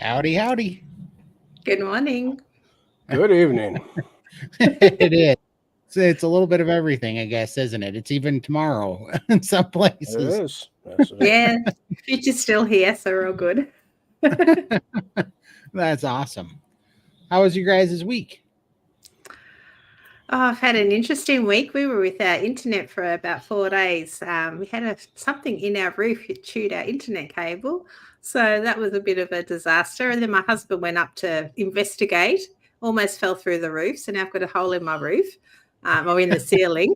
Howdy, howdy. Good morning. Good evening. It is. It's a little bit of everything, I guess, isn't it? It's even tomorrow in some It places. is. Yes, it is. Yeah, future's still here, so we're all good. That's awesome. How was your guys' week? Oh, I've had an interesting week. We were without internet for about 4 days. We had something in our roof. It chewed our internet cable. So that was a bit of a disaster. And then my husband went up to investigate, almost fell through the roof. So now I've got a hole in my roof or in the ceiling.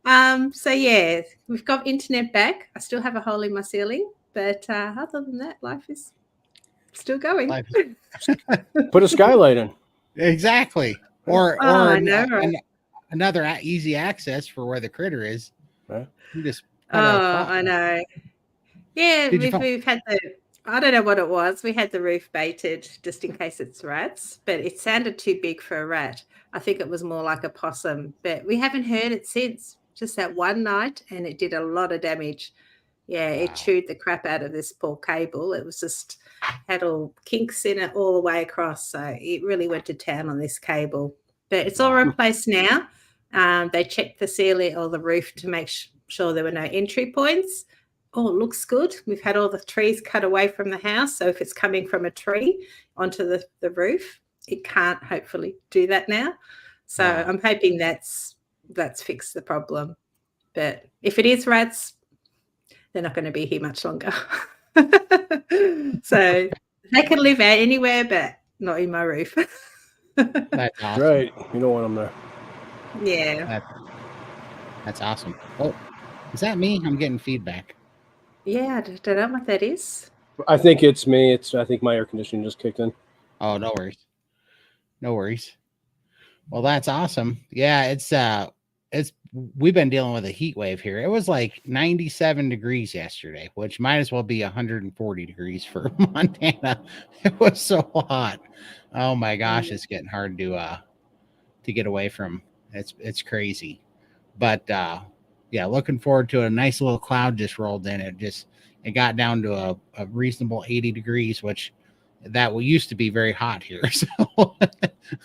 So, yeah, we've got internet back. I still have a hole in my ceiling. But other than that, life is still going. Life Put a skylight in. Exactly. Or I know, right? another easy access for where the critter is. Right. You just Oh, I know. Yeah, Did you find- we've had I don't know what it was. We had the roof baited just in case it's rats, but it sounded too big for a rat. I think it was more like a possum, but we haven't heard it since. Just that one night, and it did a lot of damage. Yeah, it Wow. chewed the crap out of this poor cable. It was just had all kinks in it all the way across. So it really went to town on this cable. But it's all Wow. replaced now. They checked the ceiling or the roof to make sure there were no entry points. Oh, it looks good. We've had all the trees cut away from the house. So if it's coming from a tree onto the roof, it can't hopefully do that now. So Wow. I'm hoping that's fixed the problem. But if it is rats, they're not going to be here much longer. So they can live out anywhere, but not in my roof. That's awesome. Right. You don't want them there. Yeah. That's awesome. Oh, is that me? I'm getting feedback. Yeah, I don't know what that is. I think it's me. I think my air conditioning just kicked in. Oh, no worries. No worries. Well, that's awesome. Yeah, it's we've been dealing with a heat wave here. It was like 97 degrees yesterday, which might as well be 140 degrees for Montana. It was so hot. Oh my gosh, it's getting hard to get away from. It's crazy. But yeah, looking forward to a nice little cloud just rolled in. It got down to a reasonable 80 degrees, which that used to be very hot here. So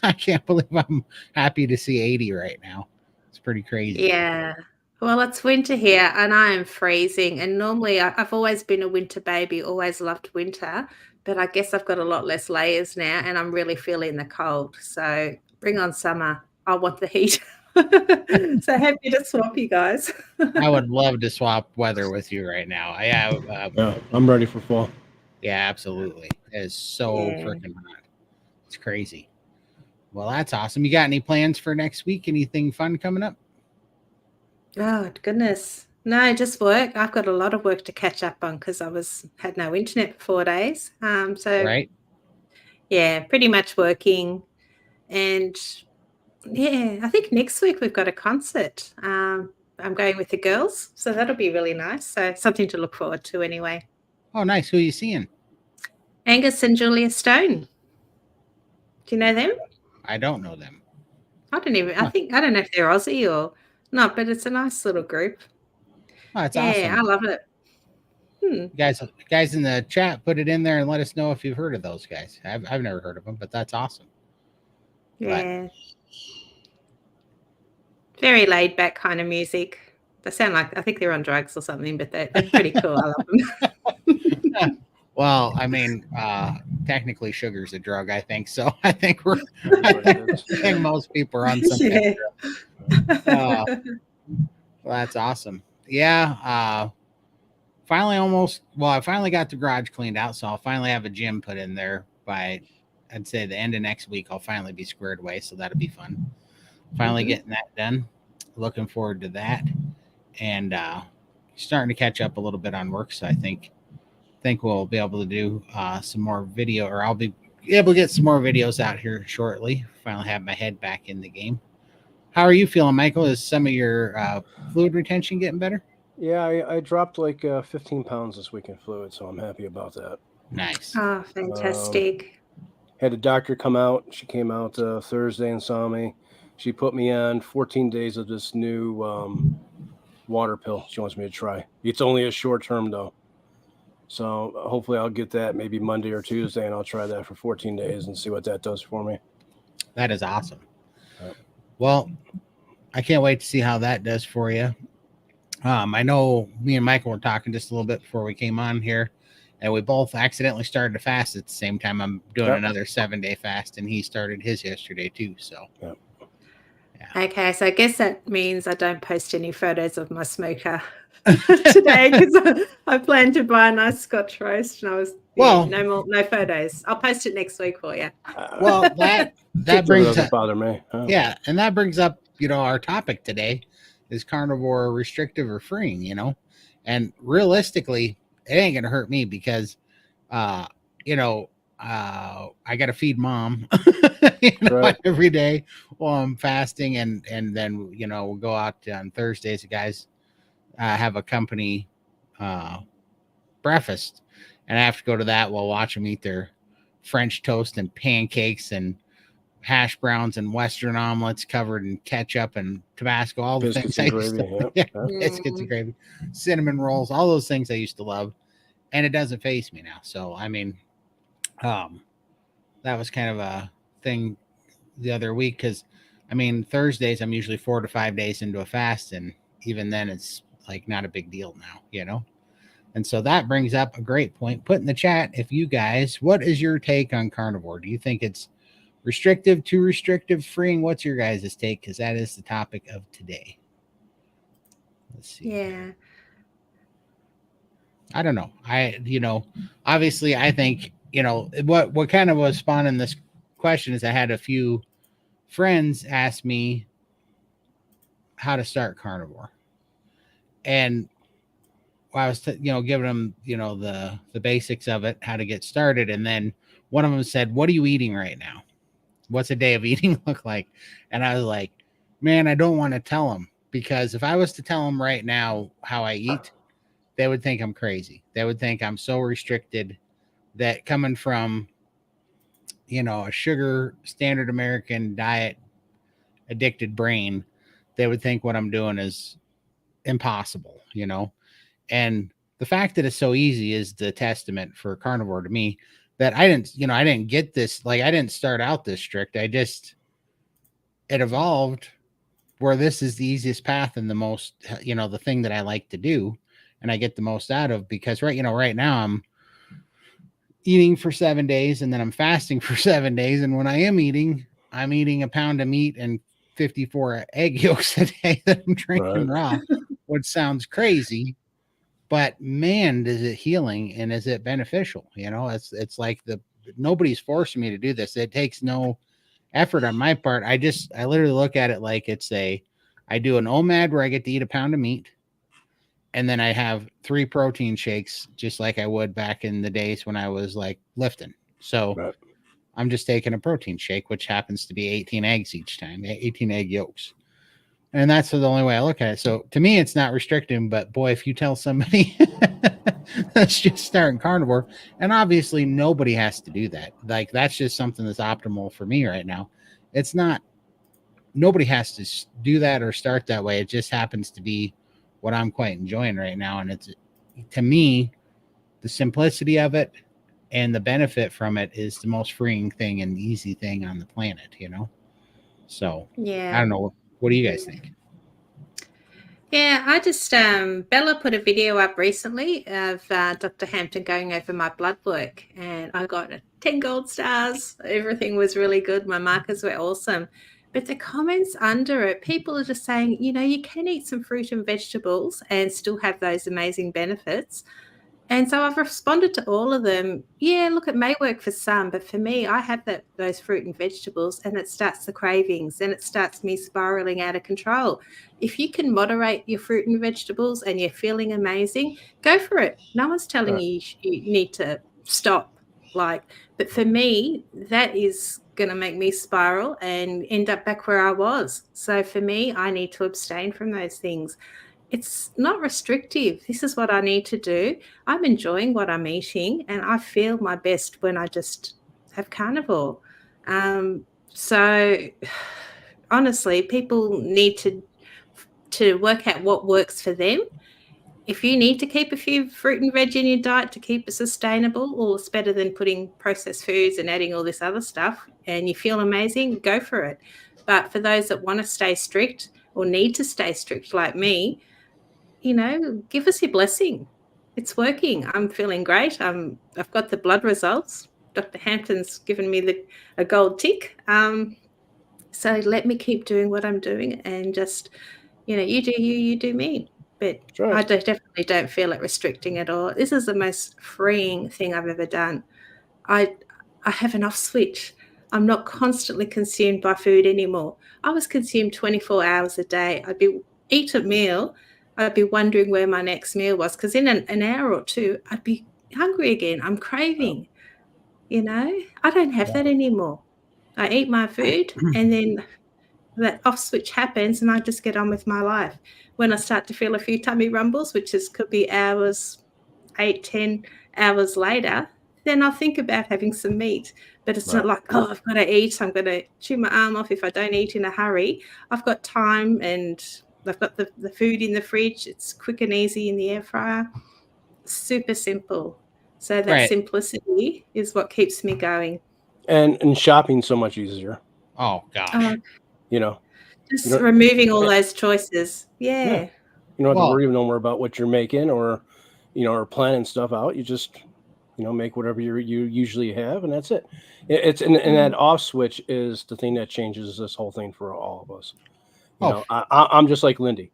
I can't believe I'm happy to see 80 right now. It's pretty crazy. Yeah. Well, it's winter here and I am freezing. And normally I've always been a winter baby, always loved winter. But I guess I've got a lot less layers now and I'm really feeling the cold. So bring on summer. I want the heat. So happy to swap you guys. I would love to swap weather with you right now. Yeah, I'm ready for fall. Yeah, absolutely. It is so Yeah. freaking hot. It's crazy. Well, that's awesome. You got any plans for next week? Anything fun coming up? Oh, goodness. No, just work. I've got a lot of work to catch up on because had no internet for 4 days. So Right? yeah, pretty much working. And yeah, I think next week we've got a concert. I'm going with the girls, so that'll be really nice. So something to look forward to anyway. Oh, nice. Who are you seeing? Angus and Julia Stone. Do you know them? I don't know them. I don't know if they're Aussie or not, but it's a nice little group. Oh, that's Yeah, awesome. I love it. Guys in the chat, put it in there and let us know if you've heard of those guys. I've never heard of them, but that's awesome. Yeah. Very laid back kind of music. They sound like, I think they're on drugs or something, but they're pretty cool. I love them. Well, I mean, technically sugar's a drug, I think. So I think I think most people are on some kind of drug. Well, that's awesome. Yeah. I finally got the garage cleaned out, so I'll finally have a gym put in there by, I'd say, the end of next week. I'll finally be squared away, so that'll be fun. Finally getting that done. Looking forward to that, and starting to catch up a little bit on work. So I think we'll be able to do some more video, or I'll be able to get some more videos out here shortly. Finally have my head back in the game. How are you feeling, Michael? Is some of your fluid retention getting better? Yeah, I dropped like 15 pounds this week in fluid, so I'm happy about that. Nice. Oh, fantastic. Had a doctor come out. She came out Thursday and saw me. She put me on 14 days of this new water pill she wants me to try. It's only a short term, though. So hopefully I'll get that maybe Monday or Tuesday, and I'll try that for 14 days and see what that does for me. That is awesome. Well, I can't wait to see how that does for you. I know me and Michael were talking just a little bit before we came on here, and we both accidentally started to fast at the same time. I'm doing another 7-day fast, and he started his yesterday too. So, Yep. Yeah. Okay, so I guess that means I don't post any photos of my smoker today because I plan to buy a nice Scotch roast, and I was no photos. I'll post it next week for you. Well, that brings doesn't up, bother me. Yeah, and that brings up our topic today is carnivore restrictive or freeing, and realistically, it ain't gonna hurt me because, I got to feed mom Right. every day while I'm fasting, and then we'll go out on Thursdays. The guys have a company breakfast, and I have to go to that while watch them eat their French toast and pancakes and hash browns and Western omelets covered in ketchup and Tabasco, all the Biscuits things and I used gravy, to, biscuits and gravy, cinnamon rolls, all those things I used to love, and it doesn't faze me now. So I mean, that was kind of a thing the other week because I mean Thursdays I'm usually 4 to 5 days into a fast, and even then it's like not a big deal now, And so that brings up a great point. Put in the chat if you guys, what is your take on carnivore? Do you think it's restrictive, too restrictive, freeing? What's your guys' take? Because that is the topic of today. Let's see. Yeah. I don't know. Obviously I think, what kind of was spawning this question is I had a few friends ask me how to start carnivore. And I was, giving them, the basics of it, how to get started. And then one of them said, "What are you eating right now? What's a day of eating look like?" And I was like, man, I don't want to tell them, because if I was to tell them right now how I eat, they would think I'm crazy. They would think I'm so restricted that coming from, a sugar standard American diet addicted brain, they would think what I'm doing is impossible, And the fact that it's so easy is the testament for carnivore to me, that I didn't get this, like I didn't start out this strict. It evolved where this is the easiest path and the most, the thing that I like to do and I get the most out of, because right now I'm eating for 7 days and then I'm fasting for 7 days. And when I am eating, I'm eating a pound of meat and 54 egg yolks a day that I'm drinking raw, which sounds crazy. But man, is it healing and is it beneficial? It's like nobody's forcing me to do this. It takes no effort on my part. I literally look at it like I do an OMAD where I get to eat a pound of meat, and then I have 3 protein shakes, just like I would back in the days when I was like lifting. So I'm just taking a protein shake, which happens to be 18 eggs each time, 18 egg yolks. And that's the only way I look at it. So to me, it's not restricting, but boy, if you tell somebody that's just starting carnivore, and obviously nobody has to do that. Like that's just something that's optimal for me right now. It's not, nobody has to do that or start that way. It just happens to be what I'm quite enjoying right now. And it's, to me, the simplicity of it and the benefit from it is the most freeing thing and easy thing on the planet, So Yeah. I don't know. What do you guys think? Yeah, I just, Bella put a video up recently of Dr. Hampton going over my blood work, and I got 10 gold stars. Everything was really good. My markers were awesome. But the comments under it, people are just saying, you can eat some fruit and vegetables and still have those amazing benefits. And so I've responded to all of them. Yeah, look, it may work for some, but for me, I have those fruit and vegetables, and it starts the cravings, and it starts me spiraling out of control. If you can moderate your fruit and vegetables and you're feeling amazing, go for it. No one's telling you need to stop. But for me, that is going to make me spiral and end up back where I was. So for me, I need to abstain from those things. It's not restrictive. This is what I need to do. I'm enjoying what I'm eating, and I feel my best when I just have carnivore. So honestly, people need to work out what works for them if you need to keep a few fruit and veg in your diet to keep it sustainable, well, it's better than putting processed foods and adding all this other stuff, and you feel amazing, go for it. But for those that want to stay strict or need to stay strict like me, give us your blessing. It's working. I'm feeling great. I've got the blood results. Dr. Hampton's given me a gold tick. So let me keep doing what I'm doing and just, you do you do me. But Right. I definitely don't feel it restricting at all. This is the most freeing thing I've ever done. I have an off switch. I'm not constantly consumed by food anymore. I was consumed 24 hours a day. Eat a meal. I'd be wondering where my next meal was, because in an hour or two, I'd be hungry again. I'm craving, I don't have that anymore. I eat my food and then that off switch happens and I just get on with my life. When I start to feel a few tummy rumbles, which could be hours, 8-10 hours later, then I'll think about having some meat. But it's not like, oh, I've got to eat, I'm going to chew my arm off if I don't eat in a hurry. I've got time and I've got the food in the fridge. It's quick and easy in the air fryer. Super simple. So that simplicity is what keeps me going. And shopping so much easier. Oh gosh. Just removing all those choices. Yeah. You don't have to worry no more about what you're making or planning stuff out. You just make whatever you usually have, and that's it. And that off switch is the thing that changes this whole thing for all of us. I'm just like Lindy.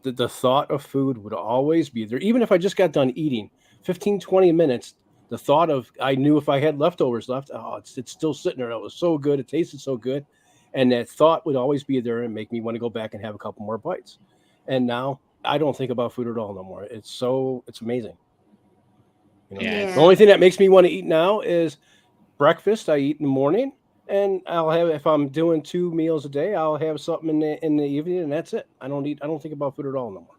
The thought of food would always be there, even if I just got done eating 15-20 minutes. The thought of, I knew if I had leftovers left, it's still sitting there. It was so good. It tasted so good. And that thought would always be there and make me want to go back and have a couple more bites. And now I don't think about food at all no more. It's amazing. The only thing that makes me want to eat now is breakfast. I eat in the morning, and I'll have, if I'm doing 2 meals a day, I'll have something in the evening, and that's it. I don't think about food at all no more.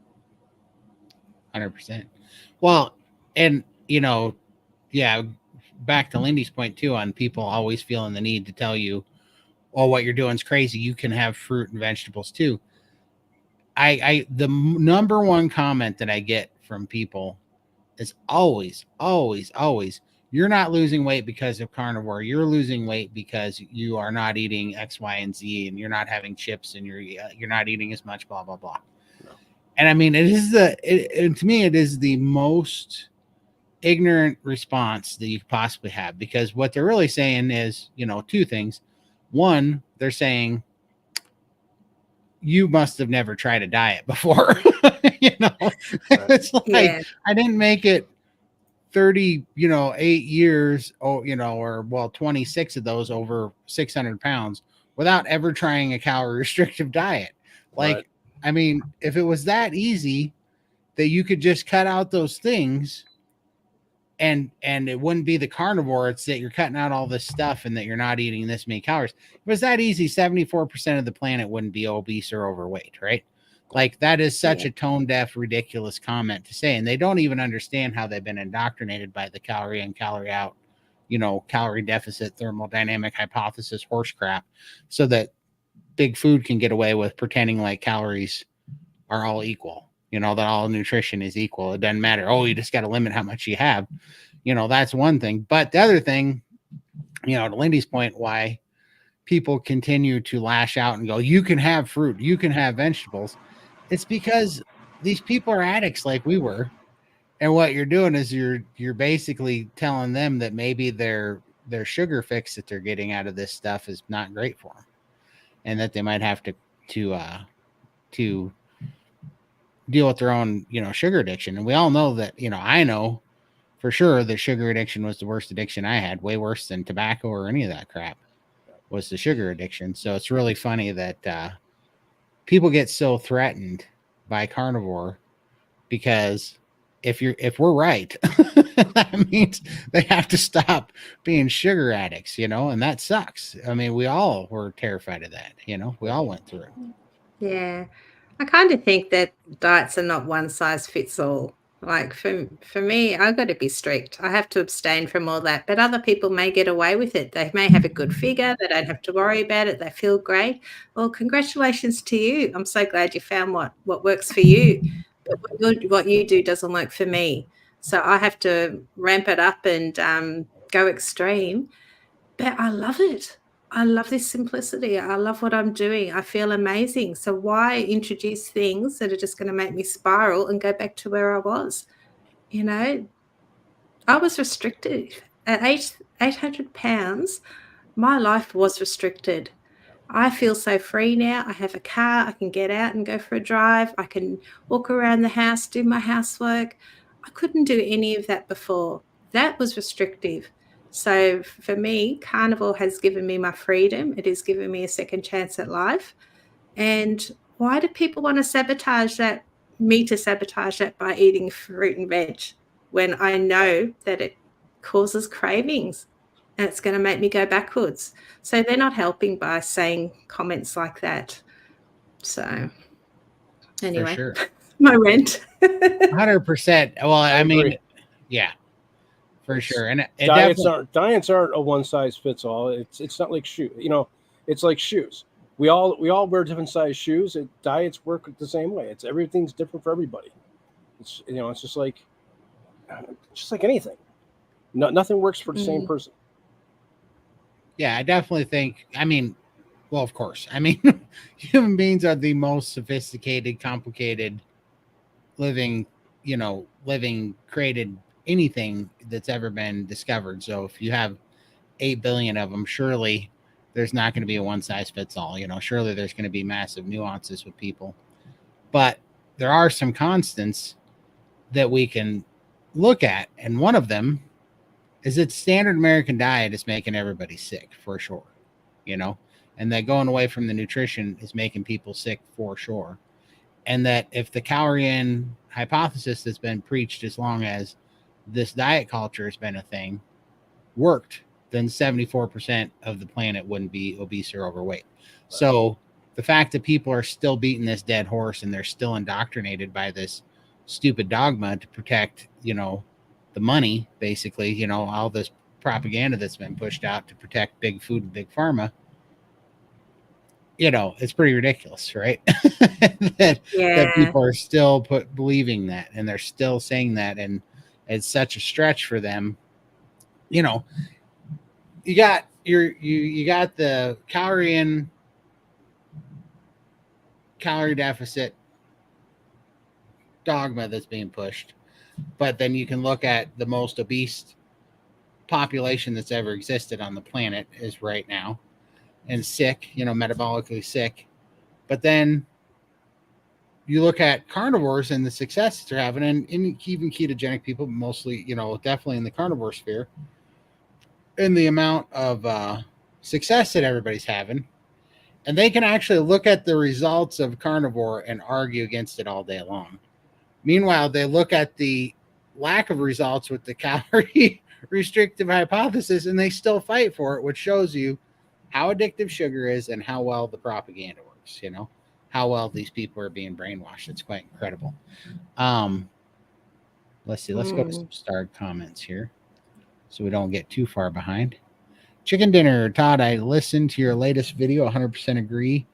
100%. Well, and back to Lindy's point too, on people always feeling the need to tell you, oh, what you're doing is crazy. You can have fruit and vegetables too. The number one comment that I get from people is always, you're not losing weight because of carnivore. You're losing weight because you are not eating X, Y, and Z, and you're not having chips, and you're not eating as much, blah, blah, blah. No. And I mean, to me, it is the most ignorant response that you could possibly have, because what they're really saying is, 2 things. One, they're saying, you must have never tried a diet before. It's like, I didn't make it 8 years, or 26 of those over 600 pounds without ever trying a calorie restrictive diet. Like, I mean, if it was that easy that you could just cut out those things and it wouldn't be the carnivore, it's that you're cutting out all this stuff and that you're not eating this many calories. If it was that easy, 74% of the planet wouldn't be obese or overweight, right? Like, that is such a tone deaf, ridiculous comment to say. And they don't even understand how they've been indoctrinated by the calorie in, calorie out, calorie deficit, thermodynamic hypothesis, horse crap, so that big food can get away with pretending like calories are all equal, that all nutrition is equal. It doesn't matter. Oh, you just got to limit how much you have. That's one thing. But the other thing, to Lindy's point, why people continue to lash out and go, you can have fruit, you can have vegetables. It's because these people are addicts like we were. And what you're doing is you're basically telling them that maybe their sugar fix that they're getting out of this stuff is not great for them, and that they might have to deal with their own, sugar addiction. And we all know that, I know for sure that sugar addiction was the worst addiction I had, way worse than tobacco or any of that crap, was the sugar addiction. So it's really funny that people get so threatened by carnivore, because if we're right, that means they have to stop being sugar addicts, and that sucks. I mean, we all were terrified of that, we all went through it. Yeah. I kind of think that diets are not one size fits all. Like, for me, I've got to be strict. I have to abstain from all that. But other people may get away with it. They may have a good figure. They don't have to worry about it. They feel great. Well, congratulations to you. I'm so glad you found what works for you. But what you do doesn't work for me. So I have to ramp it up and go extreme. But I love it. I love this simplicity. I love what I'm doing. I feel amazing. So why introduce things that are just going to make me spiral and go back to where I was? You know, I was restricted at 800 pounds. My life was restricted. I feel so free now. I have a car. I can get out and go for a drive. I can walk around the house, do my housework. I couldn't do any of that before. That was restrictive. So for me, Carnivore has given me my freedom. It has given me a second chance at life. And why do people want to sabotage that, me to sabotage that by eating fruit and veg when I know that it causes cravings and it's going to make me go backwards? So they're not helping by saying comments like that. So anyway, sure. my rent. 100%. Well, I mean, agree. yeah, for sure. And it diets definitely aren't a one size fits all. It's not like shoe. It's like shoes. We all wear different size shoes. Diets work the same way. It's everything's different for everybody. It's just like anything. Nothing works for the same person. Yeah, I definitely think. I mean, well, of course. I mean, human beings are the most sophisticated, complicated living, created anything that's ever been discovered. So if you have 8 billion of them, surely there's not going to be a one size fits all. Surely there's going to be massive nuances with people. But there are some constants that we can look at. And one of them is that standard American diet is making everybody sick for sure, and that going away from the nutrition is making people sick for sure. And that if the calorie in hypothesis that's been preached as long as this diet culture has been a thing worked, then 74% of the planet wouldn't be obese or overweight. So the fact that people are still beating this dead horse and they're still indoctrinated by this stupid dogma to protect, the money, basically, all this propaganda that's been pushed out to protect big food and big pharma, it's pretty ridiculous, right? that people are still believing that, and they're still saying that, and it's such a stretch for them. You got you got the calorie deficit dogma that's being pushed, but then you can look at the most obese population that's ever existed on the planet is right now, and sick, metabolically sick. But then you look at carnivores and the success they're having, and even ketogenic people, mostly, definitely in the carnivore sphere, and the amount of success that everybody's having. And they can actually look at the results of carnivore and argue against it all day long. Meanwhile, they look at the lack of results with the calorie restrictive hypothesis and they still fight for it, which shows you how addictive sugar is and how well the propaganda works, how well these people are being brainwashed. It's quite incredible. Let's see. Let's go to some starred comments here so we don't get too far behind. Chicken dinner. Todd, I listened to your latest video. 100% agree.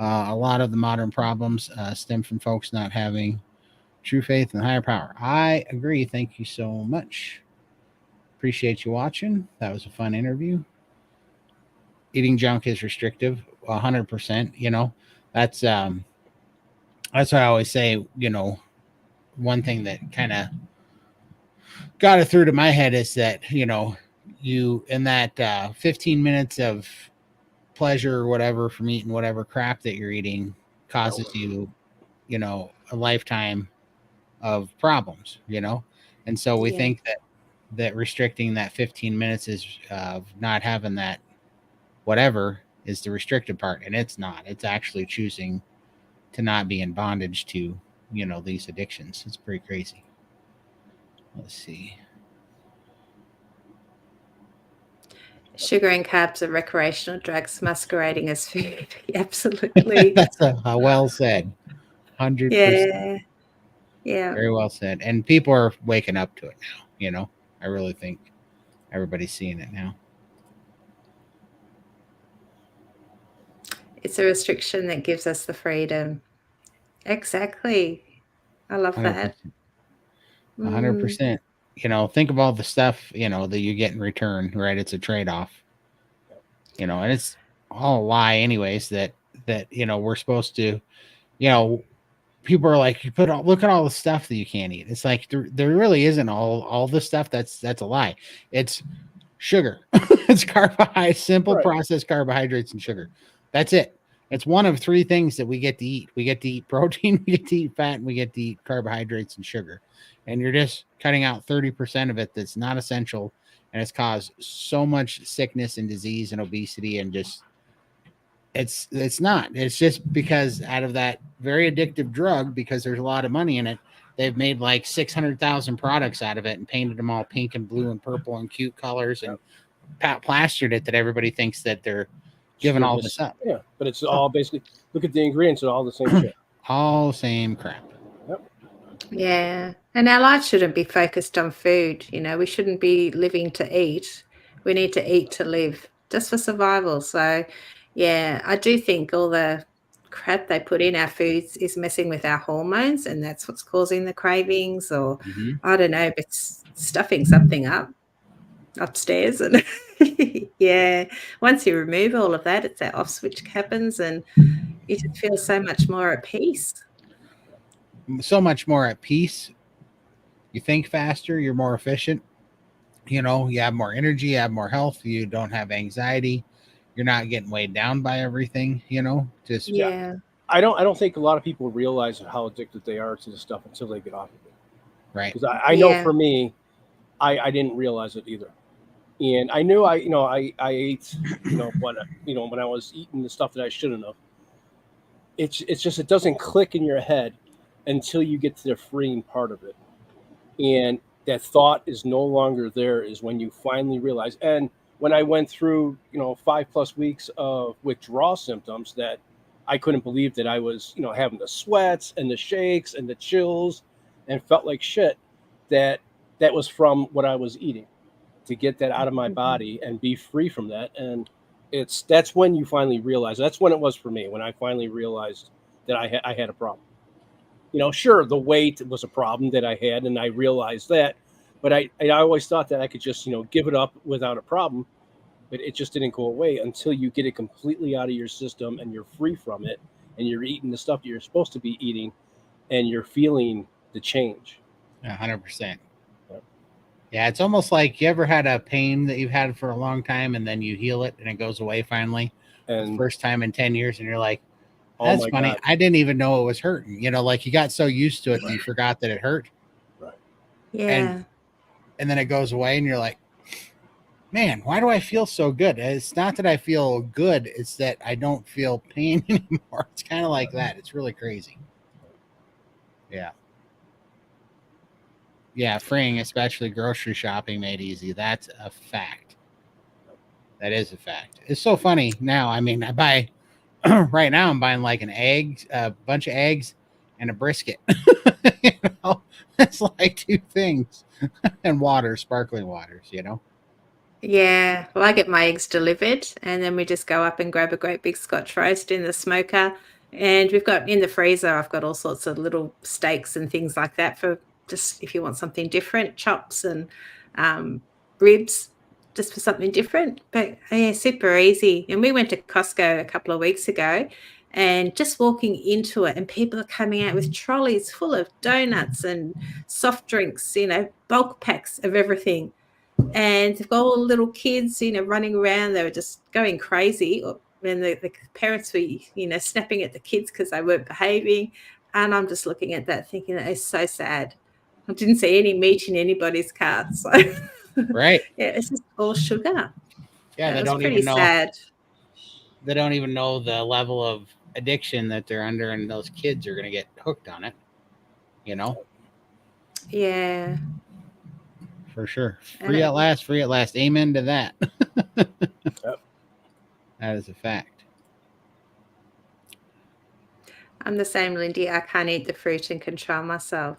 A lot of the modern problems stem from folks not having true faith in higher power. I agree. Thank you so much. Appreciate you watching. That was a fun interview. Eating junk is restrictive. 100%. That's what I always say. One thing that kind of got it through to my head is that you in that 15 minutes of pleasure or whatever from eating whatever crap that you're eating causes you a lifetime of problems, and so we think that restricting that 15 minutes is not having that whatever is the restricted part, and it's not. It's actually choosing to not be in bondage to these addictions. It's pretty crazy. Let's see. Sugar and carbs are recreational drugs masquerading as food. Absolutely. That's a well said. 100%. Yeah. Very well said. And people are waking up to it now. I really think everybody's seeing it now. It's a restriction that gives us the freedom. Exactly. I love 100%. that. 100%. You know, think of all the stuff, you know, that you get in return, right? It's a trade-off. You know, and it's all a lie anyways that you know, we're supposed to, you know, people are like, you look at all the stuff that you can't eat. It's like there really isn't all the stuff. That's a lie. It's sugar. It's carbohydrates, simple Right. processed carbohydrates and sugar. That's it. It's one of three things that we get to eat. We get to eat protein, we get to eat fat, and we get to eat carbohydrates and sugar. And you're just cutting out 30% of it that's not essential, and it's caused so much sickness and disease and obesity and just it's not. It's just because out of that very addictive drug, because there's a lot of money in it, they've made like 600,000 products out of it and painted them all pink and blue and purple and cute colors and plastered it that everybody thinks that they're giving all this up. Yeah, but it's all basically, look at the ingredients, they're all the same shit. All same crap. Yep. Yeah. And our life shouldn't be focused on food. You know, we shouldn't be living to eat. We need to eat to live, just for survival. So, yeah, I do think all the crap they put in our foods is messing with our hormones, and that's what's causing the cravings, or I don't know, but stuffing something up upstairs. And yeah, once you remove all of that, it's that off switch happens, and you just feel so much more at peace. So much more at peace. You think faster, you're more efficient. You know, you have more energy, you have more health, you don't have anxiety, you're not getting weighed down by everything, you know. Just Yeah. I don't think a lot of people realize how addicted they are to the stuff until they get off of it. right. Because I know Yeah. for me, I didn't realize it either. And I knew I ate, when I was eating the stuff that I shouldn't have. It's just, it doesn't click in your head until you get to the freeing part of it. And that thought is no longer there is when you finally realize. And when I went through, 5+ weeks of withdrawal symptoms, that I couldn't believe that I was, having the sweats and the shakes and the chills and felt like shit, that was from what I was eating, to get that out of my body and be free from that. And that's when you finally realize. That's when it was for me, when I finally realized that I had a problem. Sure, the weight was a problem that I had, and I realized that, but I always thought that I could just, give it up without a problem, but it just didn't go away until you get it completely out of your system and you're free from it, and you're eating the stuff that you're supposed to be eating, and you're feeling the change. 100%. Yeah, it's almost like you ever had a pain that you've had for a long time and then you heal it and it goes away finally, And the first time in 10 years, and you're like, oh that's my funny. God. I didn't even know it was hurting. Like you got so used to it that you forgot that it hurt. Right. Yeah. And then it goes away and you're like, man, why do I feel so good? It's not that I feel good, it's that I don't feel pain anymore. It's kind of like that. It's really crazy. Yeah. Yeah, freeing, especially grocery shopping made easy. That's a fact. That is a fact. It's so funny now. I mean, I buy right now. I'm buying like an egg, a bunch of eggs, and a brisket. It's like two things, and water, sparkling waters. Yeah. Well, I get my eggs delivered, and then we just go up and grab a great big Scotch roast in the smoker. And we've got in the freezer, I've got all sorts of little steaks and things like that for just if you want something different, chops and ribs, just for something different. But yeah, super easy. And we went to Costco a couple of weeks ago, and just walking into it, and people are coming out with trolleys full of donuts and soft drinks, bulk packs of everything. And they've got all the little kids, running around. They were just going crazy. And the parents were, snapping at the kids because they weren't behaving. And I'm just looking at that thinking that is so sad. I didn't see any meat in anybody's cart. So Right. yeah, it's just all sugar. Yeah, It was pretty sad. They don't even know the level of addiction that they're under, and those kids are going to get hooked on it. Yeah. For sure. Free at last, free at last. Amen to that. Yep. That is a fact. I'm the same, Lindy. I can't eat the fruit and control myself.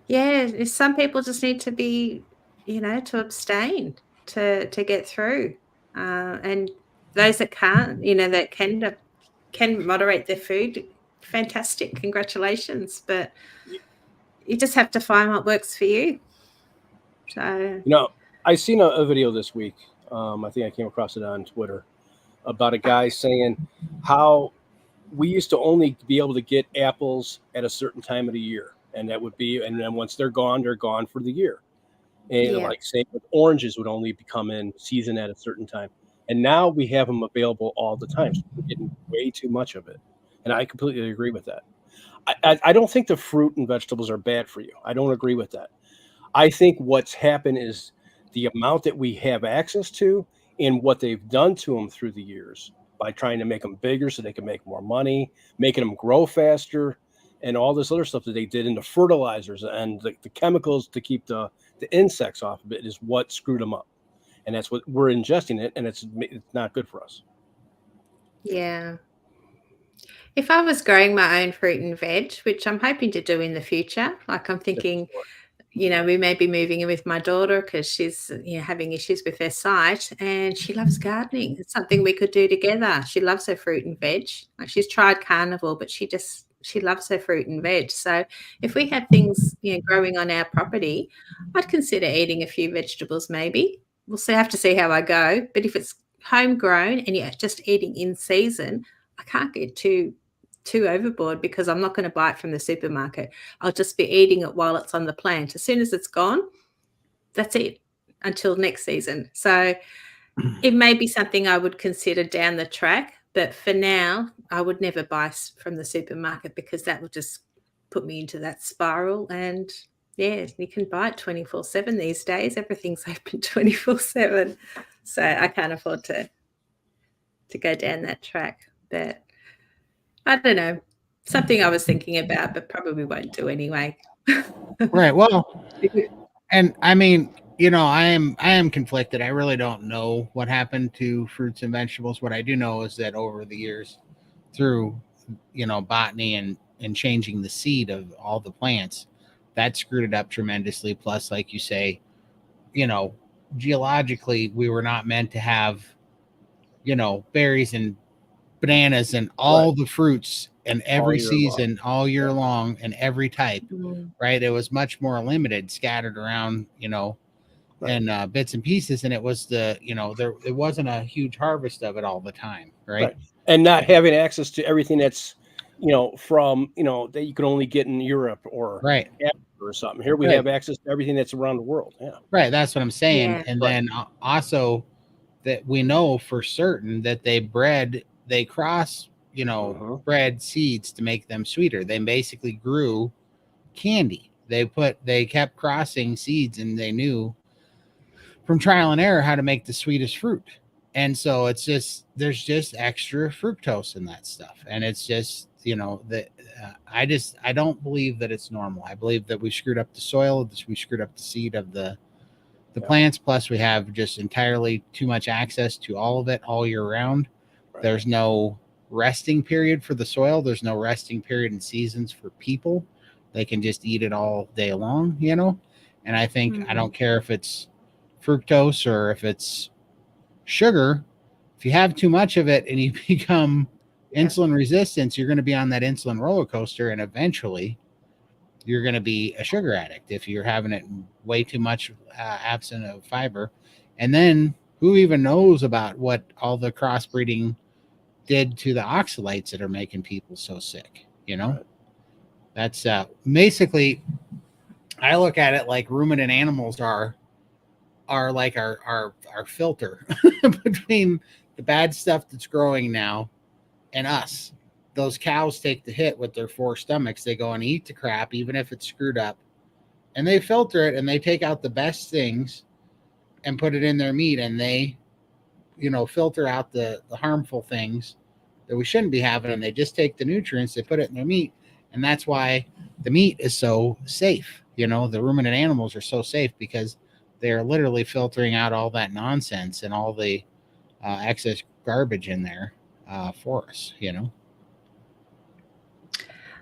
Yeah, some people just need to be, to abstain to get through. And those that can't, that can moderate their food, fantastic. Congratulations. But you just have to find what works for you. So, I seen a video this week. I think I came across it on Twitter about a guy saying how we used to only be able to get apples at a certain time of the year, and that would be, and then once they're gone for the year. And yeah. like say with oranges would only become in season at a certain time, and now we have them available all the time. So we're getting way too much of it, and I completely agree with that. I don't think the fruit and vegetables are bad for you. I don't agree with that. I think what's happened is the amount that we have access to and what they've done to them through the years by trying to make them bigger so they can make more money, making them grow faster, and all this other stuff that they did into fertilizers and the chemicals to keep the insects off of it is what screwed them up. And that's what we're ingesting it, and it's not good for us. Yeah. If I was growing my own fruit and veg, which I'm hoping to do in the future, like I'm thinking, we may be moving in with my daughter because she's having issues with her sight, and she loves gardening. It's something we could do together. She loves her fruit and veg. Like, she's tried carnivore, but she loves her fruit and veg. So if we had things growing on our property, I'd consider eating a few vegetables maybe. We'll have to see how I go. But if it's homegrown and you're just eating in season, I can't get too overboard because I'm not going to buy it from the supermarket. I'll just be eating it while it's on the plant. As soon as it's gone, that's it until next season. So it may be something I would consider down the track, but for now, I would never buy from the supermarket because that would just put me into that spiral. And yeah, you can buy it 24/7 these days. Everything's open 24/7. So I can't afford to go down that track. But I don't know. Something I was thinking about, but probably won't do anyway. Right. Well, and I mean, I am conflicted. I really don't know what happened to fruits and vegetables. What I do know is that over the years, through botany and changing the seed of all the plants, that screwed it up tremendously. Plus, like you say, geologically, we were not meant to have, berries and bananas and all the fruits and every season all year long and every type, right? It was much more limited, scattered around, and bits and pieces, and it was it wasn't a huge harvest of it all the time, right? And not having access to everything that's from that you can only get in Europe or Africa or something. Here we have access to everything that's around the world. Right, that's what I'm saying. And then also that we know for certain that they cross bred seeds to make them sweeter. They basically grew candy. They kept crossing seeds, and they knew from trial and error how to make the sweetest fruit. And so there's just extra fructose in that stuff, and it's just I don't believe that it's normal. I believe that we screwed up the soil, we screwed up the seed of the plants, plus we have just entirely too much access to all of it all year round. There's no resting period for the soil. There's no resting period in seasons for people. They can just eat it all day long, and I think I don't care if it's fructose or if it's sugar. If you have too much of it and you become insulin resistant, you're going to be on that insulin roller coaster, and eventually you're going to be a sugar addict if you're having it way too much absent of fiber. And then who even knows about what all the crossbreeding did to the oxalates that are making people so sick, That's basically, I look at it like ruminant animals are like our filter between the bad stuff that's growing now and us. Those cows take the hit with their 4 stomachs. They go and eat the crap, even if it's screwed up, and they filter it and they take out the best things and put it in their meat, and they filter out the harmful things that we shouldn't be having, and they just take the nutrients, they put it in their meat. And that's why the meat is so safe. The ruminant animals are so safe because they're literally filtering out all that nonsense and all the excess garbage in there for us.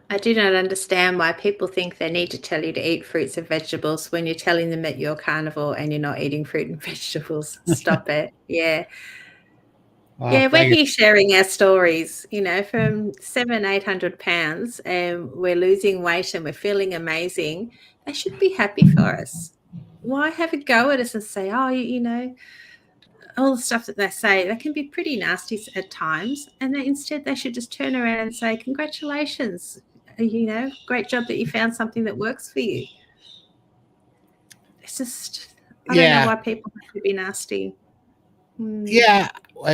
I do not understand why people think they need to tell you to eat fruits and vegetables when you're telling them that you're carnivore and you're not eating fruit and vegetables. Stop it. Yeah. Well, Yeah, we're like, here sharing our stories, from 800 pounds, and we're losing weight and we're feeling amazing. They should be happy for us. Why have a go at us and say, oh, all the stuff that they say, that can be pretty nasty at times. And then instead they should just turn around and say, congratulations, great job that you found something that works for you. It's just, I don't know yeah, why people have to be nasty. yeah,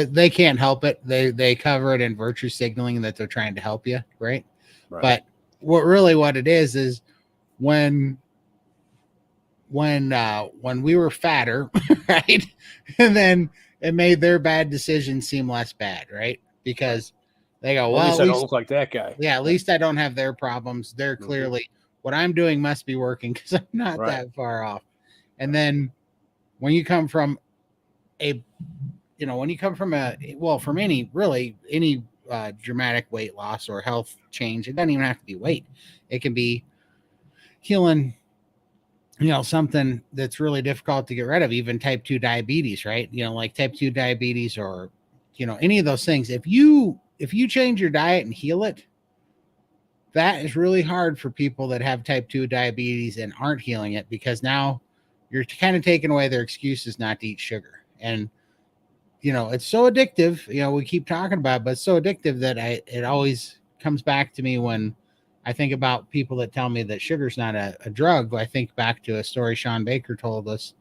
they can't help it. They cover it in virtue signaling that they're trying to help you, right? Right. But what it is when we were fatter, right? And then it made their bad decisions seem less bad, right? Because they go, Well, well, at least I don't look like that guy. yeah, at least I don't have their problems. They're clearly what I'm doing must be working because I'm not Right. that far off. And then when you come from from any dramatic weight loss or health change, it doesn't even have to be weight. It can be healing, something that's really difficult to get rid of, even type 2 diabetes, right? Like type 2 diabetes or, any of those things. If you change your diet and heal it, that is really hard for people that have type 2 diabetes and aren't healing it, because now you're kind of taking away their excuses not to eat sugar. And, it's so addictive, we keep talking about it, but it's so addictive that it always comes back to me when I think about people that tell me that sugar's not a drug. I think back to a story Sean Baker told us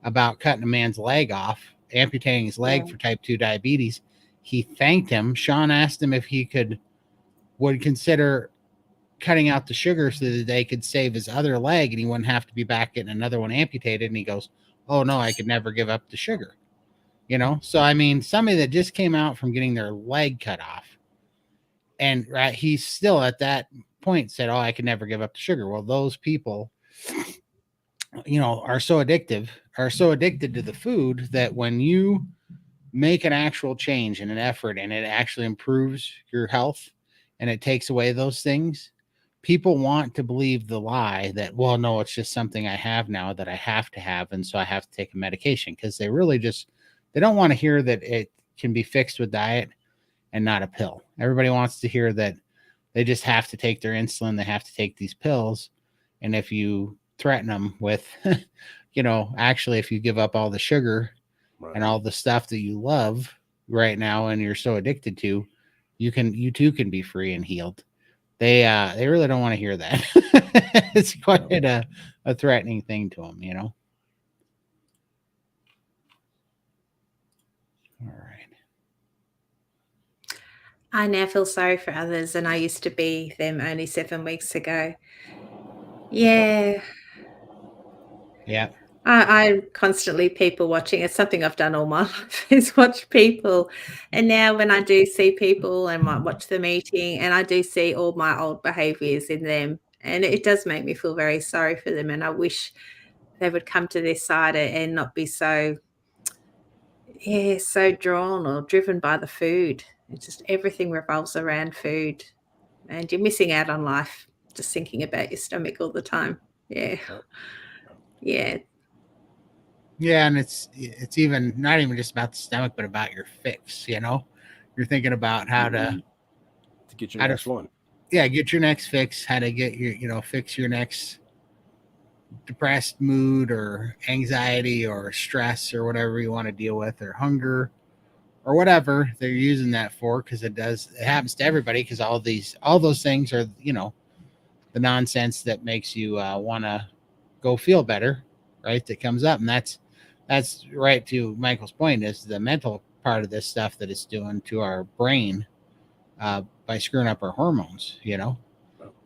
about cutting a man's leg off, amputating his leg for type 2 diabetes. He thanked him. Sean asked him if he would consider cutting out the sugar so that they could save his other leg and he wouldn't have to be back getting another one amputated. And he goes, oh no, I could never give up the sugar. So I mean, somebody that just came out from getting their leg cut off, and right, he's still at that point said, oh, I could never give up the sugar. Well, those people, are so addicted to the food that when you make an actual change and an effort and it actually improves your health and it takes away those things, people want to believe the lie that, well, no, it's just something I have now that I have to have, and so I have to take a medication, because they don't want to hear that it can be fixed with diet and not a pill. Everybody wants to hear that they just have to take their insulin, they have to take these pills, and if you threaten them with actually, if you give up all the sugar and all the stuff that you love right now and you're so addicted to, you too can be free and healed. They really don't want to hear that. It's quite a threatening thing to them, All right. I now feel sorry for others, and I used to be them only 7 weeks ago. Yeah. Yeah. I'm constantly people watching. It's something I've done all my life, is watch people. And now when I do see people and might watch them eating, and I do see all my old behaviors in them, and it does make me feel very sorry for them. And I wish they would come to this side and not be so drawn or driven by the food. It's just everything revolves around food, and you're missing out on life just thinking about your stomach all the time. Yeah. Yeah. Yeah, and it's even not even just about the stomach, but about your fix. You're thinking about how to get your next one. Yeah, get your next fix. How to get your fix your next depressed mood or anxiety or stress or whatever you want to deal with, or hunger or whatever they're using that for, because it happens to everybody, because all those things are the nonsense that makes you want to go feel better, right? That comes up, and that's right to Michael's point, is the mental part of this stuff that it's doing to our brain by screwing up our hormones,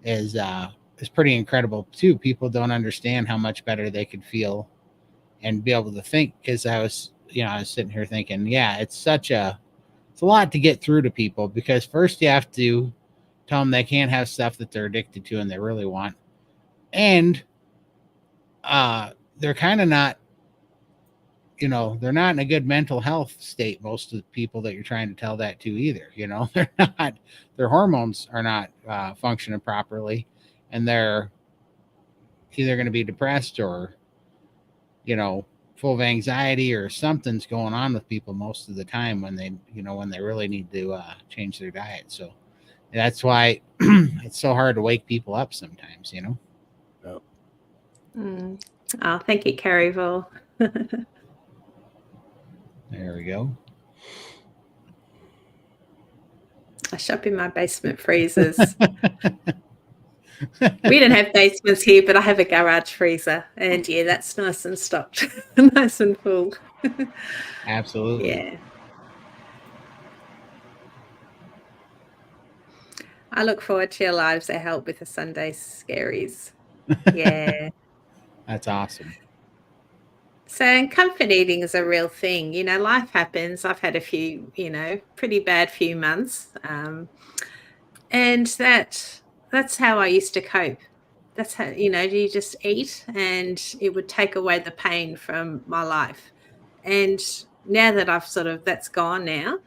is pretty incredible too. People don't understand how much better they could feel and be able to think, because I was sitting here thinking, yeah, it's a lot to get through to people, because first you have to tell them they can't have stuff that they're addicted to and they really want, and they're kind of not, they're not in a good mental health state, most of the people that you're trying to tell that to either. They're not, their hormones are not functioning properly, and they're either going to be depressed or full of anxiety or something's going on with people most of the time when they, when they really need to change their diet. So that's why it's so hard to wake people up sometimes, Yeah. Oh, thank you, Carnivore. There we go. I shop in my basement freezers. We don't have basements here, but I have a garage freezer, and yeah, that's nice and stocked, nice and full. Absolutely. Yeah. I look forward to your lives that help with the Sunday scaries. Yeah. That's awesome. So comfort eating is a real thing. Life happens. I've had a few, pretty bad few months. And that's how I used to cope. That's how, you just eat and it would take away the pain from my life. And now that that's gone now,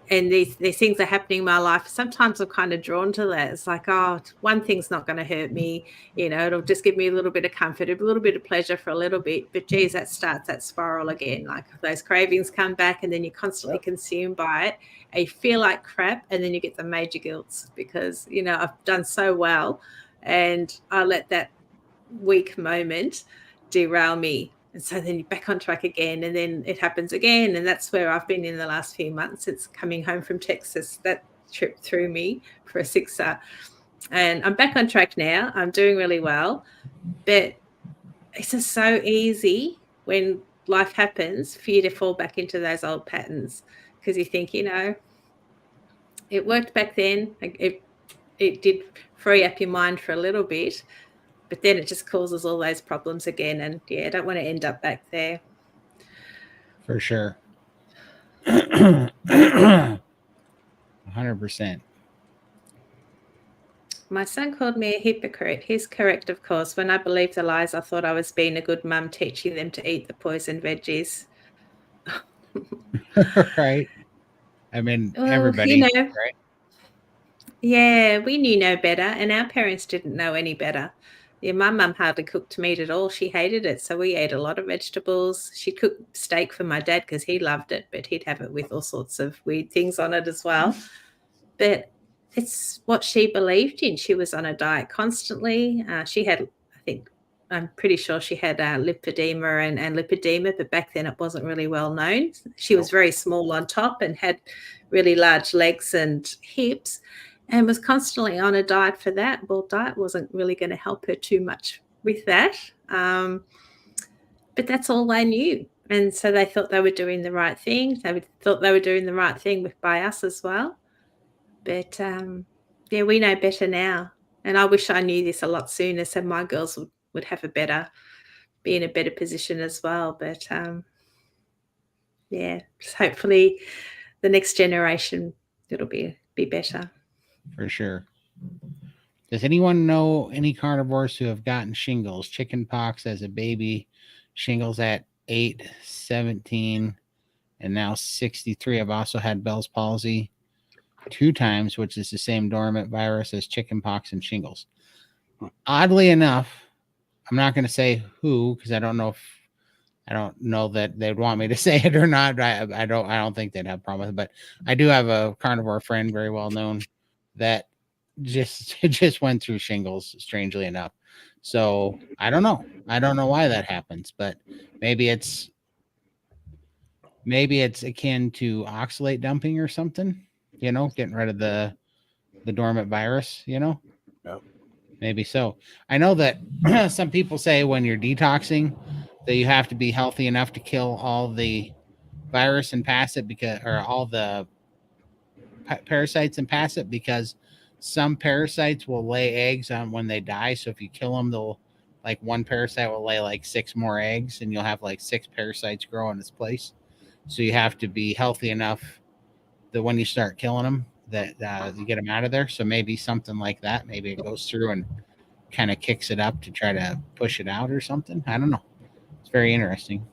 and these things are happening in my life, sometimes I'm kind of drawn to that. It's like, oh, one thing's not going to hurt me. It'll just give me a little bit of comfort, a little bit of pleasure for a little bit. But geez, that starts that spiral again. Like those cravings come back and then you're constantly consumed by it. And you feel like crap, and then you get the major guilts because, I've done so well and I let that weak moment derail me. And so then you're back on track again, and then it happens again. And that's where I've been in the last few months. It's coming home from Texas. That trip threw me for a sixer. And I'm back on track now. I'm doing really well. But it's just so easy when life happens for you to fall back into those old patterns because you think, it worked back then. It did free up your mind for a little bit. But then it just causes all those problems again. And yeah, I don't want to end up back there. For sure. 100%. My son called me a hypocrite. He's correct, of course. When I believed the lies, I thought I was being a good mum, teaching them to eat the poison veggies. Right. I mean, Well, everybody, right? Yeah, we knew no better, and our parents didn't know any better. Yeah, my mum hardly cooked meat at all. She hated it, so we ate a lot of vegetables. She'd cook steak for my dad because he loved it, but he'd have it with all sorts of weird things on it as well. But it's what she believed in. She was on a diet constantly. She had, I'm pretty sure she had lipedema and lipedema, but back then it wasn't really well known. She was very small on top and had really large legs and hips, and was constantly on a diet for that. Well, diet wasn't really going to help her too much with that. But that's all they knew. And so they thought they were doing the right thing. They thought they were doing the right thing by us as well. But, yeah, we know better now. And I wish I knew this a lot sooner so my girls would have be in a better position as well. But, yeah, just hopefully the next generation, it'll be better. For sure. Does anyone know any carnivores who have gotten shingles, chicken pox as a baby, shingles at 8, 17, and now 63? I've also had Bell's palsy 2 times, which is the same dormant virus as chicken pox and shingles. Oddly enough, I'm not going to say who because I don't know that they'd want me to say it or not. I don't think they'd have a problem with it, but I do have a carnivore friend, very well known, that just went through shingles, strangely enough. So I don't know why that happens, but maybe it's akin to oxalate dumping or something, getting rid of the dormant virus, Yeah. Maybe so. I know that some people say when you're detoxing that you have to be healthy enough to kill all the virus and pass it or all the parasites and pass it, because some parasites will lay eggs on when they die. So if you kill them, one parasite will lay 6 more eggs, and you'll have 6 parasites grow in its place. So you have to be healthy enough that when you start killing them, that you get them out of there. So maybe something like that. Maybe it goes through and kind of kicks it up to try to push it out or something. I don't know. It's very interesting.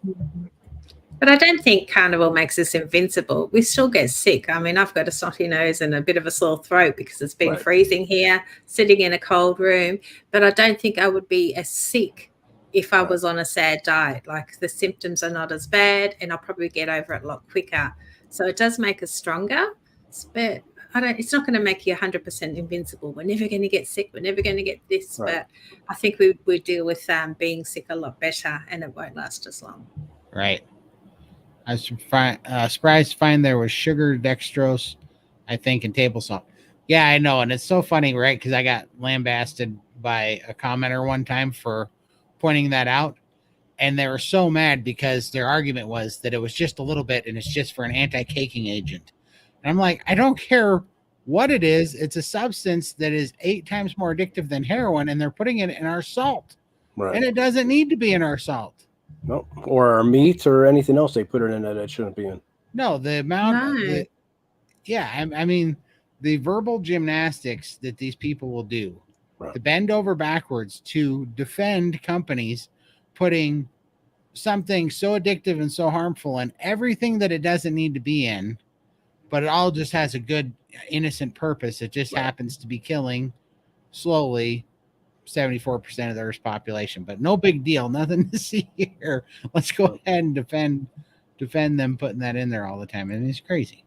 But I don't think Carnivore makes us invincible. We still get sick. I mean, I've got a snotty nose and a bit of a sore throat because it's been freezing here, sitting in a cold room. But I don't think I would be as sick if I was on a sad diet. Like the symptoms are not as bad and I'll probably get over it a lot quicker. So it does make us stronger, but it's not going to make you 100% invincible. We're never going to get sick. We're never going to get this. Right. But I think we deal with being sick a lot better and it won't last as long. Right. I was surprised to find there was sugar, dextrose, I think, and table salt. Yeah, I know. And it's so funny, right? Because I got lambasted by a commenter one time for pointing that out. And they were so mad because their argument was that it was just a little bit and it's just for an anti-caking agent. And I'm like, I don't care what it is. It's a substance that is 8 times more addictive than heroin, and they're putting it in our salt. Right. And it doesn't need to be in our salt. No, or our meat or anything else they put it in that it shouldn't be in. No, the amount. I mean, the verbal gymnastics that these people will do to bend over backwards to defend companies putting something so addictive and so harmful in everything that it doesn't need to be in, but it all just has a good, innocent purpose. It just happens to be killing slowly 74% of the Earth's population, but no big deal. Nothing to see here. Let's go ahead and defend them putting that in there all the time. And it's crazy.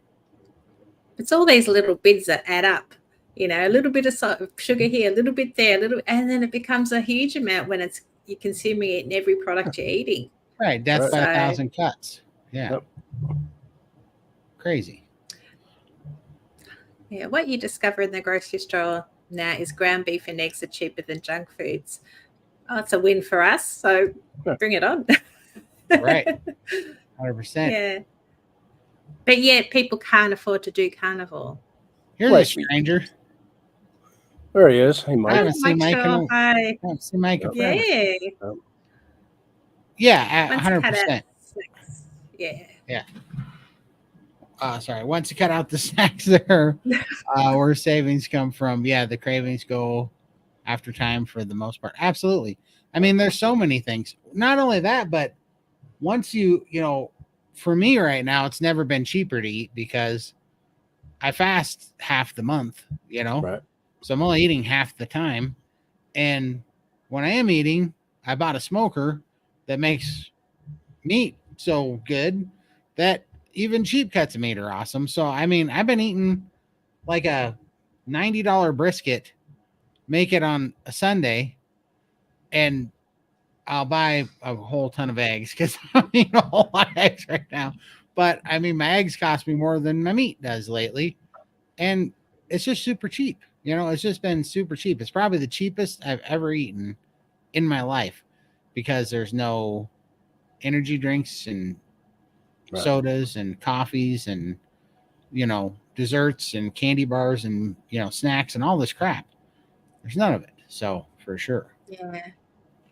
It's all these little bits that add up, you know, a little bit of sugar here, a little bit there, and then it becomes a huge amount when you're consuming it in every product you're eating. Right. Death by 1,000 cuts. Yeah. Yep. Crazy. Yeah. What you discover in the grocery store now is ground beef and eggs are cheaper than junk foods. Oh, it's a win for us. So bring it on. Right. 100%. Yeah. But yet people can't afford to do carnivore. Here's a stranger. There he is. Hey, Mike. I haven't seen Mike. Hi. I haven't seen Mike. Yeah. Yeah, 100%. Yeah. Sorry. Once you cut out the snacks there, where savings come from, the cravings go after time for the most part. Absolutely. I mean, there's so many things. Not only that, but once for me right now, it's never been cheaper to eat because I fast half the month, Right. So I'm only eating half the time. And when I am eating, I bought a smoker that makes meat so good that even cheap cuts of meat are awesome. So, I mean, I've been eating like a $90 brisket, make it on a Sunday, and I'll buy a whole ton of eggs because I'm eating a whole lot of eggs right now. But, I mean, my eggs cost me more than my meat does lately. And it's just super cheap. It's just been super cheap. It's probably the cheapest I've ever eaten in my life because there's no energy drinks and sodas and coffees and, desserts and candy bars and, snacks and all this crap. There's none of it. So for sure. Yeah.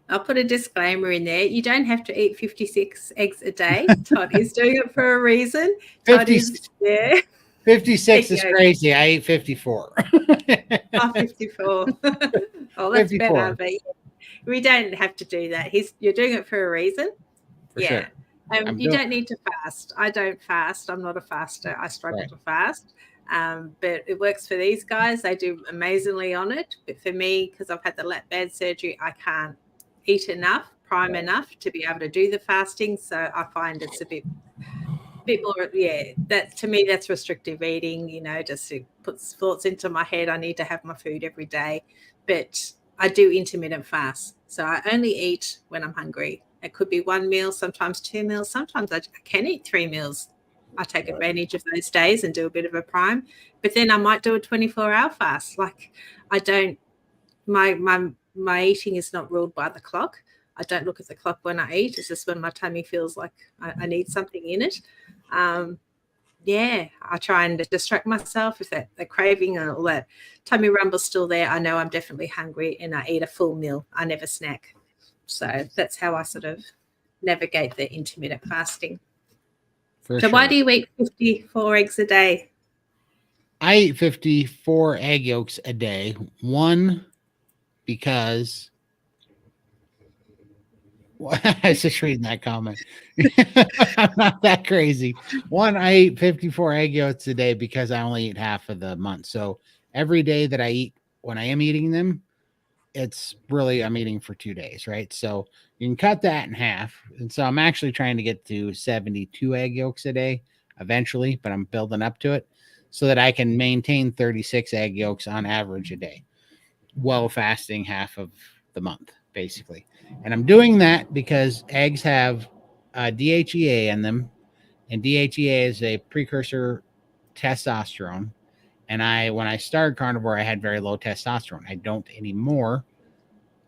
I'll put a disclaimer in there. You don't have to eat 56 eggs a day. Todd is doing it for a reason. 56 is crazy. I ate 54. 54. Oh, that's 54. Better. But we don't have to do that. You're doing it for a reason. For sure. You don't need to fast. I don't fast. I'm not a faster. I struggle to fast. But it works for these guys. They do amazingly on it. But for me, because I've had the lat band surgery, I can't eat enough, enough to be able to do the fasting. So I find it's a bit more, that to me, that's restrictive eating, just it puts thoughts into my head. I need to have my food every day. But I do intermittent fast. So I only eat when I'm hungry. It could be 1 meal, sometimes 2 meals. Sometimes I can eat 3 meals. I take advantage of those days and do a bit of a prime. But then I might do a 24-hour fast. Like I don't, my eating is not ruled by the clock. I don't look at the clock when I eat. It's just when my tummy feels like I need something in it. I try and distract myself. If that the craving or all that tummy rumble's still there, I know I'm definitely hungry and I eat a full meal. I never snack. So that's how I sort of navigate the intermittent fasting. Why do you eat 54 eggs a day? I eat 54 egg yolks a day. One, because I was just reading that comment. I'm not that crazy. One, I eat 54 egg yolks a day because I only eat half of the month. So every day that I eat, when I am eating them, it's really I'm eating for 2 days, right? So you can cut that in half. And so I'm actually trying to get to 72 egg yolks a day eventually, but I'm building up to it so that I can maintain 36 egg yolks on average a day while fasting half of the month, basically. And I'm doing that because eggs have DHEA in them, and DHEA is a precursor testosterone. And when I started carnivore, I had very low testosterone. I don't anymore,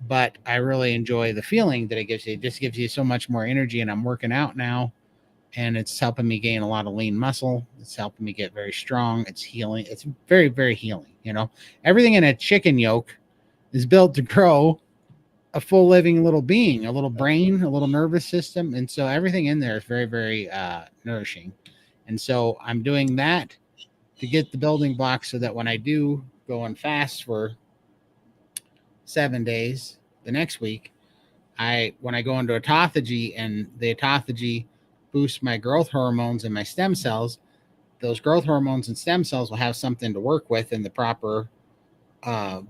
but I really enjoy the feeling that it gives you. It just gives you so much more energy. And I'm working out now, and it's helping me gain a lot of lean muscle. It's helping me get very strong. It's healing. It's very, very healing. You know, everything in a chicken yolk is built to grow a full living little being, a little brain, a little nervous system. And so everything in there is very, very nourishing. And so I'm doing that to get the building blocks so that when I do go and fast for 7 days the next week, when I go into autophagy and the autophagy boosts my growth hormones and my stem cells, those growth hormones and stem cells will have something to work with in the proper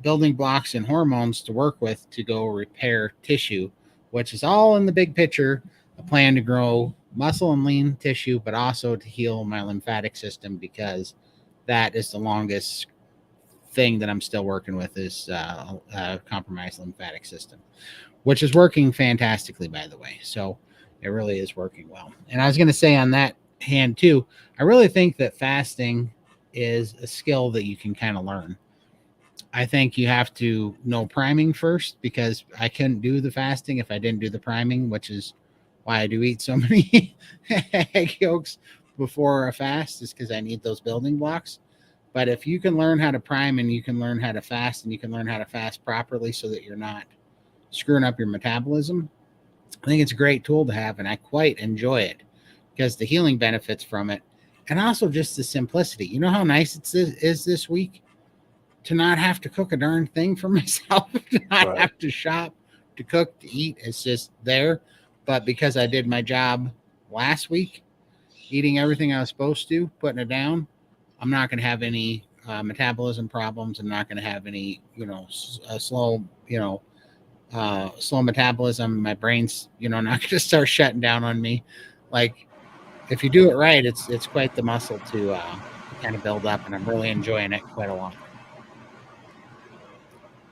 building blocks and hormones to work with to go repair tissue, which is all in the big picture, a plan to grow muscle and lean tissue, but also to heal my lymphatic system, because that is the longest thing that I'm still working with is compromised lymphatic system, which is working fantastically, by the way. So it really is working well. And I was going to say on that hand too, I really think that fasting is a skill that you can kind of learn. I think you have to know priming first, because I couldn't do the fasting if I didn't do the priming, which is why I do eat so many egg yolks before a fast, is because I need those building blocks. But if you can learn how to prime and you can learn how to fast and you can learn how to fast properly so that you're not screwing up your metabolism, I think it's a great tool to have, and I quite enjoy it because the healing benefits from it, and also just the simplicity. You know how nice it is this week to not have to cook a darn thing for myself, to not have to shop, to cook, to eat. It's just there. But because I did my job last week, eating everything I was supposed to, putting it down, I'm not going to have any metabolism problems. I'm not going to have any, slow metabolism. My brain's, not going to start shutting down on me. Like, if you do it right, it's quite the muscle to kind of build up, and I'm really enjoying it quite a lot.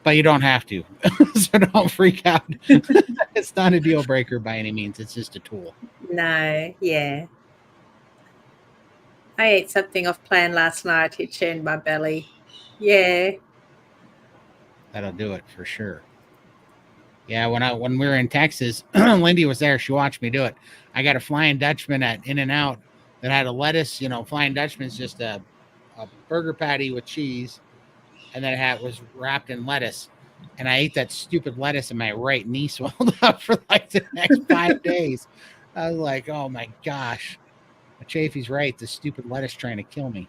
But you don't have to, so don't freak out. It's not a deal breaker by any means. It's just a tool. No, yeah. I ate something off plan last night. It churned my belly. Yeah. That'll do it for sure. Yeah, when we were in Texas, Lindy was there. She watched me do it. I got a Flying Dutchman at In-N-Out that had a lettuce. Flying Dutchman's just a burger patty with cheese, and then it was wrapped in lettuce. And I ate that stupid lettuce, and my right knee swelled up for like the next 5 days. I was like, oh my gosh. Chafee's right. The stupid lettuce trying to kill me.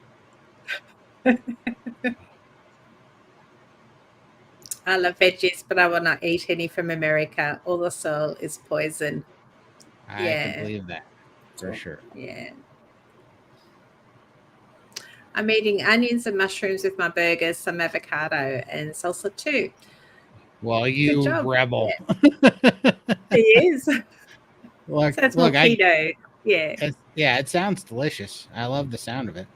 I love veggies, but I will not eat any from America. All the soil is poison. I can believe that for sure. Yeah. I'm eating onions and mushrooms with my burgers, some avocado and salsa too. Good Well, you job. rebel. It is. Look, So it's more keto. Yeah. It sounds delicious. I love the sound of it.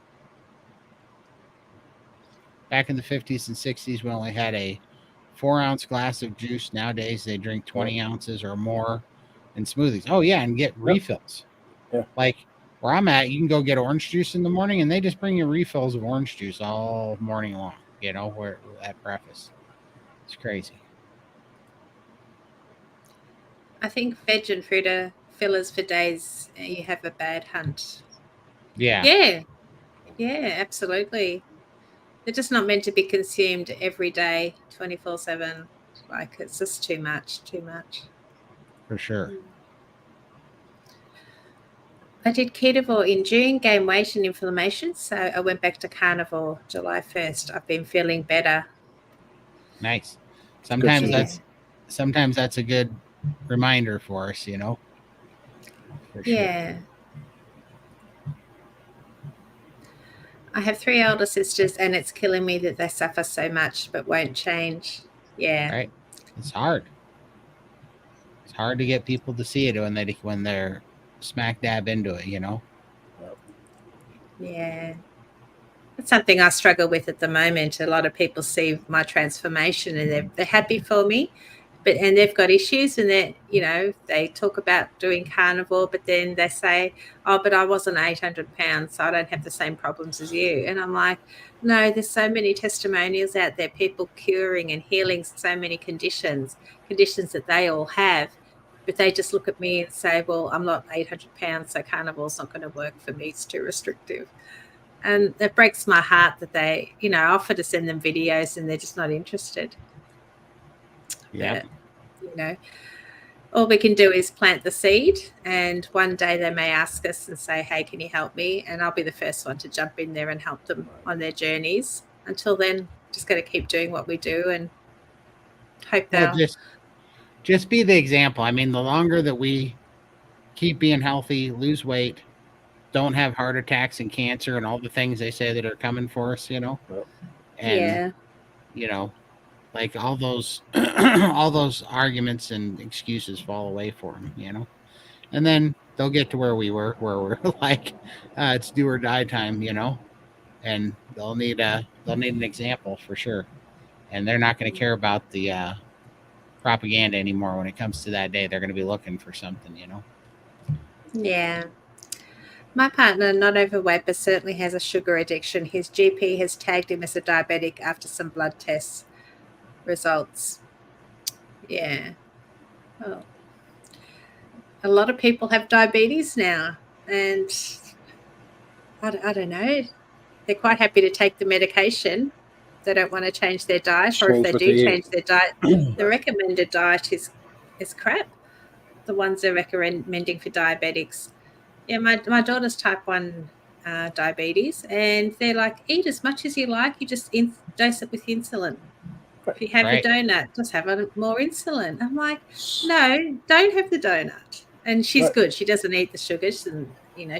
Back in the 50s and 60s, we only had a 4-ounce glass of juice. Nowadays, they drink 20 ounces or more in smoothies. Oh, yeah, and get refills. Yeah. Like where I'm at, you can go get orange juice in the morning, and they just bring you refills of orange juice all morning long, where at breakfast. It's crazy. I think veg and fruit are fillers for days you have a bad hunt. Yeah. Yeah, absolutely. They're just not meant to be consumed every day, 24/7. Like, it's just too much. For sure. I did Carnivore in June, gained weight and inflammation, so I went back to Carnivore July 1st. I've been feeling better. Nice. Sometimes that's a good reminder for us, For yeah. Sure. I have 3 older sisters, and it's killing me that they suffer so much but won't change. Yeah. Right. It's hard. It's hard to get people to see it when they're smack dab into it, you know. Yeah. That's something I struggle with at the moment. A lot of people see my transformation and they're happy for me, and they've got issues, and they talk about doing carnivore, but then they say, "Oh, but I wasn't 800 pounds, so I don't have the same problems as you." And I'm like, no, there's so many testimonials out there, people curing and healing so many conditions that they all have. But they just look at me and say, well, I'm not 800 pounds, so carnivore's not going to work for me. It's too restrictive. And it breaks my heart that they, offer to send them videos and they're just not interested. Yeah. But, all we can do is plant the seed, and one day they may ask us and say, hey, can you help me? And I'll be the first one to jump in there and help them on their journeys. Until then, just got to keep doing what we do and hope Well, they'll... just be the example. I mean, the longer that we keep being healthy, lose weight, don't have heart attacks and cancer and all the things they say that are coming for us, you know. And like all those all those arguments and excuses fall away for them, you know. And then they'll get to where we're like, it's do or die time, you know. And they'll need an example for sure. And they're not going to care about the propaganda anymore when it comes to that day. They're going to be looking for something, you know. Yeah. My partner, not overweight, but certainly has a sugar addiction. His GP has tagged him as a diabetic after some blood tests results. Yeah. Well, a lot of people have diabetes now, and I don't know. They're quite happy to take the medication. They don't want to change their diet, or if they do change their diet, the recommended diet is crap. The ones they're recommending for diabetics. Yeah, my daughter's type 1 diabetes, and they're like, eat as much as you like. You just dose it with insulin. If you have a donut, just have more insulin. I'm like, no, don't have the donut. And she's good. She doesn't eat the sugars, and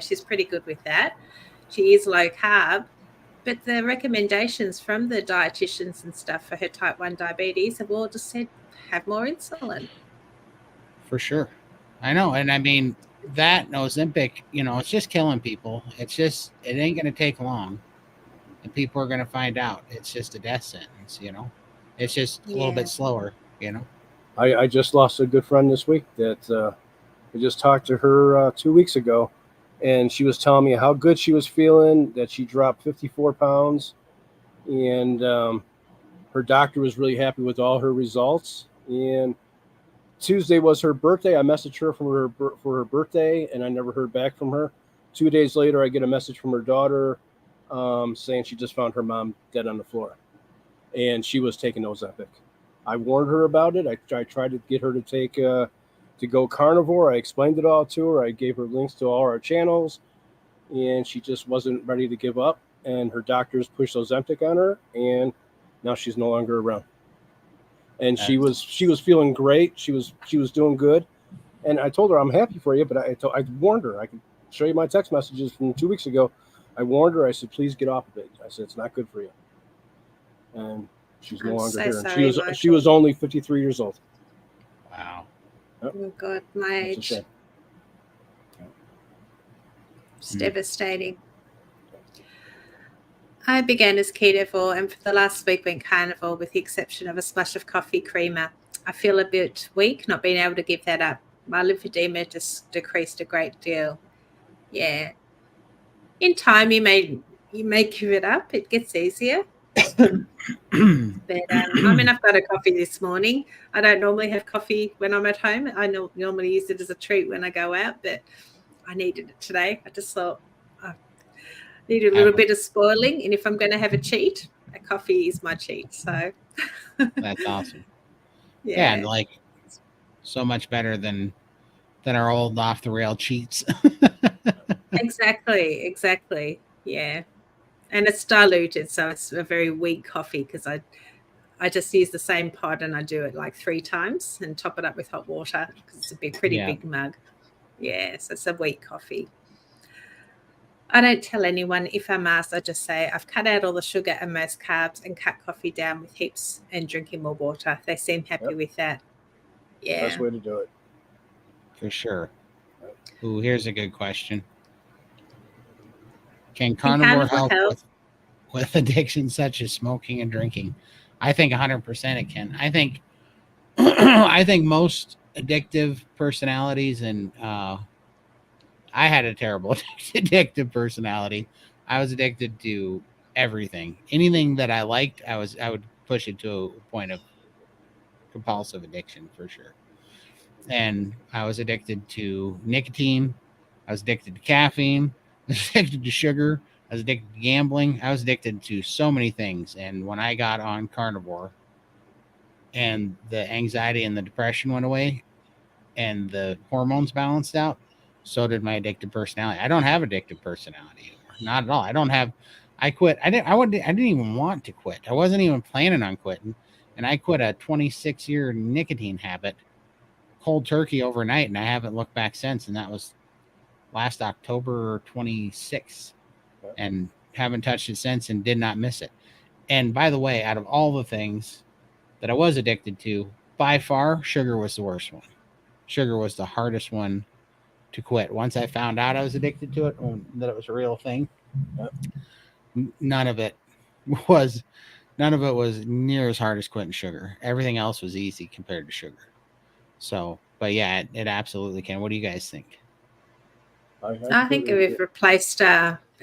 she's pretty good with that. She is low carb, but the recommendations from the dietitians and stuff for her type 1 diabetes have all just said have more insulin. For sure, I know, and I mean that Ozempic, it's just killing people. It ain't going to take long, and people are going to find out. It's just a death sentence, you know. It's just a little bit slower, you know. I just lost a good friend this week that I just talked to her 2 weeks ago, and she was telling me how good she was feeling, that she dropped 54 pounds, and her doctor was really happy with all her results. And Tuesday was her birthday. I messaged her for her birthday, and I never heard back from her. 2 days later, I get a message from her daughter saying she just found her mom dead on the floor, and she was taking Ozempic. I warned her about it. I tried to get her to take to go carnivore. I explained it all to her. I gave her links to all our channels, and she just wasn't ready to give up. And her doctors pushed Ozempic on her, and now she's no longer around. And she was feeling great. She was doing good. And I told her, I'm happy for you, but I warned her. I can show you my text messages from 2 weeks ago. I warned her. I said, please get off of it. I said, it's not good for you. And she's no longer here. And she was only 53 years old. Wow. Yep. Oh God, my age. It's devastating. I began as carnivore, and for the last week went carnivore with the exception of a splash of coffee creamer. I feel a bit weak, not being able to give that up. My lymphedema just decreased a great deal. Yeah. In time, you may give it up. It gets easier. But I've got a coffee this morning. I don't normally have coffee when I'm at home. I normally use it as a treat when I go out, but I needed it today. I just thought I need a little bit of spoiling, and if I'm going to have a cheat, a coffee is my cheat. So that's awesome. Yeah, and like so much better than our old off the rail cheats. Exactly. Yeah. And it's diluted, so it's a very weak coffee because I just use the same pod and I do it like 3 times and top it up with hot water because it's a pretty big mug. Yeah, so it's a weak coffee. I don't tell anyone if I'm asked. I just say I've cut out all the sugar and most carbs and cut coffee down with heaps and drinking more water. They seem happy with that. Yeah. Best way to do it. For sure. Ooh, here's a good question. Can carnivore help with addiction such as smoking and drinking? I think 100% it can. I think I think most addictive personalities, and I had a terrible addictive personality. I was addicted to everything. Anything that I liked, I would push it to a point of compulsive addiction for sure. And I was addicted to nicotine. I was addicted to caffeine. I was addicted to sugar. I was addicted to gambling. I was addicted to so many things. And when I got on carnivore and the anxiety and the depression went away and the hormones balanced out, so did my addictive personality. I don't have addictive personality anymore. Not at all. I quit. I didn't even want to quit. I wasn't even planning on quitting. And I quit a 26-year nicotine habit cold turkey overnight, and I haven't looked back since. And that was last October 26th, and haven't touched it since and did not miss it. And by the way, out of all the things that I was addicted to, by far, sugar was the worst one. Sugar was the hardest one to quit. Once I found out I was addicted to it, that it was a real thing, none of it was near as hard as quitting sugar. Everything else was easy compared to sugar. So, but yeah, it absolutely can. What do you guys think? I think we've replaced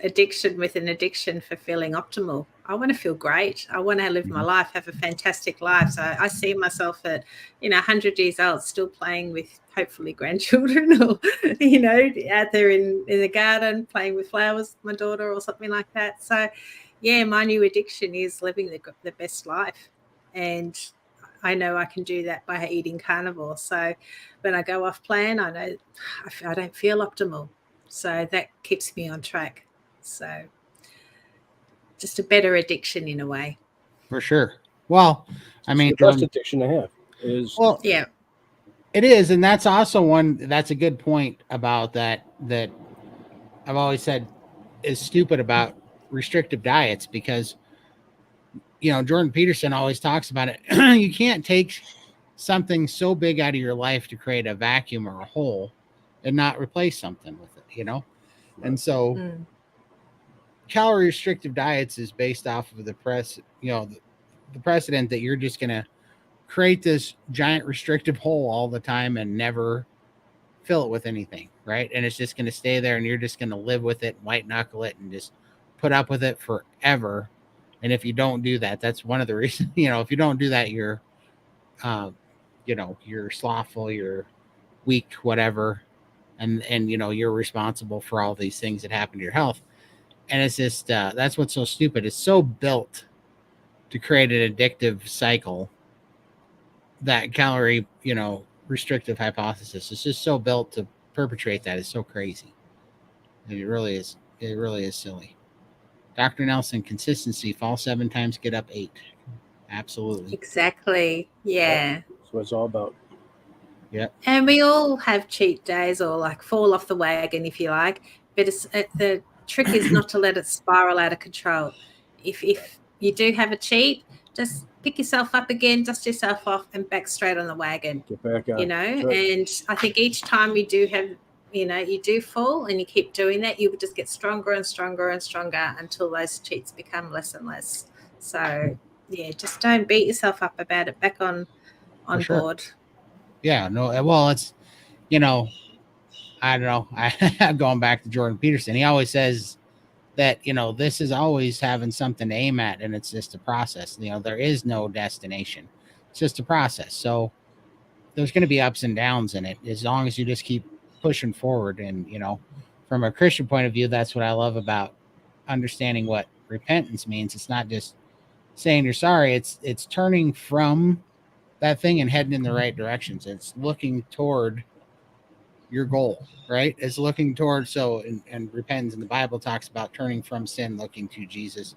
addiction with an addiction for feeling optimal. I want to feel great. I want to live my life, have a fantastic life. So I see myself at, 100 years old, still playing with hopefully grandchildren, or, out there in the garden playing with flowers, my daughter, or something like that. So, yeah, my new addiction is living the best life. And I know I can do that by eating carnivore. So when I go off plan, I know I don't feel optimal. So that keeps me on track. So just a better addiction in a way. For sure. Well, I mean, the best addiction to have is. Well, yeah, it is. And that's also that's a good point about that I've always said is stupid about restrictive diets, because Jordan Peterson always talks about it. You can't take something so big out of your life to create a vacuum or a hole and not replace something with it, And so calorie restrictive diets is based off of the precedent that you're just going to create this giant restrictive hole all the time and never fill it with anything, right? And it's just going to stay there, and you're just going to live with it, white knuckle it, and just put up with it forever. And if you don't do that, that's one of the reasons, if you don't do that, you're, you're slothful, you're weak, whatever. And you're responsible for all these things that happen to your health. And it's just, that's what's so stupid. It's so built to create an addictive cycle. That calorie, restrictive hypothesis is just so built to perpetrate that. It's so crazy. It really is. It really is silly. Dr. Nelson, consistency, fall 7 times, get up 8. Absolutely. Exactly. Yeah. That's what it's all about. Yep. And we all have cheat days, or like fall off the wagon, if you like. But the trick is not to let it spiral out of control. If you do have a cheat, just pick yourself up again, dust yourself off, and back straight on the wagon. Get back on. And I think each time you do have, you do fall and you keep doing that, you will just get stronger and stronger and stronger until those cheats become less and less. So, yeah, just don't beat yourself up about it. Back on board. Yeah, no, well, it's, I don't know. I'm going back to Jordan Peterson. He always says that, this is always having something to aim at, and it's just a process. There is no destination. It's just a process. So there's going to be ups and downs in it, as long as you just keep pushing forward. And, from a Christian point of view, that's what I love about understanding what repentance means. It's not just saying you're sorry. It's turning from that thing and heading in the right directions. It's looking toward your goal, right? It's looking toward, and repentance in the Bible talks about turning from sin, looking to Jesus,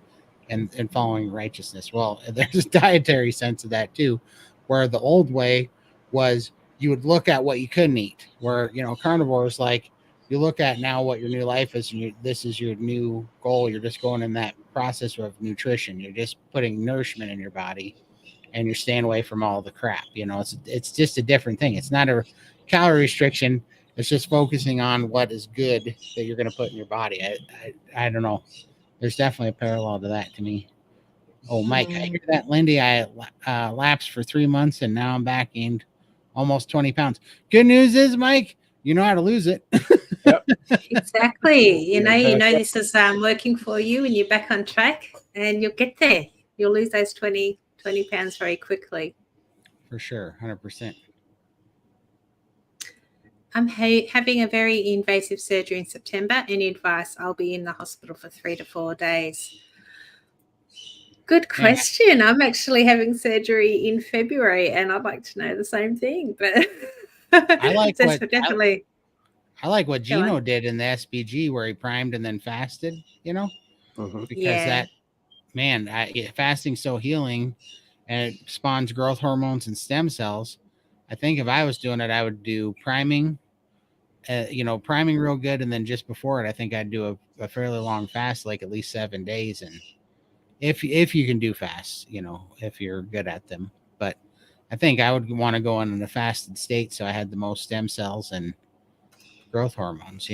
and following righteousness. Well, there's a dietary sense of that too, where the old way was you would look at what you couldn't eat, where, carnivore is like, you look at now what your new life is, and this is your new goal. You're just going in that process of nutrition. You're just putting nourishment in your body, and you're staying away from all the crap. It's just a different thing. It's not a calorie restriction. It's just focusing on what is good that you're going to put in your body. I don't know. There's definitely a parallel to that to me. Oh, Mike, I hear that, Lindy. I lapsed for 3 months, and now I'm back gained almost 20 pounds. Good news is, Mike, you know how to lose it. Yep. Exactly. You know Exactly. this is working for you, and you're back on track, and you'll get there. You'll lose those 20 pounds very quickly. For sure, 100%. I'm having a very invasive surgery in September. Any advice? I'll be in the hospital for 3 to 4 days. Good question. Yeah. I'm actually having surgery in February, and I'd like to know the same thing. But I like definitely. I like what Gino did in the SBG, where he primed and then fasted. Because that, man, fasting's so healing, and it spawns growth hormones and stem cells. I think if I was doing it, I would do priming. Priming real good, and then just before it, I think I'd do a fairly long fast, like at least 7 days, and if you can do fasts, if you're good at them. But I think I would want to go in a fasted state, so I had the most stem cells and growth hormones.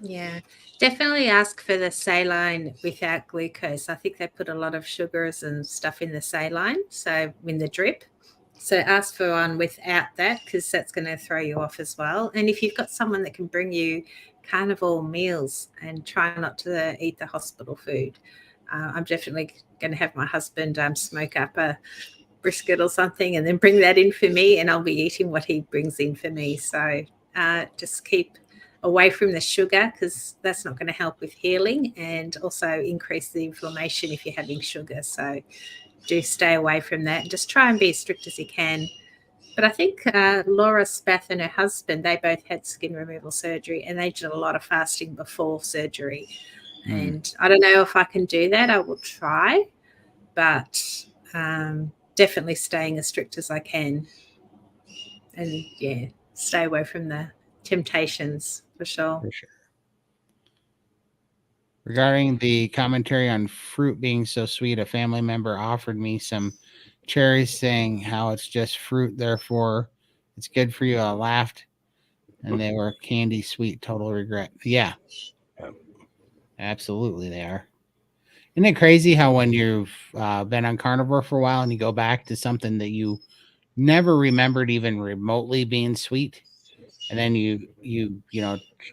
Yeah, definitely ask for the saline without glucose. I think they put a lot of sugars and stuff in the saline, so in the drip. So ask for one without that, because that's going to throw you off as well. And if you've got someone that can bring you carnivore meals, and try not to eat the hospital food. I'm definitely going to have my husband smoke up a brisket or something, and then bring that in for me, and I'll be eating what he brings in for me. So just keep away from the sugar, because that's not going to help with healing, and also increase the inflammation if you're having sugar. So do stay away from that, and just try and be as strict as you can. But I think Laura Spath and her husband, they both had skin removal surgery, and they did a lot of fasting before surgery. And I don't know if I can do that. I will try, but definitely staying as strict as I can. And yeah, stay away from the temptations for sure. For sure. Regarding the commentary on fruit being so sweet, a family member offered me some cherries, saying how it's just fruit, therefore it's good for you. I laughed, and they were candy sweet. Total regret. Yeah. Absolutely, they are. Isn't it crazy how when you've been on carnivore for a while and you go back to something that you never remembered even remotely being sweet, and then you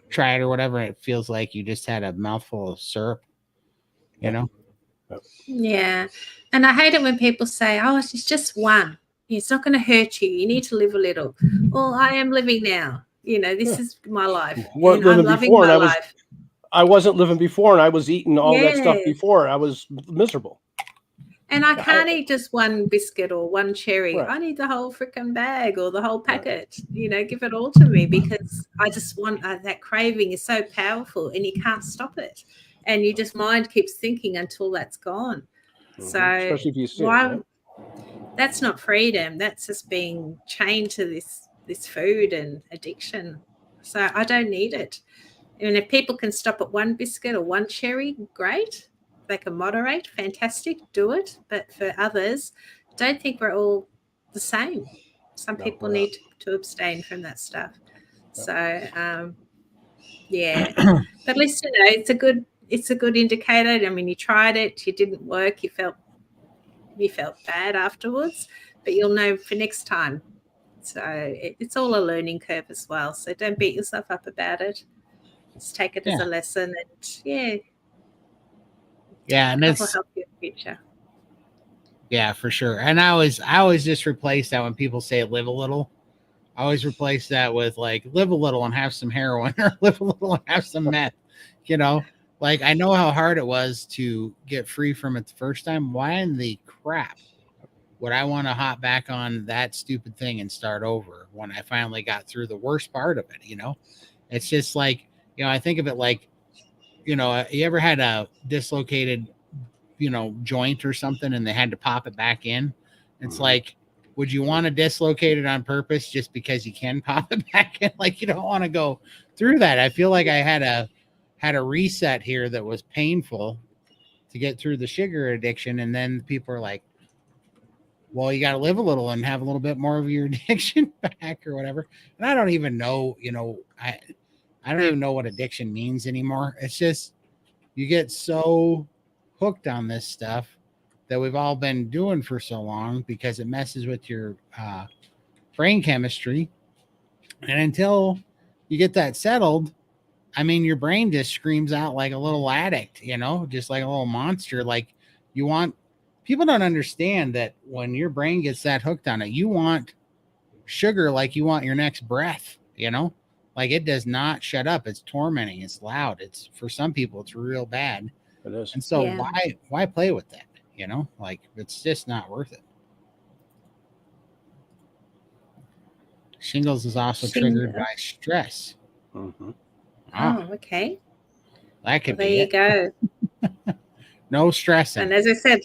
try it or whatever, and it feels like you just had a mouthful of syrup, Yeah. And I hate it when people say, oh, it's just one. It's not going to hurt you. You need to live a little. Well, I am living now. This is my life. And I'm loving my life. I wasn't living before, and I was eating all that stuff before. I was miserable. And I can't eat just one biscuit or one cherry. Right. I need the whole freaking bag or the whole packet. Right. Give it all to me, because I just want that craving is so powerful, and you can't stop it. And you just mind keeps thinking until that's gone. Mm-hmm. So especially if you sit, that's not freedom. That's just being chained to this food and addiction. So I don't need it. And if people can stop at one biscuit or one cherry, great. They can moderate, fantastic, do it. But for others, don't think we're all the same. Some people need to abstain from that stuff. So, yeah. But at least, it's a good indicator. I mean, you tried it, it didn't work, you felt bad afterwards, but you'll know for next time. So it's all a learning curve as well. So don't beat yourself up about it. Just take it as a lesson, and and that will help you in the future. Yeah, for sure. And I always just replace that when people say live a little. I always replace that with like live a little and have some heroin, or live a little and have some meth. Like I know how hard it was to get free from it the first time. Why in the crap would I want to hop back on that stupid thing and start over when I finally got through the worst part of it? It's just like, I think of it like, you ever had a dislocated, joint or something, and they had to pop it back in? It's like, would you want to dislocate it on purpose just because you can pop it back in? Like, you don't want to go through that. I feel like I had a reset here that was painful to get through the sugar addiction, and then people are like, well, you got to live a little and have a little bit more of your addiction back or whatever. And I don't even know, I don't even know what addiction means anymore. It's just you get so hooked on this stuff that we've all been doing for so long because it messes with your brain chemistry. And until you get that settled, I mean, your brain just screams out like a little addict, just like a little monster. Like people don't understand that when your brain gets that hooked on it, you want sugar like you want your next breath, like it does not shut up. It's tormenting. It's loud. It's for some people, it's real bad. It is. And so Yeah. why play with that? Like it's just not worth it. Shingles is also triggered by stress. Mm-hmm. Oh, okay. That could There be you it. go. No stressing. And as I said,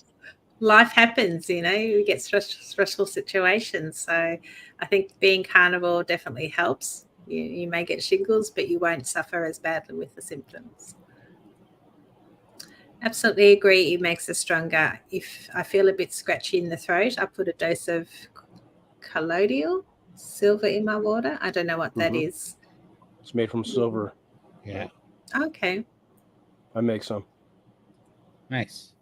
life happens, you get stressful situations. So I think being carnivore definitely helps. You may get shingles, but you won't suffer as badly with the symptoms. Absolutely agree. It makes us stronger. If I feel a bit scratchy in the throat, I put a dose of colloidal silver in my water. I don't know what that is. It's made from silver. Yeah. Okay. I make some. Nice.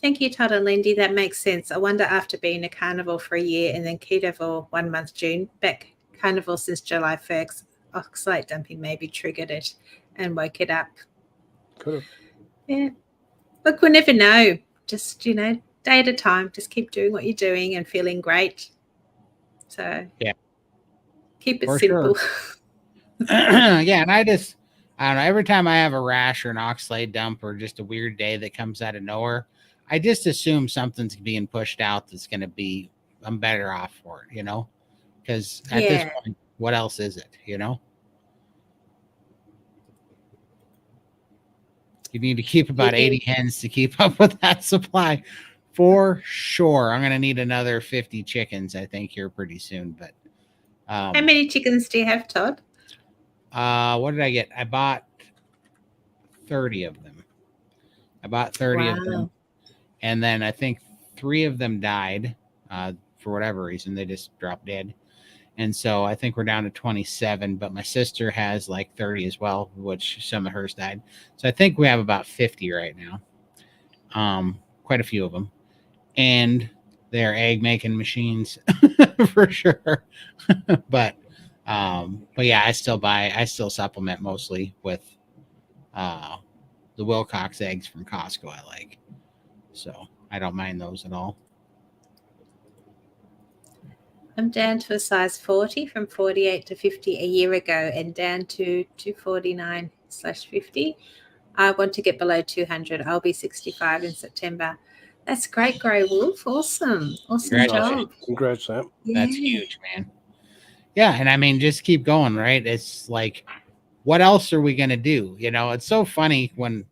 Thank you, Todd and Lindy. That makes sense. I wonder after being a carnivore for a year and then keto for 1 month, June, back carnivore since July 1st, oxalate dumping maybe triggered it and woke it up. Could have. Yeah. Look, we'll never know. Just, day at a time. Just keep doing what you're doing and feeling great. So, yeah, keep it for simple. Sure. Yeah, and I don't know, every time I have a rash or an oxalate dump or just a weird day that comes out of nowhere, I just assume something's being pushed out that's going to be, I'm better off for it, because at this point, what else is it, You need to keep about 80 hens to keep up with that supply for sure. I'm going to need another 50 chickens, I think, here pretty soon. But how many chickens do you have, Todd? What did I get? I bought 30 of them. Of them. And then I think 3 of them died for whatever reason. They just dropped dead. And so I think we're down to 27, but my sister has like 30 as well, which some of hers died. So I think we have about 50 right now. Quite a few of them. And they're egg making machines for sure. But yeah, I still supplement mostly with the Wilcox eggs from Costco I like. So I don't mind those at all. I'm down to a size 40 from 48 to 50 a year ago and down to 249/50. I want to get below 200. I'll be 65 in September. That's great, Grey Wolf. Awesome job. Congrats, Sam. Yeah. That's huge, man. Yeah, and I mean, just keep going, right? It's like, what else are we going to do? It's so funny when,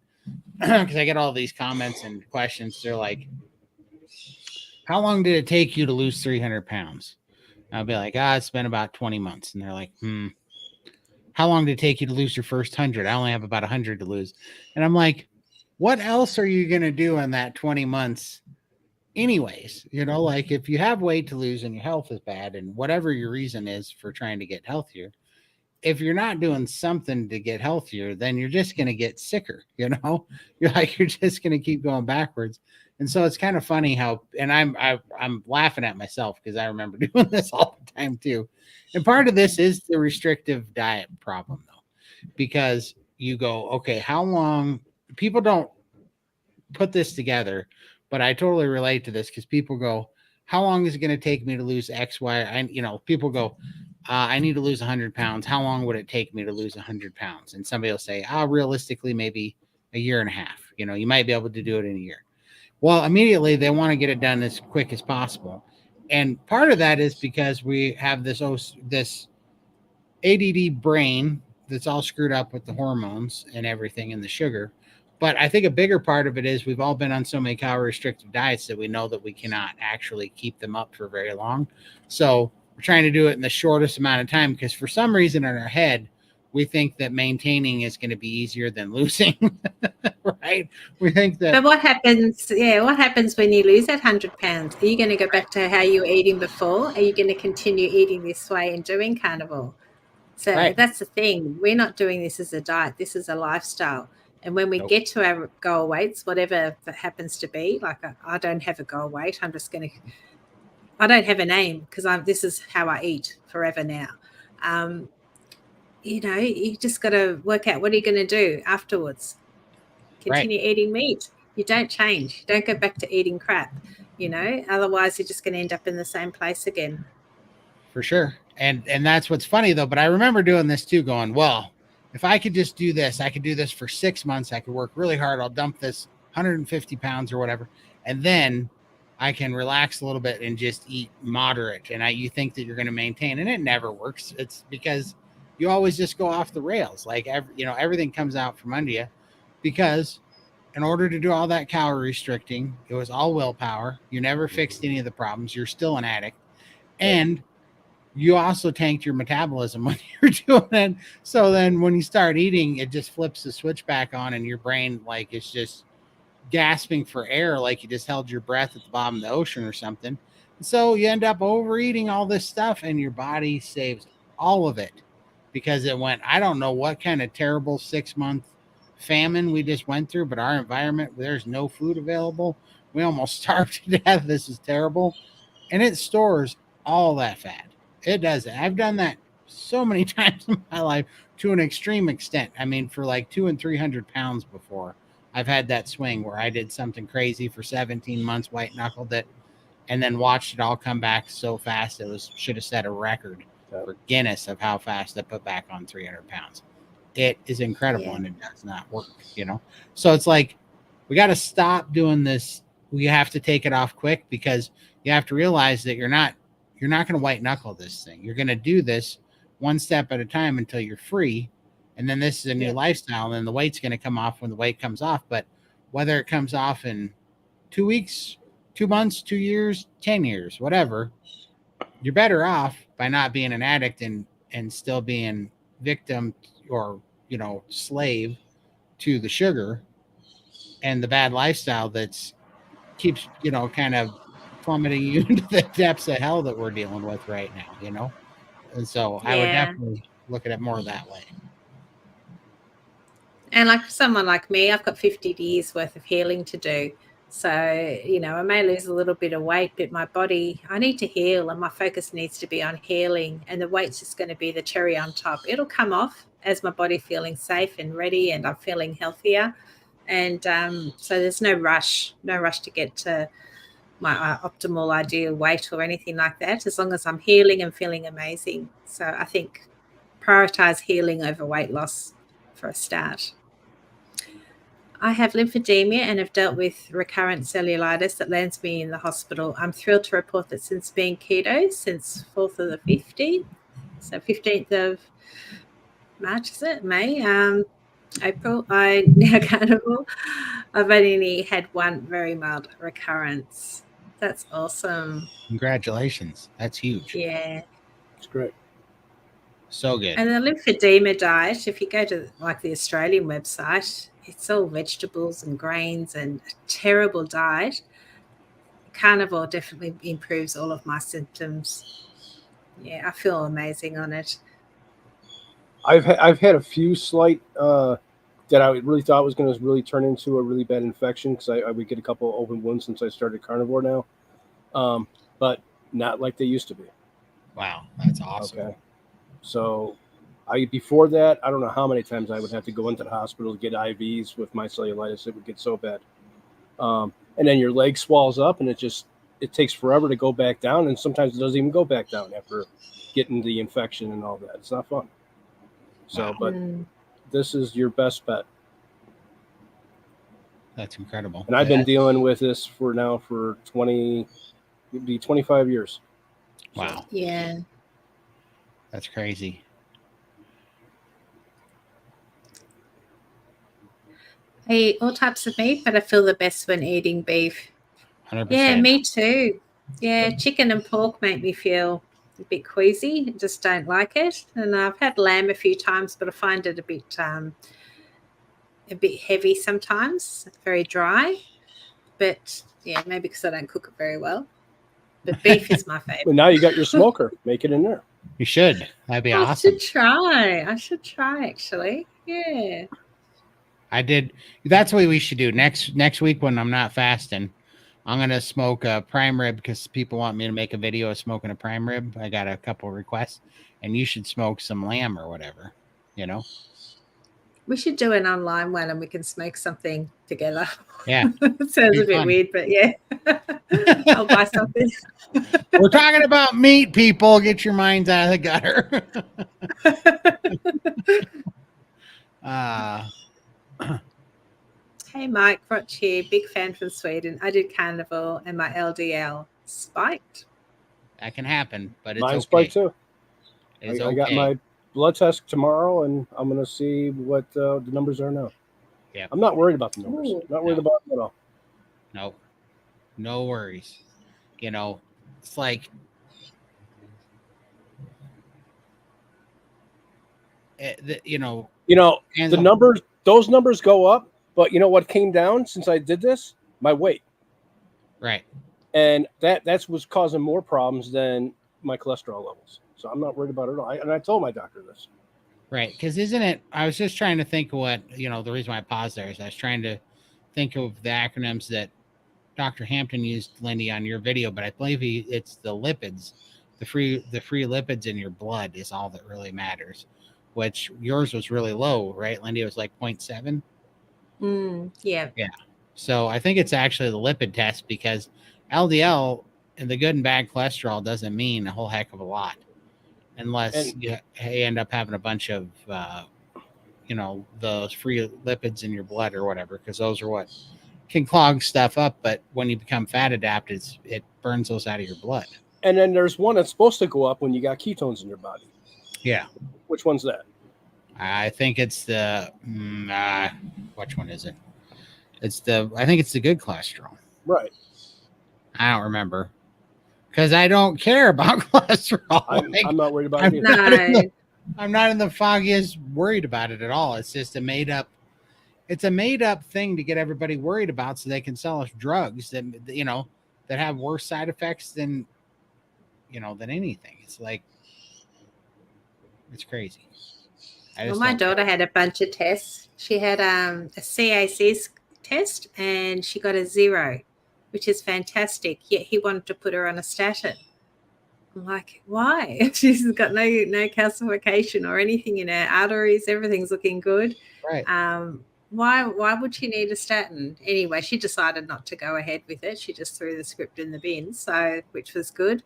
because I get all these comments and questions. They're like, how long did it take you to lose 300 pounds? I'll be like, it's been about 20 months. And they're like, how long did it take you to lose your first 100? I only have about 100 to lose. And I'm like, what else are you going to do in that 20 months anyways? Like if you have weight to lose and your health is bad and whatever your reason is for trying to get healthier, if you're not doing something to get healthier, then you're just going to get sicker. You're just going to keep going backwards. And so it's kind of funny how, and I'm laughing at myself because I remember doing this all the time too. And part of this is the restrictive diet problem though, because you go, okay, how long? People don't put this together, but I totally relate to this because people go, how long is it going to take me to lose X, Y? And people go, I need to lose 100 pounds. How long would it take me to lose 100 pounds? And somebody will say, realistically, maybe a year and a half. You might be able to do it in a year. Well, immediately they want to get it done as quick as possible. And part of that is because we have this ADD brain that's all screwed up with the hormones and everything and the sugar. But I think a bigger part of it is we've all been on so many calorie restrictive diets that we know that we cannot actually keep them up for very long. So we're trying to do it in the shortest amount of time because for some reason in our head, we think that maintaining is going to be easier than losing, right? We think that. But what happens? Yeah, what happens when you lose that 100 pounds? Are you going to go back to how you were eating before? Are you going to continue eating this way and doing carnivore? So Right. that's the thing. We're not doing this as a diet. This is a lifestyle. And when we Nope. get to our goal weights, whatever that happens to be, like I don't have a goal weight. I'm just going to. I don't have a name because this is how I eat forever now. You just got to work out what are you going to do afterwards. Continue eating meat. You don't change. You don't go back to eating crap, otherwise you're just going to end up in the same place again. For sure. And that's what's funny though, but I remember doing this too, going, well, if I could just do this, I could do this for 6 months. I could work really hard. I'll dump this 150 pounds or whatever. And then I can relax a little bit and just eat moderate. And you think that you're going to maintain, and it never works. It's because you always just go off the rails. Like, everything comes out from under you because in order to do all that calorie restricting, it was all willpower. You never fixed any of the problems. You're still an addict. And you also tanked your metabolism when you're doing it. So then when you start eating, it just flips the switch back on and your brain, like, it's just gasping for air, like you just held your breath at the bottom of the ocean or something. And so you end up overeating all this stuff and your body saves all of it because it went, I don't know what kind of terrible 6-month famine we just went through, but our environment, there's no food available. We almost starved to death. This is terrible. And it stores all that fat. It does it. I've done that so many times in my life to an extreme extent. I mean, for like 200 and 300 pounds before, I've had that swing where I did something crazy for 17 months, white knuckled it, and then watched it all come back so fast. Should have set a record for Guinness of how fast I put back on 300 pounds. It is incredible, and it does not work, So it's like, we got to stop doing this. We have to take it off quick because you have to realize that you're not going to white knuckle this thing. You're going to do this one step at a time until you're free. And then this is a new lifestyle. And then the weight's going to come off when the weight comes off. But whether it comes off in 2 weeks, 2 months, 2 years, 10 years, whatever, you're better off by not being an addict and still being victim or, slave to the sugar and the bad lifestyle that's keeps, kind of plummeting you into the depths of hell that we're dealing with right now, And so I would definitely look at it more that way. And like someone like me, I've got 50 years worth of healing to do. So, I may lose a little bit of weight, but my body, I need to heal and my focus needs to be on healing. And the weight's just going to be the cherry on top. It'll come off as my body feeling safe and ready and I'm feeling healthier. And so there's no rush to get to my optimal ideal weight or anything like that, as long as I'm healing and feeling amazing. So I think prioritize healing over weight loss for a start. I have lymphedema and have dealt with recurrent cellulitis that lands me in the hospital. I'm thrilled to report that since being keto, since 4th of the 15th, so 15th of March, is it? May? April, I now carnivore. I've only had one very mild recurrence. That's awesome. Congratulations. That's huge. Yeah. That's great. So good. And the lymphedema diet, if you go to like the Australian website, it's all vegetables and grains and a terrible diet. Carnivore definitely improves all of my symptoms. Yeah, I feel amazing on it. I've had a few slight that I really thought was going to really turn into a really bad infection because I would get a couple open wounds since I started carnivore now, but not like they used to be. Wow, that's awesome. Okay, so before that, I don't know how many times I would have to go into the hospital to get IVs with my cellulitis. It would get so bad, and then your leg swells up, and it takes forever to go back down, and sometimes it doesn't even go back down after getting the infection and all that. It's not fun. So, but this is your best bet. That's incredible. And I've been dealing with this for 25 years. Wow. So. Yeah. That's crazy. I eat all types of meat, but I feel the best when eating beef. 100%. Yeah, me too. Yeah, chicken and pork make me feel a bit queasy. I just don't like it. And I've had lamb a few times, but I find it a bit heavy sometimes, very dry. But yeah, maybe because I don't cook it very well. But beef is my favorite. Well, now you got your smoker. Make it in there. You should. That'd be I awesome. I should try actually. Yeah. I did. That's what we should do next week when I'm not fasting. I'm gonna smoke a prime rib because people want me to make a video of smoking a prime rib. I got a couple requests, and you should smoke some lamb or whatever. You know. We should do an online one and we can smoke something together. Yeah. It sounds a bit fun. weird, but yeah. I'll buy something. We're talking about meat, people. Get your minds out of the gutter. Hey, Mike, Frotch here. Big fan from Sweden. I did Carnivore and my LDL spiked. That can happen, but it's Mine okay. spiked too. It's I got my blood test tomorrow, and I'm going to see what the numbers are now. Yeah. I'm not worried about the numbers. Ooh. Not worried about them at all. No, no worries. You know, it's like the numbers. Those numbers go up, but you know what came down since I did this? My weight. Right. And that's what's causing more problems than my cholesterol levels. So I'm not worried about it at all. And I told my doctor this. Right. Because isn't it? I was just trying to think of what, the reason why I paused there is I was trying to think of the acronyms that Dr. Hampton used, Lindy, on your video, but I believe it's the lipids, the free lipids in your blood is all that really matters, which yours was really low, right? Lindy, it was like 0.7. Yeah. Yeah. So I think it's actually the lipid test because LDL and the good and bad cholesterol doesn't mean a whole heck of a lot unless you end up having a bunch of, those free lipids in your blood or whatever, because those are what can clog stuff up. But when you become fat adapted, it burns those out of your blood. And then there's one that's supposed to go up when you got ketones in your body. Yeah. Which one's that? I think it's the, which one is it? I think it's the good cholesterol. Right. I don't remember because I don't care about cholesterol. I'm not worried about it either. I'm not in the foggiest worried about it at all. It's just a made up thing to get everybody worried about so they can sell us drugs that have worse side effects than anything. It's like, it's crazy. Well, my daughter had a bunch of tests. She had a CAC test and she got a 0, which is fantastic. Yet he wanted to put her on a statin. I'm like, why? She's got no calcification or anything in her arteries. Everything's looking good. Right. Why would she need a statin? Anyway, she decided not to go ahead with it. She just threw the script in the bin, which was good.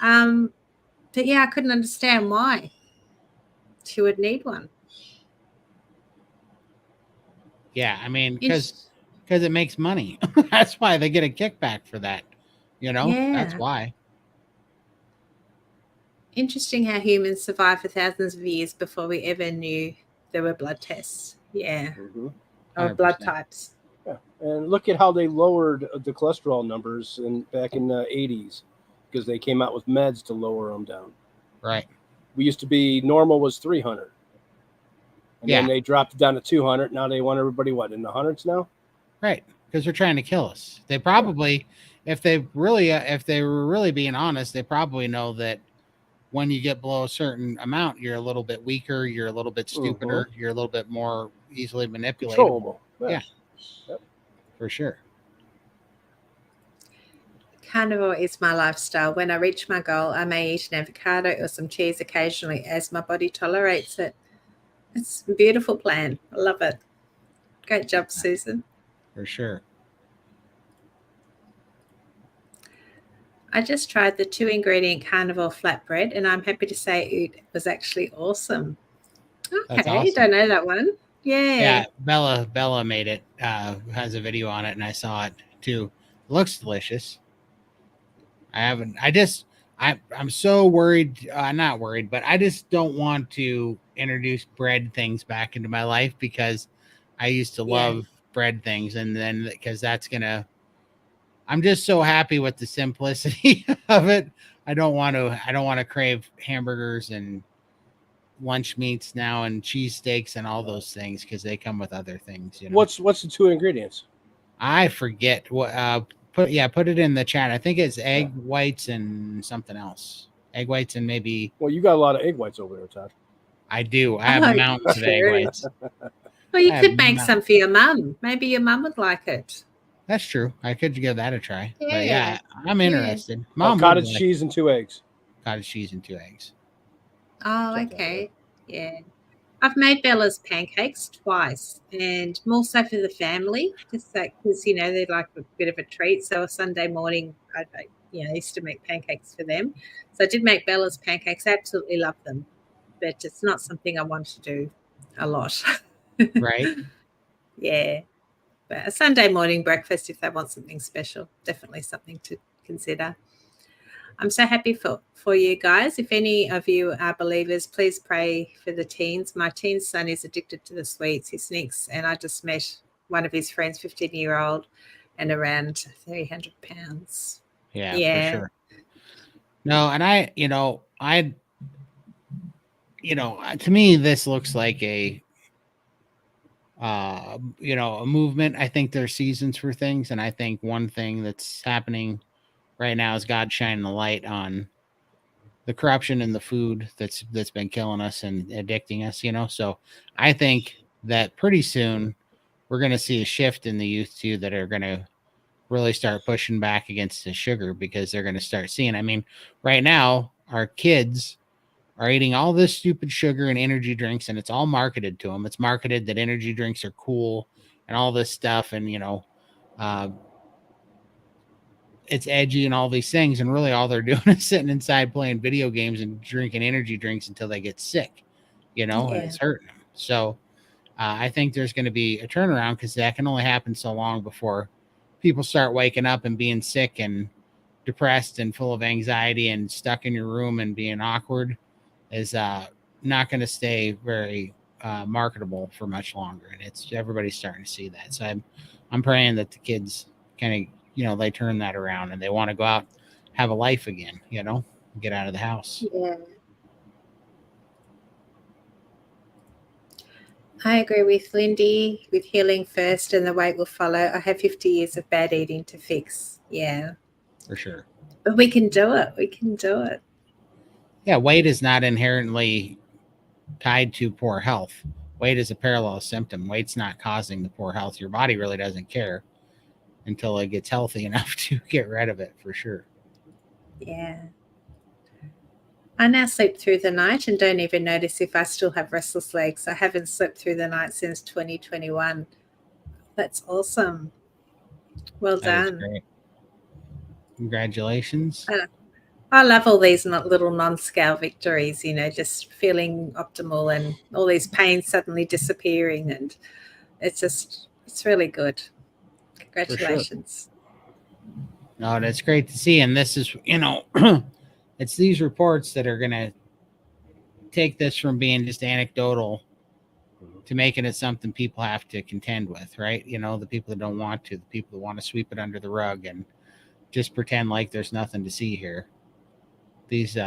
But yeah, I couldn't understand why she would need one. Yeah, I mean, because it makes money. That's why they get a kickback for that. That's why. Interesting how humans survive for thousands of years before we ever knew there were blood tests. Yeah. Mm-hmm. Or blood types. Yeah. And look at how they lowered the cholesterol numbers back in the 80s because they came out with meds to lower them down. Right. We used to be normal was 300. And then they dropped it down to 200. Now they want everybody, in the hundreds now? Right. Because they're trying to kill us. They probably, if they were really being honest, they probably know that when you get below a certain amount, you're a little bit weaker, you're a little bit stupider, you're a little bit more easily manipulatable. Controllable. Yeah. Yep. For sure. Carnivore is my lifestyle. When I reach my goal, I may eat an avocado or some cheese occasionally as my body tolerates it. It's a beautiful plan. I love it. Great job, Susan. For sure. I just tried the 2-ingredient carnivore flatbread, and I'm happy to say it was actually awesome. Okay, awesome. Don't know that one. Yeah. Yeah, Bella made it. Has a video on it, and I saw it too. It looks delicious. I'm so worried. Not worried, but I just don't want to introduce bread things back into my life because I used to love bread things, and then because that's gonna. I'm just so happy with the simplicity of it. I don't want to crave hamburgers and lunch meats now and cheesesteaks and all those things because they come with other things. You know, What's the 2 ingredients? I forget what. Put it in the chat. I think it's egg whites and something else. Egg whites and maybe. Well, you got a lot of egg whites over there, Todd. I do. I have mountains of egg whites. Well, you could make some for your mum. Maybe your mum would like it. That's true. I could give that a try. Yeah. But yeah, I'm interested. Mom, cottage cheese and 2 eggs. Cottage cheese and 2 eggs. Oh, okay. Yeah. I've made Bella's pancakes twice, and more so for the family, just like because they're like a bit of a treat. So a Sunday morning, I used to make pancakes for them. So I did make Bella's pancakes. I absolutely love them, but it's not something I want to do a lot. Right. Yeah. But a Sunday morning breakfast, if they want something special, definitely something to consider. I'm so happy for you guys. If any of you are believers, please pray for the teens. My teen son is addicted to the sweets. He sneaks, and I just met one of his friends, 15-year-old, and around 300 pounds. Yeah, for sure. No, and to me, this looks like a movement. I think there's seasons for things, and I think one thing that's happening right now is God shining the light on the corruption in the food that's been killing us and addicting us. So I think that pretty soon we're going to see a shift in the youth too, that are going to really start pushing back against the sugar because they're going to start seeing. I mean, right now our kids are eating all this stupid sugar and energy drinks, and it's all marketed to them. It's marketed that energy drinks are cool and all this stuff, and it's edgy and all these things, and really all they're doing is sitting inside playing video games and drinking energy drinks until they get sick, and it's hurting them. So I think there's going to be a turnaround because that can only happen so long before people start waking up and being sick and depressed and full of anxiety and stuck in your room and being awkward is not going to stay very marketable for much longer. And everybody's starting to see that. So I'm praying that the kids kind of, they turn that around and they want to go out, have a life again, get out of the house. Yeah. I agree with Lindy, with healing first and the weight will follow. I have 50 years of bad eating to fix. Yeah. For sure. But we can do it. We can do it. Yeah, weight is not inherently tied to poor health. Weight is a parallel symptom. Weight's not causing the poor health. Your body really doesn't care until it gets healthy enough to get rid of it, for sure. Yeah. I now sleep through the night and don't even notice if I still have restless legs. I haven't slept through the night since 2021. That's awesome. Well done. Great. Congratulations. I love all these little non-scale victories, just feeling optimal and all these pains suddenly disappearing. And it's really good. Congratulations. Sure. No, that's great to see. And this is, it's these reports that are going to take this from being just anecdotal to making it something people have to contend with, right? The people that don't want to, the people that want to sweep it under the rug and just pretend like there's nothing to see here. These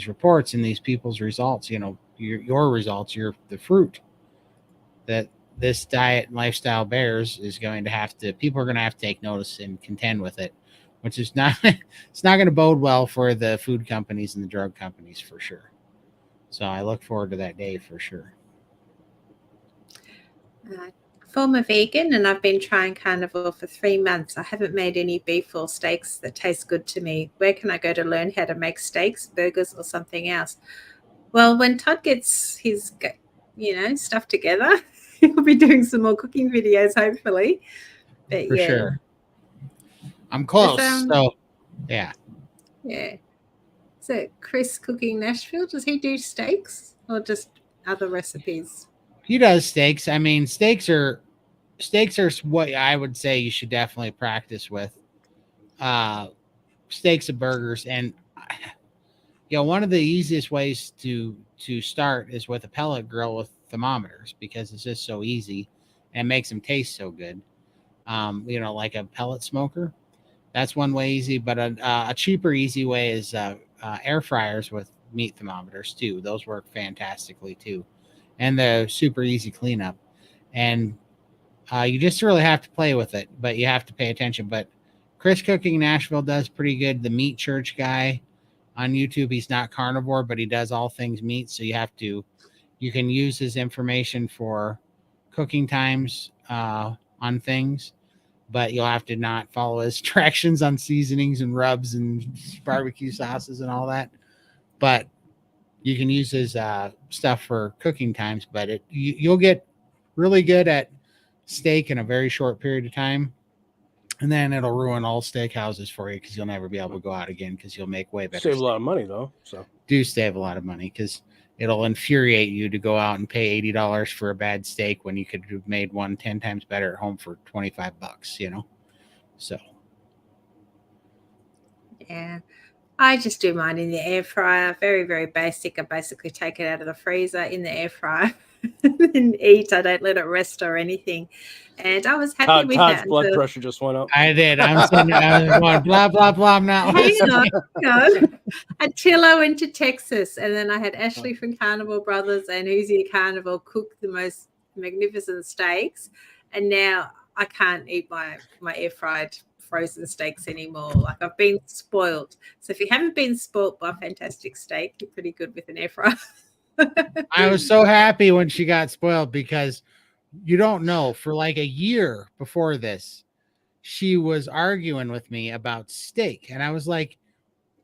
reports and these people's results, your results, you're the fruit that this diet and lifestyle bears is going to have to, people are going to have to take notice and contend with it, which is not, it's not going to bode well for the food companies and the drug companies for sure. So I look forward to that day for sure. Former vegan, and I've been trying carnivore for 3 months. I haven't made any beef or steaks that taste good to me. Where can I go to learn how to make steaks, burgers, or something else? Well, when Todd gets his, stuff together, he'll be doing some more cooking videos, hopefully. But for sure. I'm close. So, yeah. Yeah. Is it Chris Cooking Nashville? Does he do steaks or just other recipes? He does steaks. I mean, steaks are what I would say you should definitely practice with. Steaks and burgers, and one of the easiest ways to start is with a pellet grill with thermometers because it's just so easy, and it makes them taste so good. Like a pellet smoker. That's one way easy, but a cheaper, easy way is air fryers with meat thermometers too. Those work fantastically too, and the super easy cleanup. And you just really have to play with it, but you have to pay attention. But Chris Cooking Nashville does pretty good. The Meat Church guy on YouTube, he's not carnivore, but he does all things meat. So you can use his information for cooking times on things, but you'll have to not follow his directions on seasonings and rubs and barbecue sauces and all that. But you can use his stuff for cooking times, but you'll get really good at steak in a very short period of time. And then it'll ruin all steakhouses for you because you'll never be able to go out again because you'll make way better. Save a lot of money though. So do save a lot of money because it'll infuriate you to go out and pay $80 for a bad steak when you could have made one 10 times better at home for $25, So. Yeah. I just do mine in the air fryer. Very, very basic. I basically take it out of the freezer in the air fryer and eat. I don't let it rest or anything. And I was happy with Todd's that. blood pressure just went up. I did. I was going blah, blah, blah. I'm not listening. Hang on. Until I went to Texas, and then I had Ashley from Carnivore Brothers and Uzi Carnivore cook the most magnificent steaks. And now I can't eat my air fried frozen steaks anymore. Like I've been spoiled. So if you haven't been spoiled by a fantastic steak, you're pretty good with an air fryer. I was so happy when she got spoiled because you don't know, for like a year before this, she was arguing with me about steak. And I was like,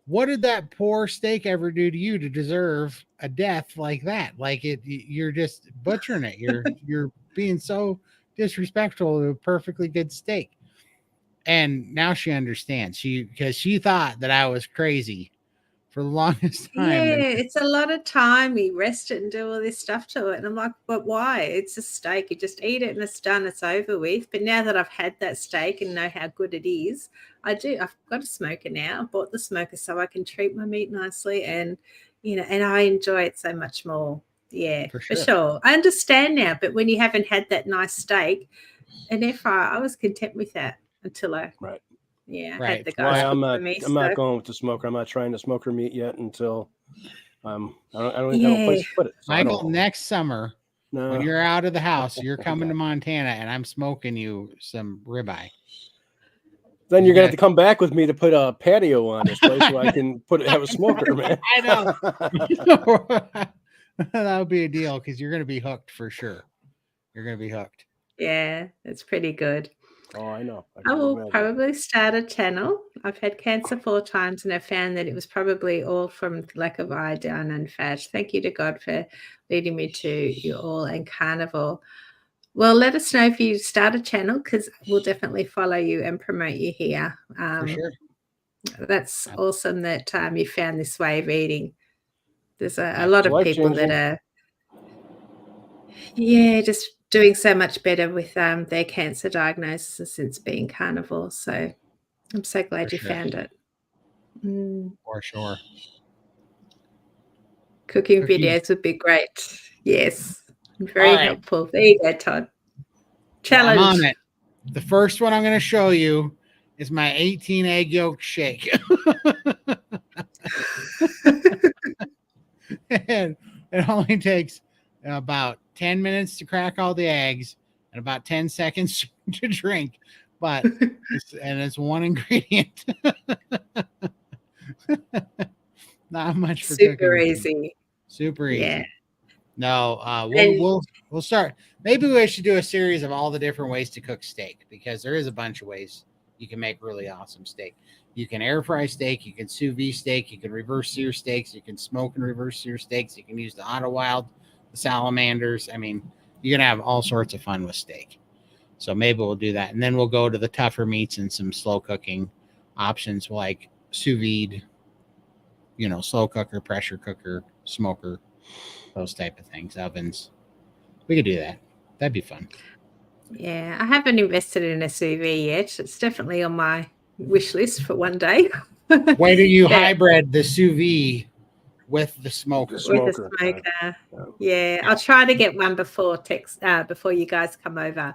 what did that poor steak ever do to you to deserve a death like that? Like you're just butchering it. You're being so disrespectful to a perfectly good steak. And now she understands. Because she thought that I was crazy for the longest time. Yeah, it's a lot of time. You rest it and do all this stuff to it. And I'm like, but why? It's a steak. You just eat it and it's done. It's over with. But now that I've had that steak and know how good it is, I've got a smoker now. I bought the smoker so I can treat my meat nicely. And, and I enjoy it so much more. Yeah, for sure. I understand now. But when you haven't had that nice steak, an air fryer, I was content with that until I... Right. Yeah, right. Had the guys I'm not going with the smoker. I'm not trying to smoker meat yet until I don't even have a place to put it. So Michael, next summer when you're out of the house, you're coming to Montana and I'm smoking you some ribeye. Then you're gonna have to come back with me to put a patio on this place so I can have a smoker, man. I know. That would be a deal because you're gonna be hooked for sure. You're gonna be hooked. Yeah, it's pretty good. Oh, I know. I will probably start a channel. I've had cancer 4 times and I found that it was probably all from lack of iodine and fat. Thank you to God for leading me to you all and Carnivore. Well, let us know if you start a channel because we'll definitely follow you and promote you here. For sure. That's awesome that you found this way of eating. There's a lot of people that are, just doing so much better with their cancer diagnosis since being carnivore. So I'm so glad you found it. For sure. Cooking videos would be great. Yes. Very helpful. There you go, Todd. Challenge. I'm on it. The first one I'm going to show you is my 18 egg yolk shake. And it only takes about 10 minutes to crack all the eggs and about 10 seconds to drink, but it's one ingredient. Not much for super easy. Super easy. Yeah. No, we'll start. Maybe we should do a series of all the different ways to cook steak because there is a bunch of ways you can make really awesome steak. You can air fry steak, you can sous vide steak, you can reverse sear steaks, you can smoke and reverse sear steaks, you can use the auto wild, the salamanders. I mean, you're gonna have all sorts of fun with steak. So maybe we'll do that, and then we'll go to the tougher meats and some slow cooking options like sous vide, slow cooker, pressure cooker, smoker, those type of things, ovens. We could do that. That'd be fun. Yeah, I haven't invested in a sous vide yet. It's definitely on my wish list for one day. Why do you hybrid the sous vide with the smoker. With Smoker. a smoker. Yeah, I'll try to get one before you guys come over.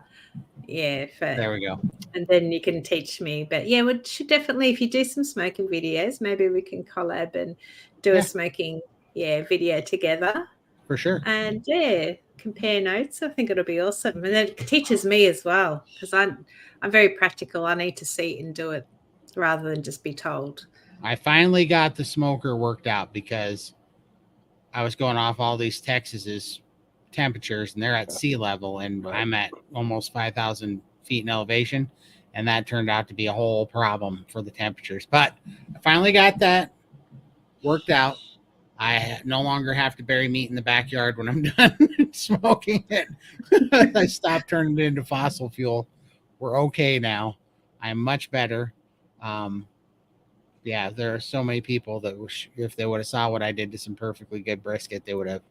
Yeah, There we go. and then you can teach me. But yeah, we should definitely, if you do some smoking videos, maybe we can collab and do a smoking video together. For sure. And compare notes. I think it'll be awesome. And then it teaches me as well, because I'm very practical. I need to see it and do it rather than just be told. I finally got the smoker worked out because I was going off all these Texas's temperatures, and they're at sea level, and I'm at almost 5,000 feet in elevation, and that turned out to be a whole problem for the temperatures. But I finally got that worked out. I no longer have to bury meat in the backyard when I'm done smoking it. I stopped turning it into fossil fuel. We're okay now. I'm much better. Yeah, there are so many people that if they would have saw what I did to some perfectly good brisket, they would have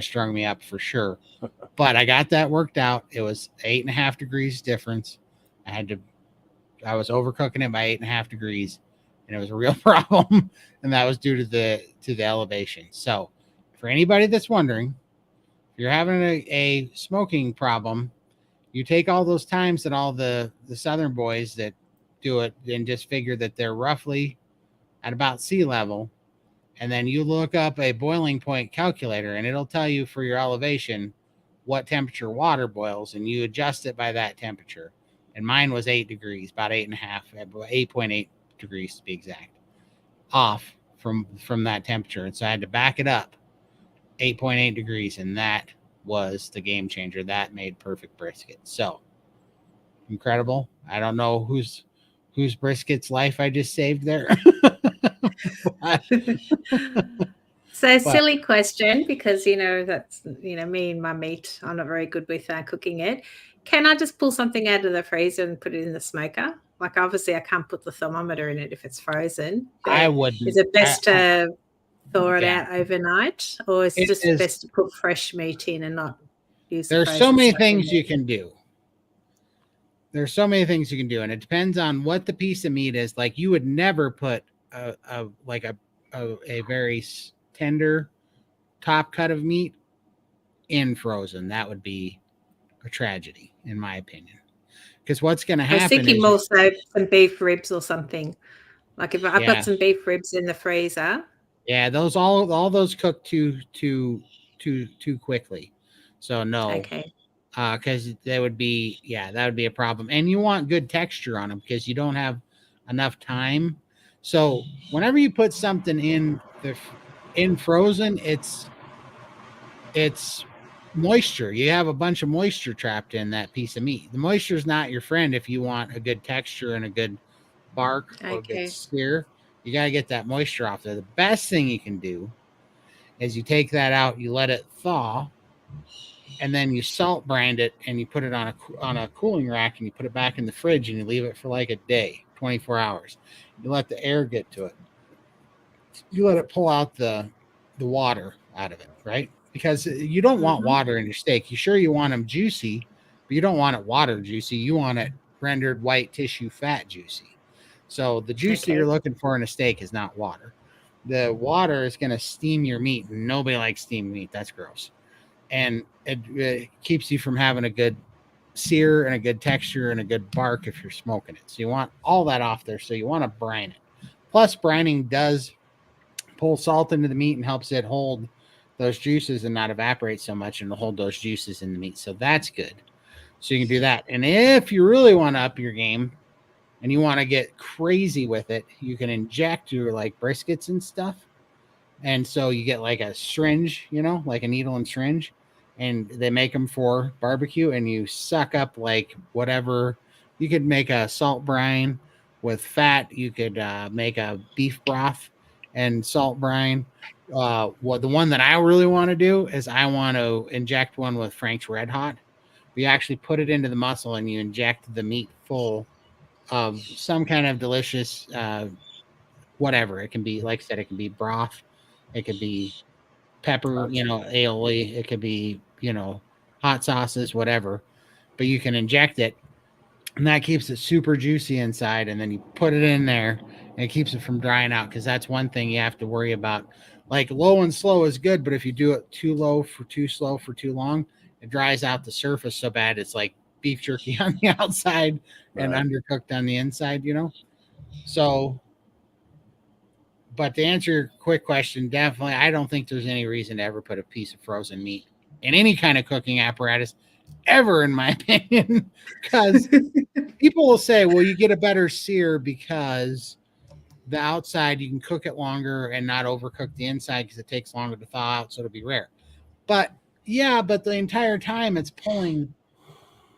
strung me up for sure. But I got that worked out. It was 8.5 degrees difference. I was overcooking it by 8.5 degrees, and it was a real problem. And that was due to the elevation. So for anybody that's wondering, if you're having a smoking problem, you take all those times that all the Southern boys that do it and just figure that they're roughly at about sea level, and then you look up a boiling point calculator, and it'll tell you for your elevation what temperature water boils, and you adjust it by that temperature. And mine was 8 degrees, about 8.8 degrees to be exact, off from that temperature. And so I had to back it up 8.8 degrees, and that was the game changer. That made perfect brisket. So incredible. I don't know whose brisket's life I just saved there. Silly question, because that's me and my meat, I'm not very good with cooking it. Can I just pull something out of the freezer and put it in the smoker? Like, obviously I can't put the thermometer in it if it's frozen. I wouldn't. Is it best to thaw it out overnight, or is it just best to put fresh meat in and not use there's so many things you can do. There's so many things you can do, and it depends on what the piece of meat is. Like, you would never put a very tender top cut of meat in frozen. That would be a tragedy, in my opinion. Because what's going to happen? I was thinking more so some beef ribs or something. Like, if I've got some beef ribs in the freezer. Yeah, those all those cook too quickly. So no. Okay. Because that would be a problem. And you want good texture on them because you don't have enough time. So whenever you put something in frozen, it's moisture. You have a bunch of moisture trapped in that piece of meat. The moisture is not your friend if you want a good texture and a good bark or a good sear. You got to get that moisture off there. The best thing you can do is you take that out, you let it thaw, and then you salt brand it, and you put it on a cooling rack, and you put it back in the fridge, and you leave it for like a day, 24 hours. You let the air get to it. You let it pull out the water out of it, right? Because you don't want water in your steak. You want them juicy, but you don't want it water juicy. You want it rendered white tissue fat juicy. So the juice that you're looking for in a steak is not water. The water is going to steam your meat. Nobody likes steamed meat. That's gross. And it keeps you from having a good sear and a good texture and a good bark if you're smoking it. So you want all that off there. So you want to brine it. Plus, brining does pull salt into the meat and helps it hold those juices and not evaporate so much, and it'll hold those juices in the meat. So that's good. So you can do that. And if you really want to up your game and you want to get crazy with it, you can inject your like briskets and stuff. And so you get like a syringe, like a needle and syringe, and they make them for barbecue, and you suck up like whatever. You could make a salt brine with fat. You could make a beef broth and salt brine. The one that I really want to do is I want to inject one with Frank's Red Hot. You actually put it into the muscle and you inject the meat full of some kind of delicious whatever. It can be, like I said, it can be broth. It could be pepper, aioli. It could be, hot sauces, whatever. But you can inject it, and that keeps it super juicy inside. And then you put it in there, and it keeps it from drying out, because that's one thing you have to worry about. Like low and slow is good, but if you do it too low for too slow for too long, it dries out the surface so bad it's like beef jerky on the outside and Right. undercooked on the inside, you know? So, but to answer your quick question, definitely, I don't think there's any reason to ever put a piece of frozen meat in any kind of cooking apparatus ever, in my opinion, because people will say, well, you get a better sear because the outside you can cook it longer and not overcook the inside because it takes longer to thaw out, so it'll be rare. But yeah, but the entire time it's pulling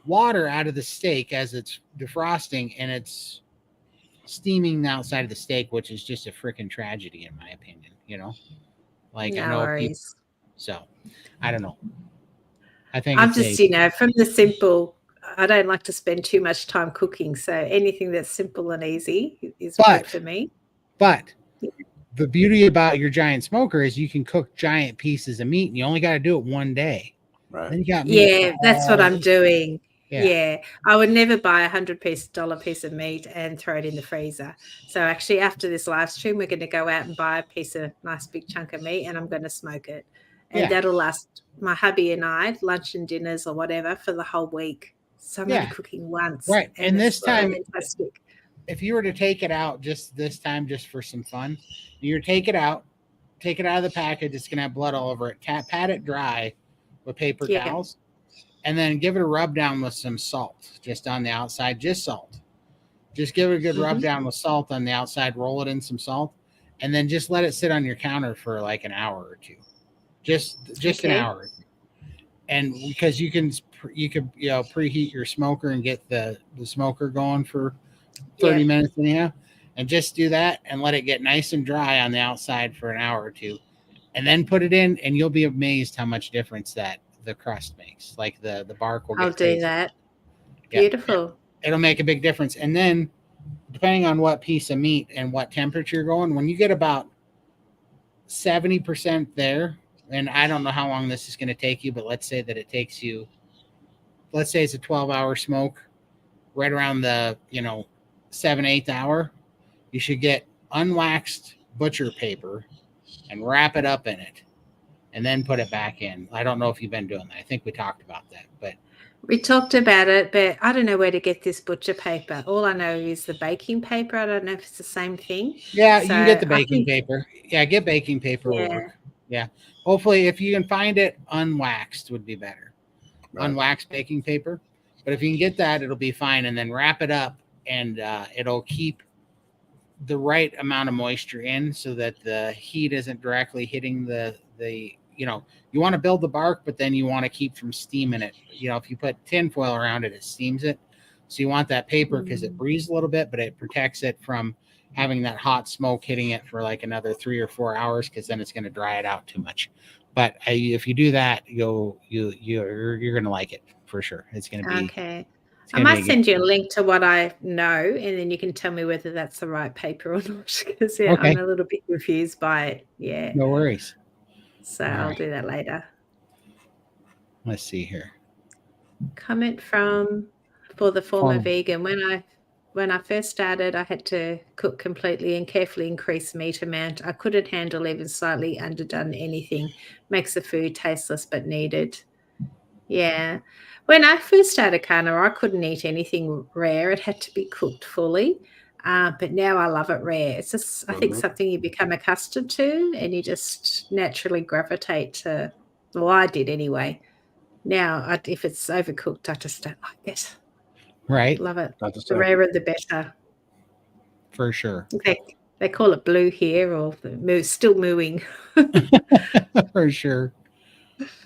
water out of the steak as it's defrosting, and it's steaming the outside of the steak, which is just a freaking tragedy in my opinion, you know? Like I No know people, worries. so I don't know. I think I'm it's just, a from the simple, I don't like to spend too much time cooking. So anything that's simple and easy is good for me. but Yeah. the beauty about your giant smoker is you can cook giant pieces of meat and you only got to do it one day. Right. Then you got meat Yeah, that's what I'm doing. Yeah. Yeah. I would never buy $100 piece of meat and throw it in the freezer. So actually after this live stream, we're going to go out and buy a piece of nice big chunk of meat and I'm going to smoke it. And Yeah. that'll last my hubby and I lunch and dinners or whatever for the whole week. So I'm only cooking once. Right. And this time, fantastic. If you were to take it out just this time, just for some fun, you take it out of the package. It's going to have blood all over it. Pat it dry with paper towels, and then give it a rub down with some salt just on the outside, just salt. Just give it a good rub down with salt on the outside, roll it in some salt, and then just let it sit on your counter for like an hour or two. Just an hour. And because you could preheat your smoker and get the smoker going for 30 minutes anyhow, and just do that and let it get nice and dry on the outside for an hour or two, and then put it in, and you'll be amazed how much difference that the crust makes. Like the bark will get I'll do that. Beautiful. It'll make a big difference. And then depending on what piece of meat and what temperature you're going, when you get about 70% there, and I don't know how long this is going to take you, but let's say that it takes you, let's say it's a 12-hour smoke, right around the 7/8 hour, you should get unwaxed butcher paper and wrap it up in it and then put it back in. I don't know if you've been doing that. I think we talked about that, but we talked about it, but I don't know where to get this butcher paper. All I know is the baking paper. I don't know if it's the same thing. Yeah, so you can get the baking paper. Yeah, get baking paper. Yeah. Will work. Yeah. Hopefully, if you can find it, unwaxed would be better. Right. Unwaxed baking paper. But if you can get that, it'll be fine. And then wrap it up, and it'll keep the right amount of moisture in so that the heat isn't directly hitting the you want to build the bark, but then you want to keep from steaming it. If you put tin foil around it, it steams it. So you want that paper because it breathes a little bit, but it protects it from having that hot smoke hitting it for like another 3 or 4 hours, because then it's going to dry it out too much. But if you do that, you're going to like it for sure. It's going to be okay. I might send you a link to what I know, and then you can tell me whether that's the right paper or not, because I'm a little bit confused by it. Yeah. No worries. So I'll do that later. Let's see here. Comment for the former vegan. When I first started, I had to cook completely and carefully increase meat amount. I couldn't handle even slightly underdone anything. Makes the food tasteless but needed. Yeah. When I first started Carnivore, I couldn't eat anything rare. It had to be cooked fully. But now I love it rare. It's just, I think, something you become accustomed to, and you just naturally gravitate to. Well, I did anyway. Now, if it's overcooked, I just don't like it. Right. Love it. The rarer, the better. For sure. They call it blue here, or still mooing. For sure.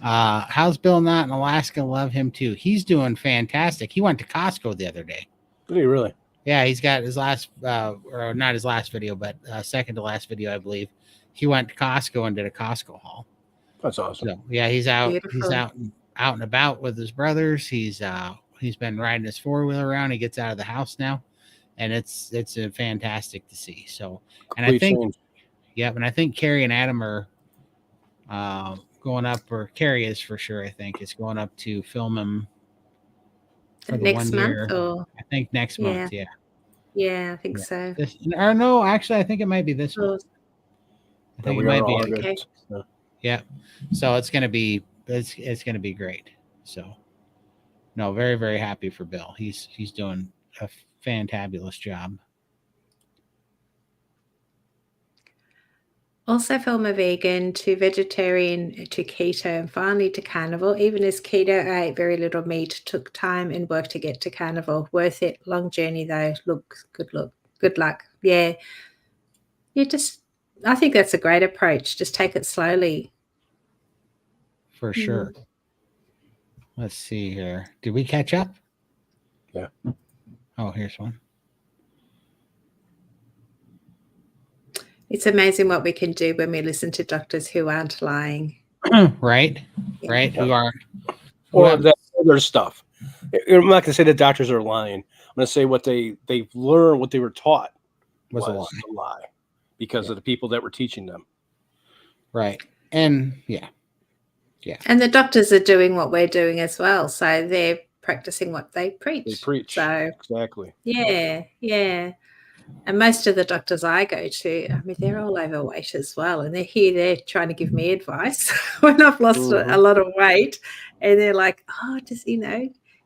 How's Bill Not in Alaska? Love him too. He's doing fantastic. He went to Costco the other day. Did he really? Yeah, he's got his last, or not his last video, but second to last video, I believe. He went to Costco and did a Costco haul. That's awesome. So, yeah, he's out. Beautiful. He's out and about with his brothers. He's been riding his 4-wheeler around. He gets out of the house now, and it's fantastic to see. So, and I think, and I think Carrie and Adam are going up, or Carrie is for sure. I think is going up to film him for the next 1 year. month, or I think next month. Yeah. Yeah, I think so. Or no, actually, I think it might be this one. Oh, I think it we might are be. August. Okay. So, Yeah. So it's gonna be great. So no, very, very happy for Bill. He's doing a fantabulous job. Also from a vegan to vegetarian to keto and finally to carnivore. Even as keto, I ate very little meat, took time and work to get to carnivore. Worth it. Long journey though. Good luck. Yeah. I think that's a great approach. Just take it slowly. For sure. Let's see here. Did we catch up? Yeah. Oh, here's one. It's amazing what we can do when we listen to doctors who aren't lying. Right. Yeah. Right. Yeah. Who are or that other stuff. I'm not going to say the doctors are lying. I'm going to say what they've learned, what they were taught was a lie because of the people that were teaching them. Right. And yeah. And the doctors are doing what we're doing as well. So they're practicing what they preach. They preach. So Exactly. yeah. And most of the doctors I go to, I mean, they're all overweight as well. And they're trying to give me advice when I've lost a lot of weight. And they're like, oh, just, you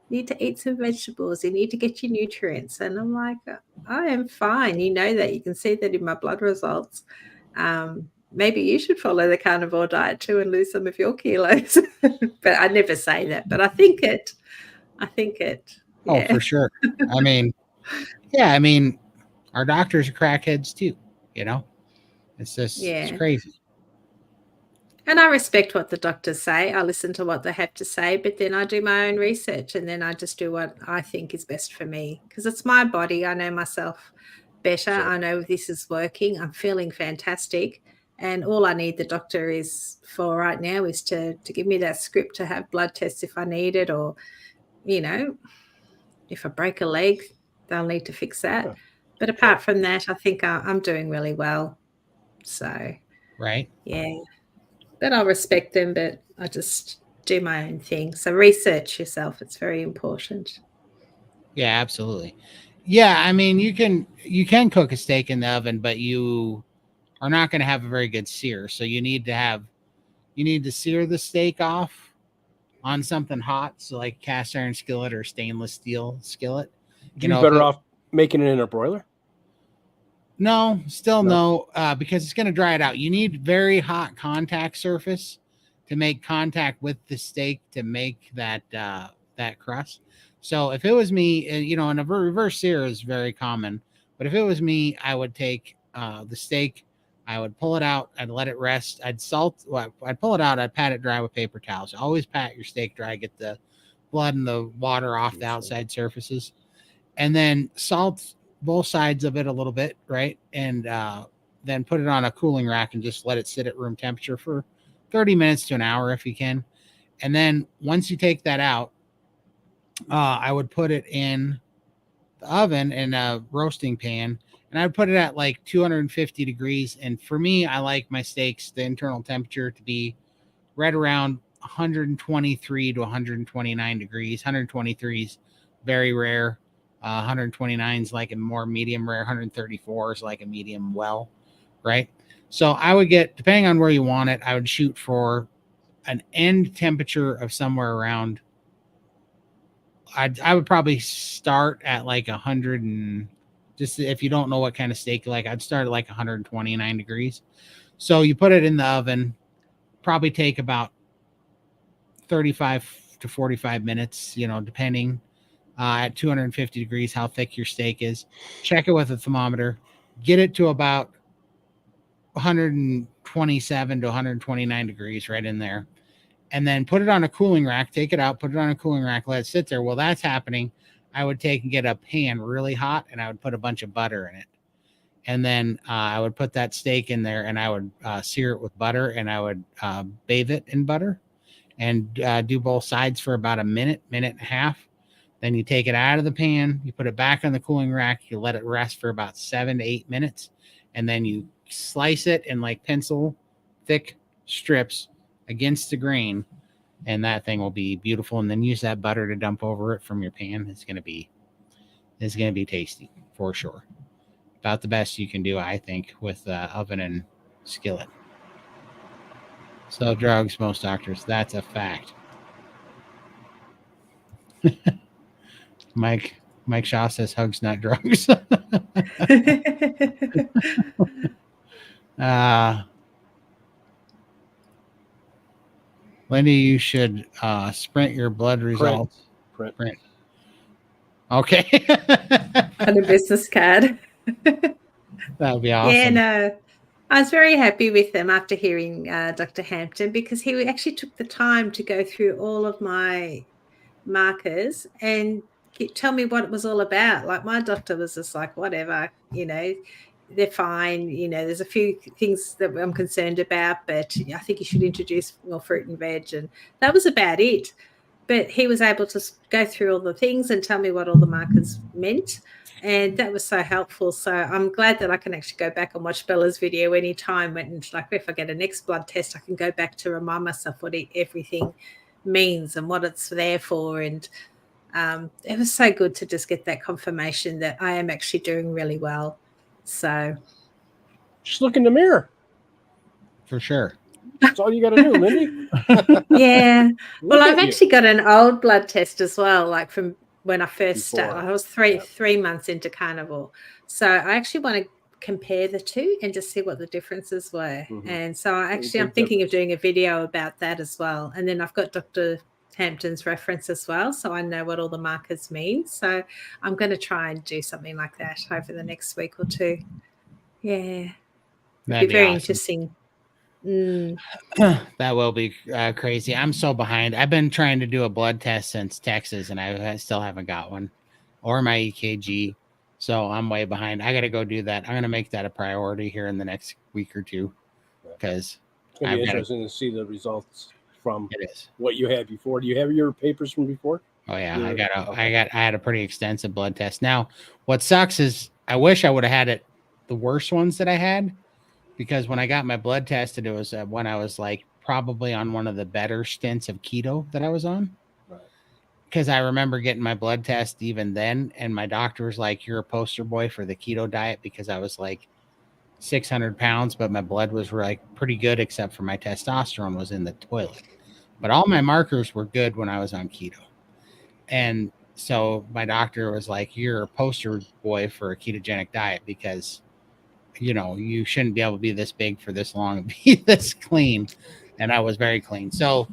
need to eat some vegetables. You need to get your nutrients. And I'm like, I am fine. You know that. You can see that in my blood results. Maybe you should follow the carnivore diet too and lose some of your kilos. But I never say that. But I think it. Yeah. Oh, for sure. I mean, our doctors are crackheads too, It's just it's crazy. And I respect what the doctors say. I listen to what they have to say, but then I do my own research and then I just do what I think is best for me because it's my body. I know myself better. Sure. I know this is working. I'm feeling fantastic. And all I need the doctor is for right now is to give me that script to have blood tests if I need it or, if I break a leg, they'll need to fix that. Yeah. But apart from that, I think I'm doing really well. So, right. Yeah. But I'll respect them, but I just do my own thing. So research yourself. It's very important. Yeah, absolutely. Yeah, I mean, you can cook a steak in the oven, but you are not going to have a very good sear. So you need to sear the steak off on something hot, so like cast iron skillet or stainless steel skillet. You'd be better off making it in a broiler? No, no, because it's going to dry it out. You need very hot contact surface to make contact with the steak to make that crust. So if it was me, and a reverse sear is very common, but if it was me, I would take the steak, I would pull it out, I'd let it rest, I'd pull it out, I'd pat it dry with paper towels. Always pat your steak dry, get the blood and the water off the outside surfaces, and then salt both sides of it a little bit, right? And then put it on a cooling rack and just let it sit at room temperature for 30 minutes to an hour if you can. And then once you take that out, I would put it in the oven in a roasting pan, and I'd put it at like 250 degrees. And for me, I like my steaks, the internal temperature to be right around 123 to 129 degrees. 123 is very rare. 129 is like a more medium rare. 134 is like a medium well, right? So I would get, depending on where you want it, I would shoot for an end temperature of somewhere around, I would probably start at like 100 and just if you don't know what kind of steak you like, I'd start at like 129 degrees. So you put it in the oven, probably take about 35 to 45 minutes, depending at 250 degrees, how thick your steak is. Check it with a thermometer, get it to about 127 to 129 degrees right in there. And then put it on a cooling rack, take it out, put it on a cooling rack, let it sit there. While that's happening, I would take and get a pan really hot and I would put a bunch of butter in it. And then I would put that steak in there and I would sear it with butter and I would bathe it in butter and do both sides for about a minute, minute and a half. Then you take it out of the pan, you put it back on the cooling rack, you let it rest for about 7 to 8 minutes, and then you slice it in like pencil thick strips against the grain, and that thing will be beautiful. And then use that butter to dump over it from your pan. It's is going to be tasty for sure. About the best you can do, I think, with oven and skillet. So drugs, most doctors, that's a fact. Mike Shaw says hugs, not drugs. Lindy, you should sprint your blood results. Print. Okay. On a business card. That would be awesome. Yeah, no. I was very happy with them after hearing Dr. Hampton, because he actually took the time to go through all of my markers and tell me what it was all about. Like, my doctor was just like, whatever, they're fine. There's a few things that I'm concerned about, but I think you should introduce more fruit and veg. And that was about it. But he was able to go through all the things and tell me what all the markers meant. And that was so helpful. So I'm glad that I can actually go back and watch Bella's video anytime. And like, if I get a next blood test, I can go back to remind myself what everything means and what it's there for. And it was so good to just get that confirmation that I am actually doing really well. So just look in the mirror. For sure. That's all you got to do, Lindy. Yeah. Well, I've actually got an old blood test as well, like from when I first started. I was three months into Carnivore. So I actually want to compare the two and just see what the differences were. Mm-hmm. And so I'm thinking of doing a video about that as well. And then I've got Dr. Hampton's reference as well, so I know what all the markers mean. So I'm going to try and do something like that over the next week or two. Yeah. That'd be very awesome. Interesting. That will be crazy. I'm so behind. I've been trying to do a blood test since Texas, and I still haven't got one, or my EKG. So I'm way behind. I got to go do that. I'm going to make that a priority here in the next week or two, because it's going to be interesting to see the results from what you had before. Do you have your papers from before? Oh yeah, I had a pretty extensive blood test. Now, what sucks is I wish I would have had the worst ones that I had. Because when I got my blood tested, it was when I was like probably on one of the better stints of keto that I was on. Right. Because I remember getting my blood test even then, and my doctor was like, "You're a poster boy for the keto diet," because I was like 600 pounds, but my blood was like pretty good, except for my testosterone was in the toilet. But all my markers were good when I was on keto. And so my doctor was like, "You're a poster boy for a ketogenic diet, because you shouldn't be able to be this big for this long and be this clean." And I was very clean. So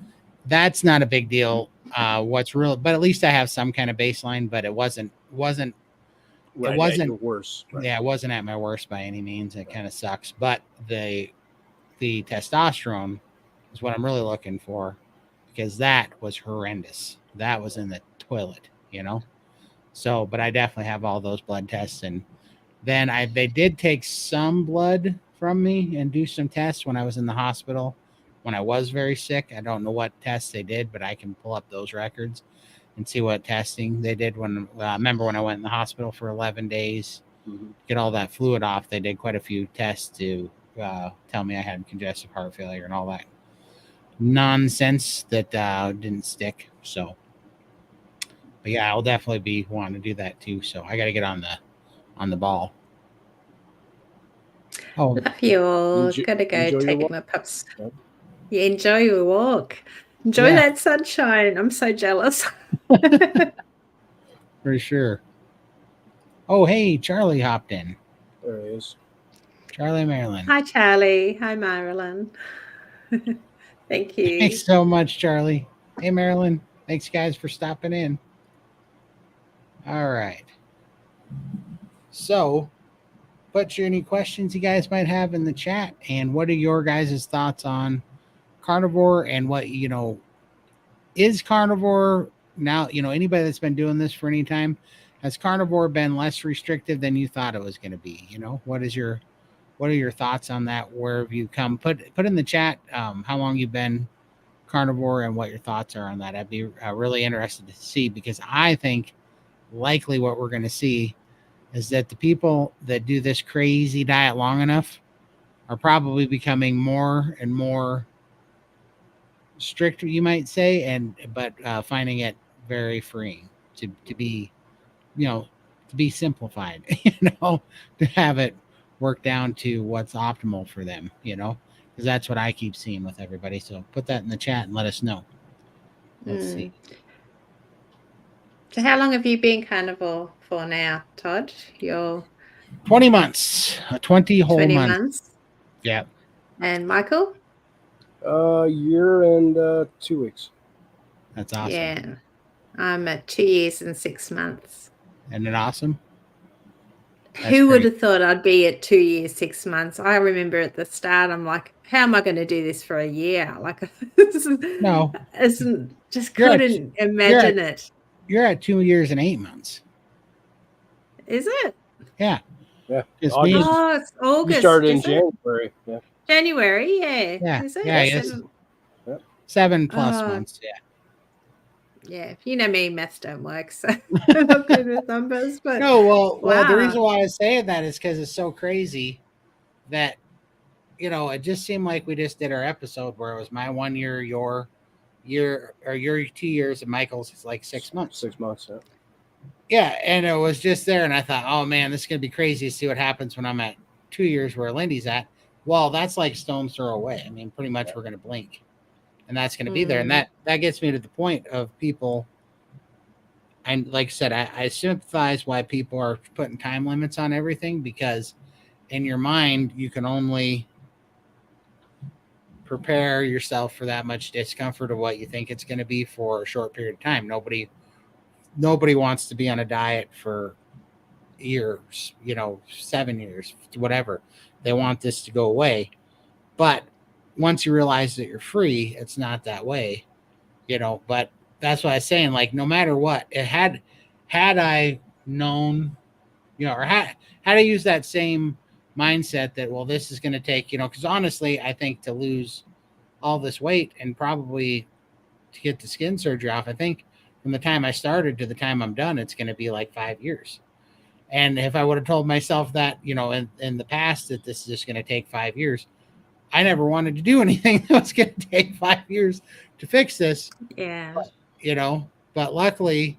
that's not a big deal. What's real, but at least I have some kind of baseline, but it wasn't at your worst. Right. Yeah, it wasn't at my worst by any means. It kind of sucks. But the testosterone is what I'm really looking for, because that was horrendous. That was in the toilet, So, but I definitely have all those blood tests, and then they did take some blood from me and do some tests when I was in the hospital when I was very sick. I don't know what tests they did, but I can pull up those records and see what testing they did when remember when I went in the hospital for 11 days, get all that fluid off. They did quite a few tests to tell me I had congestive heart failure and all that nonsense that didn't stick. So, but yeah, I'll definitely be wanting to do that too. So I got to get on the ball. Oh, love you all. Gotta go take my pups. Yep. Yeah, enjoy your walk. Enjoy that sunshine. I'm so jealous. For sure. Oh, hey, Charlie hopped in. There he is. Charlie Marilyn. Hi, Charlie. Hi, Marilyn. Thank you. Thanks so much, Charlie. Hey, Marilyn. Thanks, guys, for stopping in. All right. So, put any questions you guys might have in the chat, and what are your guys' thoughts on Carnivore, and what, is Carnivore now, anybody that's been doing this for any time, has Carnivore been less restrictive than you thought it was going to be? What are your thoughts on that? Where have you come? Put in the chat how long you've been Carnivore and what your thoughts are on that. I'd be really interested to see, because I think likely what we're going to see is that the people that do this crazy diet long enough are probably becoming more and more strict, you might say, but finding it very freeing to be, to be simplified, to have it work down to what's optimal for them, because that's what I keep seeing with everybody. So put that in the chat and let us know. Let's see. So how long have you been carnivore for now, Todd? You're 20 months, 20 whole 20 months. months. Yeah. And Michael? Year and 2 weeks. That's awesome. Yeah. I'm at 2 years and 6 months. Isn't it awesome? Who would have thought I'd be at 2 years, 6 months? I remember at the start, I'm like, how am I going to do this for a year? Like, No. Just couldn't imagine it. You're at 2 years and 8 months. Is it? Yeah. Yeah. It's August. We started in January. Yeah. January, yeah. Yeah. Is it? Yeah, 7+ months, yeah. Yeah, if you know me, maths don't work, so I'm not good with numbers. But no, well, the reason why I was saying that is because it's so crazy that it just seemed like we just did our episode where it was my 1 year, your year, or your 2 years, and Michael's is like 6 months. 6 months, yeah. Yeah, and it was just there, and I thought, oh man, this is gonna be crazy to see what happens when I'm at 2 years where Lindy's at. Well, that's like stone's throw away. I mean, pretty much we're gonna blink, and that's gonna be there, and that gets me to the point of people. And like I said, I sympathize why people are putting time limits on everything, because in your mind you can only prepare yourself for that much discomfort of what you think it's going to be for a short period of time. Nobody wants to be on a diet for years, 7 years, whatever. They want this to go away. But once you realize that you're free, it's not that way, but that's what I was saying. Like, no matter what, it had I known, or had I used that same mindset that, well, this is going to take, because honestly, I think to lose all this weight and probably to get the skin surgery off, I think from the time I started to the time I'm done, it's going to be like 5 years. And if I would have told myself that, in the past, that this is just going to take 5 years, I never wanted to do anything that was going to take 5 years to fix this. Yeah. But luckily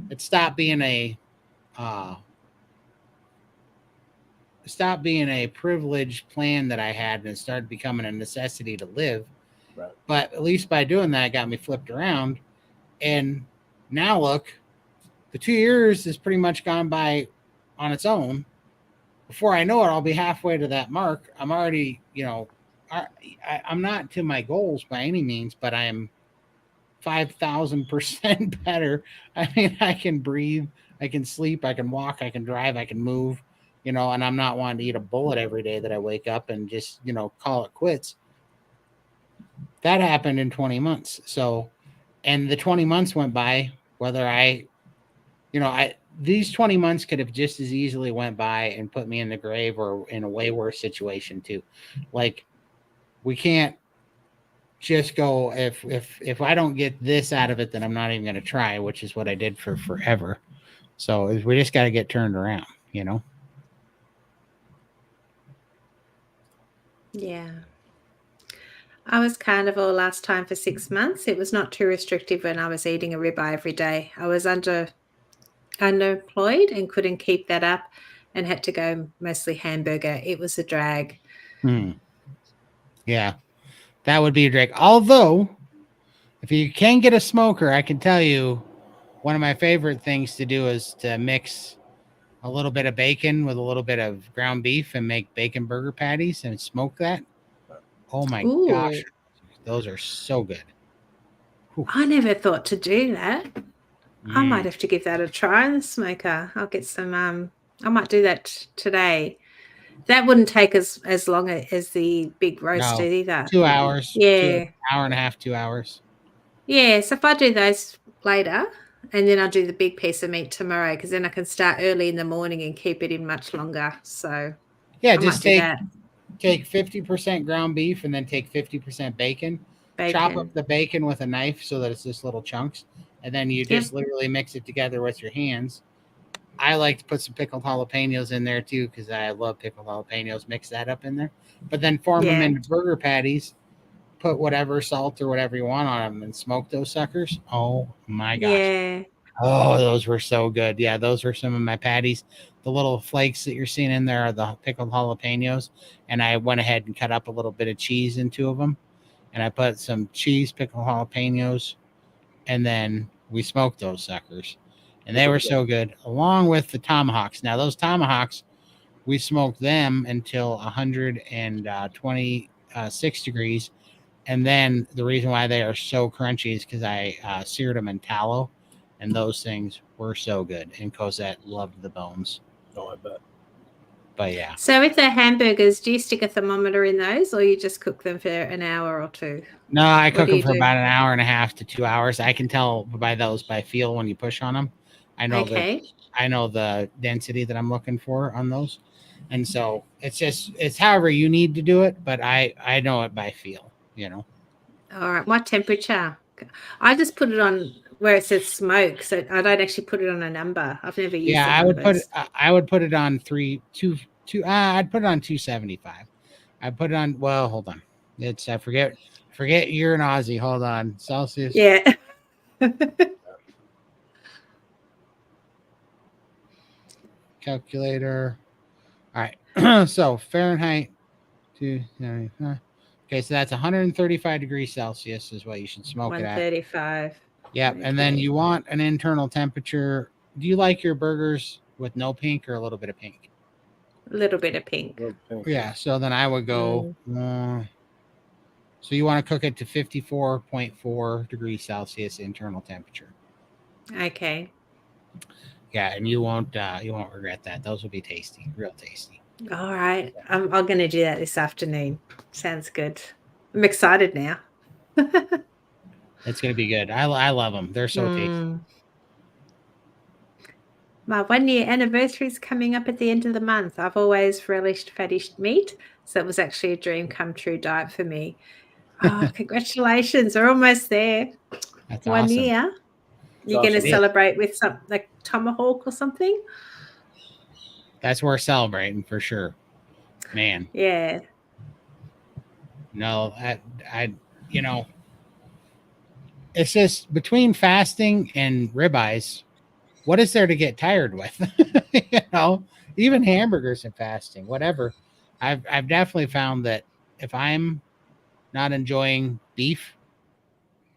it stopped being a privileged plan that I had, and it started becoming a necessity to live. Right. But at least by doing that, it got me flipped around. And now look, the 2 years is pretty much gone by on its own. Before I know it, I'll be halfway to that mark. I'm already, I'm not to my goals by any means, but I'm 5,000% better. I mean, I can breathe, I can sleep, I can walk, I can drive, I can move, and I'm not wanting to eat a bullet every day that I wake up and just, call it quits. That happened in 20 months. So, and the 20 months went by, whether these 20 months could have just as easily went by and put me in the grave or in a way worse situation too. Like, we can't just go, if I don't get this out of it, then I'm not even going to try, which is what I did for forever. So we just got to get turned around, Yeah. I was carnivore last time for 6 months. It was not too restrictive when I was eating a ribeye every day. I was underemployed and couldn't keep that up and had to go mostly hamburger. It was a drag. Yeah, that would be a drag. Although, if you can get a smoker, I can tell you one of my favorite things to do is to mix a little bit of bacon with a little bit of ground beef and make bacon burger patties and smoke that. Oh my gosh, those are so good. Whew. I never thought to do that. I might have to give that a try in the smoker. I'll get some, I might do that today. That wouldn't take as long as the big roast either. 2 hours. Yeah. Hour and a half, 2 hours. Yeah, so if I do those later, and then I'll do the big piece of meat tomorrow, because then I can start early in the morning and keep it in much longer. So yeah, just take 50% ground beef and then take 50% bacon. Chop up the bacon with a knife so that it's just little chunks, and then you just literally mix it together with your hands. I like to put some pickled jalapenos in there too, because I love pickled jalapenos. Mix that up in there, but then form them into burger patties. Put whatever salt or whatever you want on them and smoke those suckers. Oh my gosh. Yeah. Oh, those were so good. Yeah, those were some of my patties. The little flakes that you're seeing in there are the pickled jalapenos. And I went ahead and cut up a little bit of cheese in two of them. And I put some cheese, pickled jalapenos, and then we smoked those suckers. And they were so good, along with the tomahawks. Now, those tomahawks, we smoked them until 126 degrees. And then the reason why they are so crunchy is because I seared them in tallow. And those things were so good. And Cosette loved the bones. Oh, I bet. But yeah. So with the hamburgers, do you stick a thermometer in those, or you just cook them for an hour or two? No, I cook do them you for do? about an hour and a half to 2 hours. I can tell by feel when you push on them. I know Okay. I know the density that I'm looking for on those. And so it's however you need to do it, but I know it by feel, you know. All right. What temperature? I just put it on where it says smoke, so I don't actually put it on a number. I've never used the Yeah, numbers. I would put it on I'd put it on 275. I put it on, well, hold on. It's I forget you're an Aussie. Hold on. Celsius. Yeah. Calculator. All right. So Fahrenheit 275. Okay, so that's 135 degrees Celsius is what you should smoke it at. 135. Yep. And then you want an internal temperature. Do you like your burgers with no pink or a little bit of pink? A little bit of pink. Yeah. So then I would go. So you want to cook it to 54.4 degrees Celsius internal temperature. Okay. Yeah, and you won't regret that. Those will be tasty, real tasty. All right. I'm going to do that this afternoon. Sounds good. I'm excited now. It's going to be good. I love them. They're so tasty. My 1-year anniversary is coming up at the end of the month. I've always relished fatty meat, so it was actually a dream come true diet for me. Oh, congratulations. We're almost there. That's 1 awesome. year. You're going to celebrate with some like tomahawk or something? That's worth celebrating for sure. Man. Yeah. No, I you know, it's just between fasting and ribeyes, what is there to get tired with? You know, even hamburgers and fasting, whatever. I've definitely found that if I'm not enjoying beef,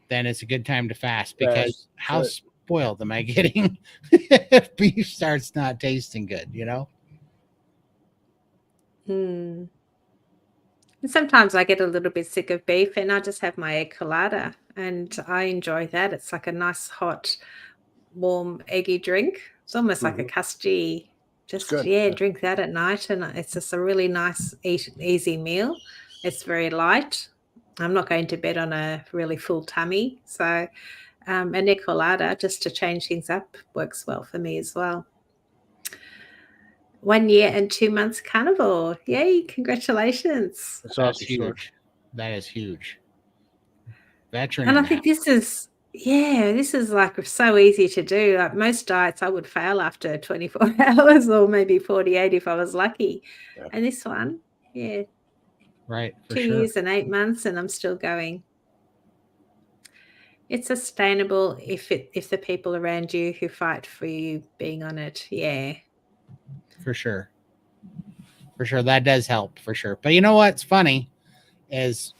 then it's a good time to fast because how spoiled am I getting if beef starts not tasting good, you know? And sometimes I get a little bit sick of beef and I just have my egg colada and I enjoy that. It's like a nice hot warm eggy drink. It's almost like a custardy. Just drink that at night, and it's just a really nice easy meal. It's very light. I'm not going to bed on a really full tummy, so an egg colada just to change things up works well for me as well. 1 year and 2 months carnivore. Yay, congratulations. That's huge. That is huge. Veteran. And I think this is like so easy to do. Like most diets, I would fail after 24 hours or maybe 48 if I was lucky. Yeah. And this one, right, 2 years and 8 months, and I'm still going. It's sustainable if the people around you who fight for you being on it, for sure. That does help for sure. But you know what's funny is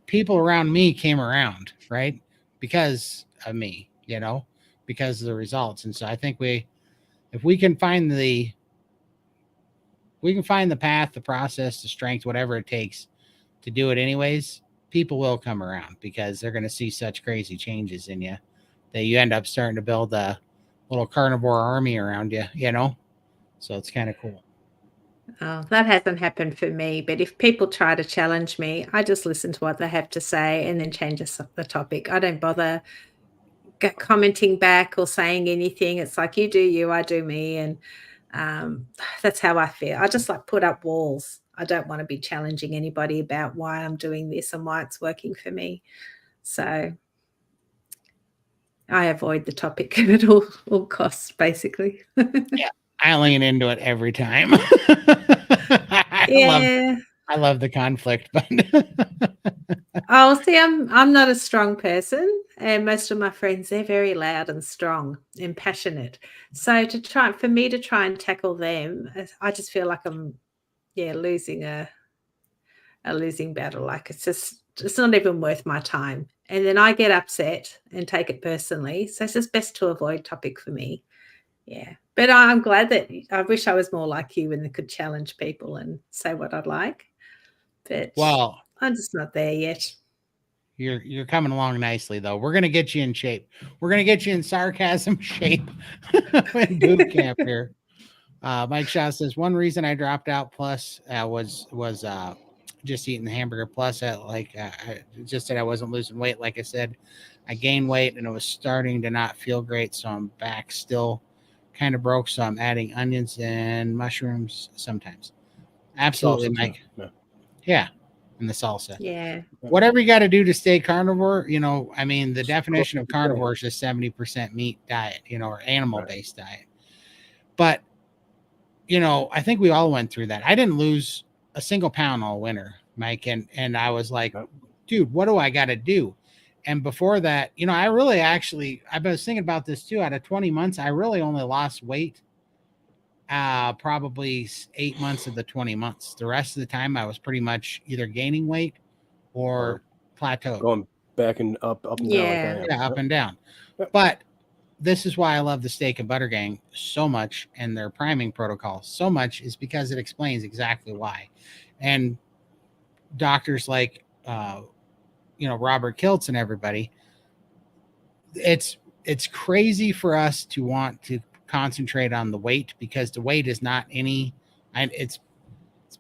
people around me came around, right? Because of me, you know, because of the results. And so I think if we can find the path, the process, the strength, whatever it takes to do it anyways, people will come around because they're going to see such crazy changes in you that you end up starting to build a little carnivore army around you, you know? So it's kind of cool. Oh, that hasn't happened for me, but if people try to challenge me, I just listen to what they have to say and then change the topic. I don't bother commenting back or saying anything. It's like, you do you, I do me, and that's how I feel. I just like put up walls. I don't want to be challenging anybody about why I'm doing this and why it's working for me. So I avoid the topic at all costs, basically. Yeah. I lean into it every time. I love the conflict, but oh, see, I'm not a strong person, and most of my friends, they're very loud and strong and passionate. So for me to try and tackle them, I just feel like I'm losing a losing battle. Like it's not even worth my time. And then I get upset and take it personally. So it's just best to avoid topic for me. Yeah. But I'm glad that I wish I was more like you and could challenge people and say what I'd like. But Well, I'm just not there yet. you're coming along nicely though. We're gonna get you in shape. We're gonna get you in sarcasm shape in boot camp here. Mike Shaw says one reason I dropped out plus was just eating the hamburger plus I just said I wasn't losing weight. Like I said, I gained weight and it was starting to not feel great. So I'm back still kind of broke. So I'm adding onions and mushrooms sometimes. Absolutely, Salsa too. Mike. Yeah. And the salsa. Yeah. Whatever you got to do to stay carnivore, I mean, the definition of carnivore is a 70% meat diet, or animal-based diet. But I think we all went through that. I didn't lose a single pound all winter, Mike. And I was like, dude, what do I got to do? And before that, I really I was thinking about this too. Out of 20 months, I really only lost weight probably 8 months of the 20 months. The rest of the time, I was pretty much either gaining weight or plateaued. Going back and up and down. Like I am. Yeah, up and down. But this is why I love the Steak and Butter Gang so much and their priming protocol so much is because it explains exactly why. And doctors like, Robert Kiltz and everybody, it's crazy for us to want to concentrate on the weight because the weight is not it's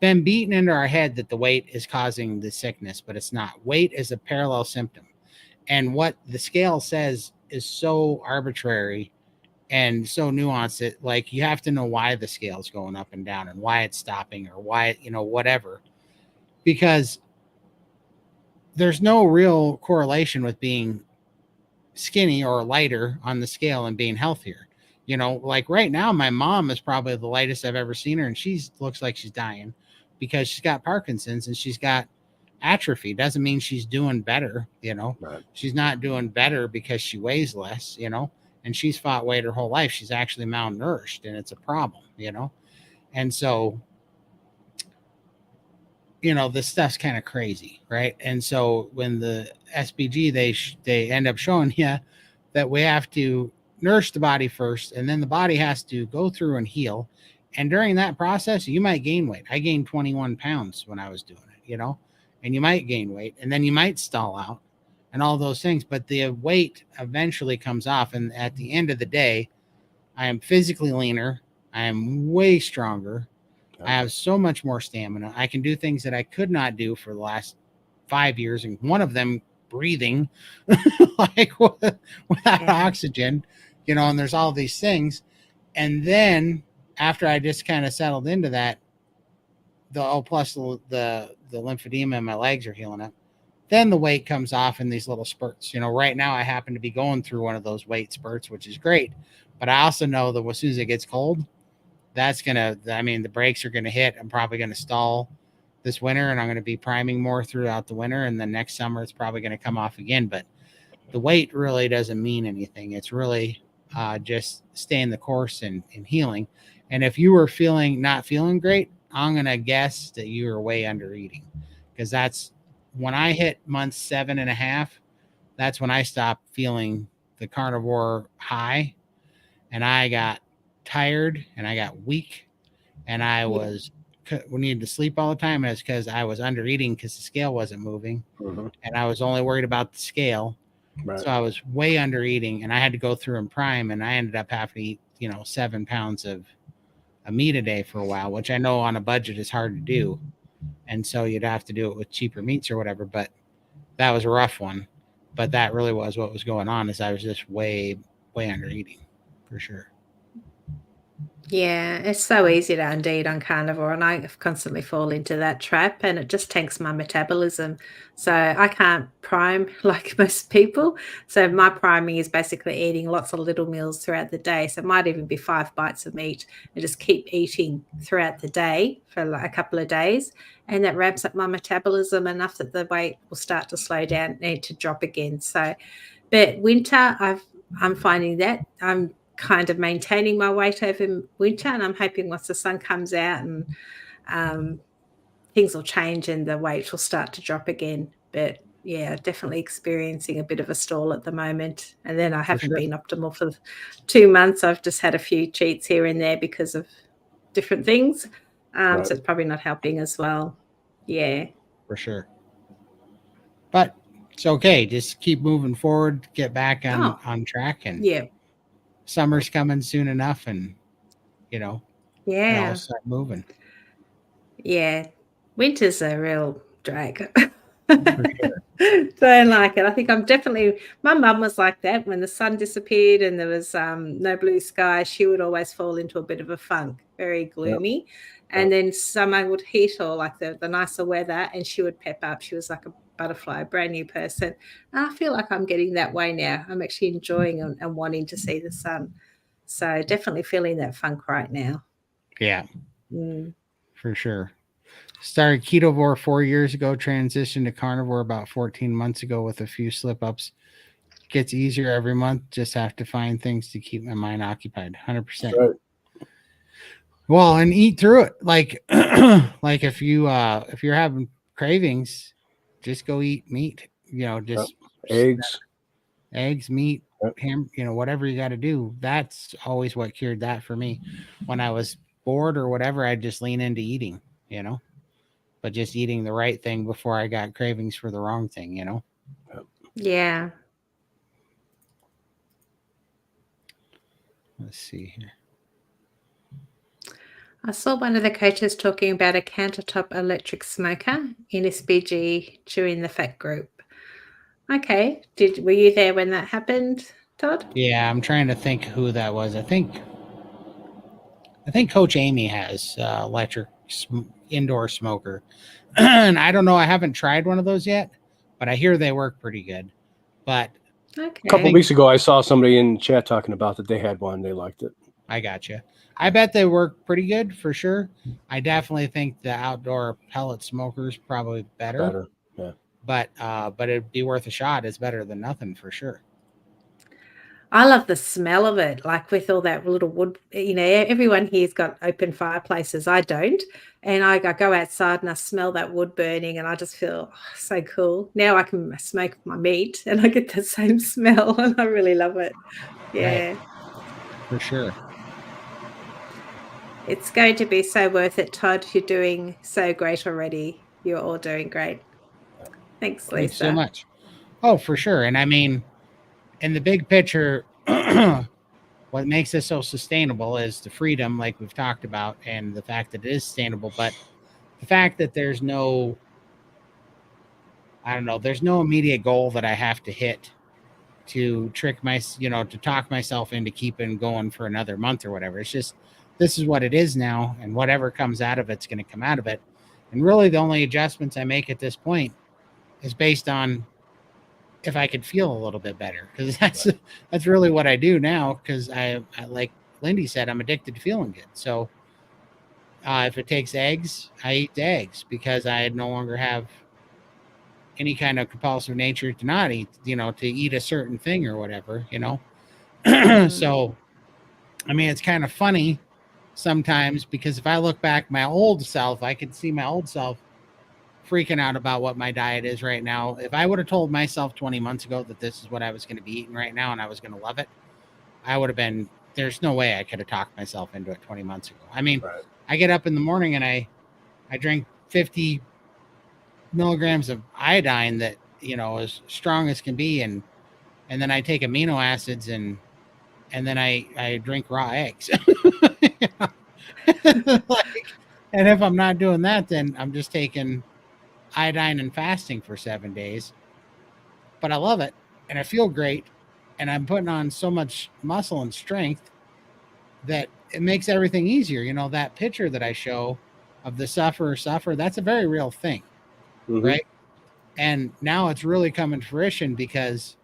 been beaten into our head that the weight is causing the sickness, but it's not. Weight is a parallel symptom. And what the scale says is so arbitrary and so nuanced that like you have to know why the scale is going up and down and why it's stopping or why, whatever, because there's no real correlation with being skinny or lighter on the scale and being healthier. Like right now, my mom is probably the lightest I've ever seen her, and she looks like she's dying because she's got Parkinson's and she's got atrophy. Doesn't mean she's doing better, Right. She's not doing better because she weighs less, and she's fought weight her whole life. She's actually malnourished, and it's a problem, and so this stuff's kind of crazy, right? And so when the SPG they end up showing you that we have to nourish the body first, and then the body has to go through and heal. And during that process, you might gain weight. I gained 21 pounds when I was doing it, and you might gain weight, and then you might stall out and all those things. But the weight eventually comes off. And at the end of the day, I am physically leaner. I am way stronger. I have so much more stamina. I can do things that I could not do for the last 5 years. And one of them, breathing, like without oxygen, and there's all these things. And then after I just kind of settled into that, plus the lymphedema in my legs are healing up, then the weight comes off in these little spurts. Right now I happen to be going through one of those weight spurts, which is great. But I also know that as soon as it gets cold, the brakes are going to hit. I'm probably going to stall this winter, and I'm going to be priming more throughout the winter. And then next summer, it's probably going to come off again. But the weight really doesn't mean anything. It's really just staying the course and healing. And if you were not feeling great, I'm going to guess that you were way under eating, because that's when I hit month 7.5. That's when I stopped feeling the carnivore high, and I got tired and I got weak, and we needed to sleep all the time. And it's because I was under eating because the scale wasn't moving, and I was only worried about the scale. Right. So I was way under eating, and I had to go through and prime, and I ended up having to eat 7 pounds of meat a day for a while, which I know on a budget is hard to do. And so you'd have to do it with cheaper meats or whatever, but that was a rough one. But that really was what was going on, is I was just way under eating for sure. Yeah, it's so easy to under-eat on carnivore, and I constantly fall into that trap, and it just tanks my metabolism. So I can't prime like most people. So my priming is basically eating lots of little meals throughout the day. So it might even be 5 bites of meat and just keep eating throughout the day for like a couple of days. And that ramps up my metabolism enough that the weight will start to slow down, need to drop again. So But winter, I'm finding that I'm kind of maintaining my weight over winter, and I'm hoping once the sun comes out and things will change and the weight will start to drop again. But yeah, definitely experiencing a bit of a stall at the moment. And then I haven't been optimal for 2 months. I've just had a few cheats here and there because of different things. So it's probably not helping as well. Yeah. For sure. But it's okay. Just keep moving forward, get back on track, and yeah, summer's coming soon enough, and yeah, I'll start moving. Yeah. Winter's a real drag. For sure. Don't like it. I think I'm definitely. My mum was like that when the sun disappeared and there was no blue sky. She would always fall into a bit of a funk, very gloomy. And then summer would hit, or like the nicer weather, and she would pep up. She was like a butterfly, a brand new person. And I feel like I'm getting that way now. I'm actually enjoying and wanting to see the sun. So definitely feeling that funk right now. Yeah, for sure. Started Ketovore 4 years ago, transitioned to Carnivore about 14 months ago with a few slip-ups. Gets easier every month. Just have to find things to keep my mind occupied. 100%. Right. Well, and eat through it. Like, like if you're having cravings, just go eat meat. Just eggs, meat, ham. Whatever you got to do. That's always what cured that for me. When I was bored or whatever, I'd just lean into eating. But just eating the right thing before I got cravings for the wrong thing. Yeah. Let's see here. I saw one of the coaches talking about a countertop electric smoker in SBG during the fat group. Okay. Were you there when that happened, Todd? Yeah, I'm trying to think who that was. I think Coach Amy has electric indoor smoker. And I don't know. I haven't tried one of those yet, but I hear they work pretty good. But okay. A couple of weeks ago, I saw somebody in chat talking about that they had one. They liked it. I gotcha. I bet they work pretty good for sure. I definitely think the outdoor pellet smoker is probably better. Yeah. But it'd be worth a shot. It's better than nothing for sure. I love the smell of it, like with all that little wood. Everyone here's got open fireplaces. I don't. And I go outside and I smell that wood burning and I just feel so cool. Now I can smoke my meat and I get the same smell and I really love it. Yeah. Right. For sure. It's going to be so worth it, Todd. You're doing so great already. You're all doing great. Thanks, Lisa. Thanks so much. Oh, for sure. And I mean, in the big picture, what makes this so sustainable is the freedom, like we've talked about, and the fact that it is sustainable. But the fact that there's no immediate goal that I have to hit to to talk myself into keeping going for another month or whatever. It's just, this is what it is now, and whatever comes out of it's going to come out of it. And really the only adjustments I make at this point is based on if I could feel a little bit better, because that's really what I do now. Because I like Lindy said, I'm addicted to feeling good. So if it takes eggs, I eat the eggs because I no longer have any kind of compulsive nature to not eat, to eat a certain thing or whatever, So, I mean, it's kind of funny sometimes because if I look back my old self, I could see my old self freaking out about what my diet is right now. If I would have told myself 20 months ago that this is what I was going to be eating right now and I was going to love it, I would have been, there's no way I could have talked myself into it 20 months ago. I mean, I get up in the morning and I drink 50 milligrams of iodine that, as strong as can be. And then I take amino acids and then I drink raw eggs. And if I'm not doing that, then I'm just taking iodine and fasting for 7 days. But I love it and I feel great. And I'm putting on so much muscle and strength that it makes everything easier. That picture that I show of the suffer, that's a very real thing. Right. And now it's really coming to fruition because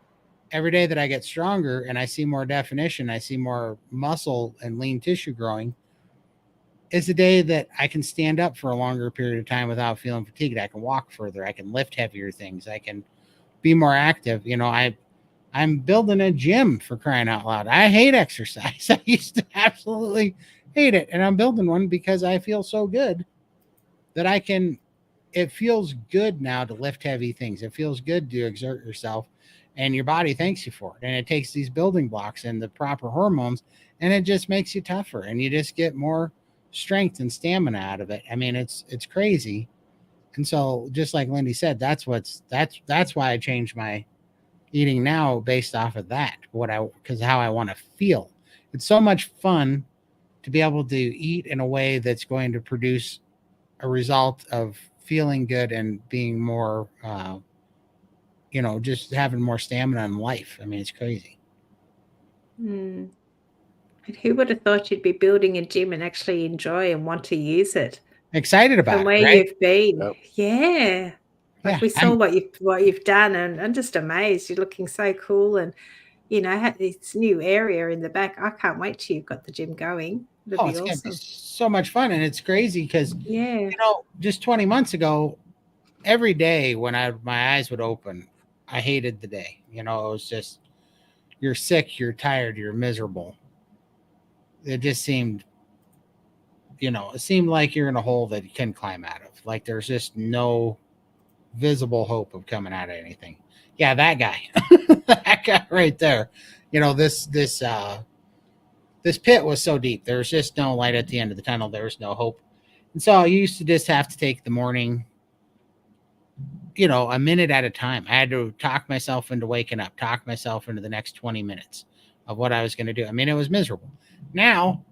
every day that I get stronger and I see more definition, I see more muscle and lean tissue growing, is the day that I can stand up for a longer period of time without feeling fatigued. I can walk further. I can lift heavier things. I can be more active. I'm building a gym, for crying out loud. I hate exercise. I used to absolutely hate it. And I'm building one because I feel so good that I can. It feels good now to lift heavy things. It feels good to exert yourself, and your body thanks you for it. And it takes these building blocks and the proper hormones, and it just makes you tougher, and you just get more strength and stamina out of it. I mean, it's crazy. And so, just like Lindy said, that's why I changed my eating now based off of that. Because how I want to feel. It's so much fun to be able to eat in a way that's going to produce a result of feeling good and being more, just having more stamina in life. I mean, it's crazy. And who would have thought you'd be building a gym and actually enjoy and want to use it? Excited about From where it, right? you've been. Yep. Yeah. Like Yeah, we saw what you've done, and I'm just amazed. You're looking so cool, and have this new area in the back. I can't wait till you've got the gym going. It'll be it's gonna be awesome. so much fun, and it's crazy because Yeah. just 20 months ago, every day when my eyes would open, I hated the day. It was just you're sick, you're tired, you're miserable. It just seemed, it seemed like you're in a hole that you can climb out of. Like there's just no visible hope of coming out of anything. Yeah, that guy, that guy right there. This pit was so deep. There was just no light at the end of the tunnel. There was no hope. And so I used to just have to take the morning, a minute at a time. I had to talk myself into waking up, talk myself into the next 20 minutes of what I was going to do. I mean, it was miserable. Now,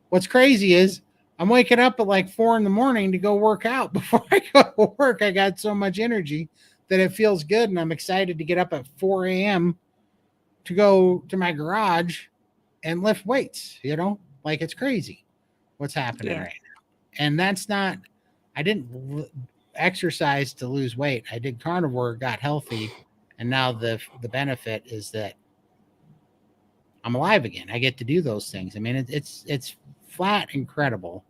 what's crazy is I'm waking up at like 4 a.m. to go work out before I go to work. I got so much energy that it feels good. And I'm excited to get up at 4 a.m. to go to my garage and lift weights, like it's crazy what's happening right now. And that's not, I didn't exercise to lose weight. I did carnivore, got healthy. And now the benefit is that I'm alive again. I get to do those things. I mean, it's flat incredible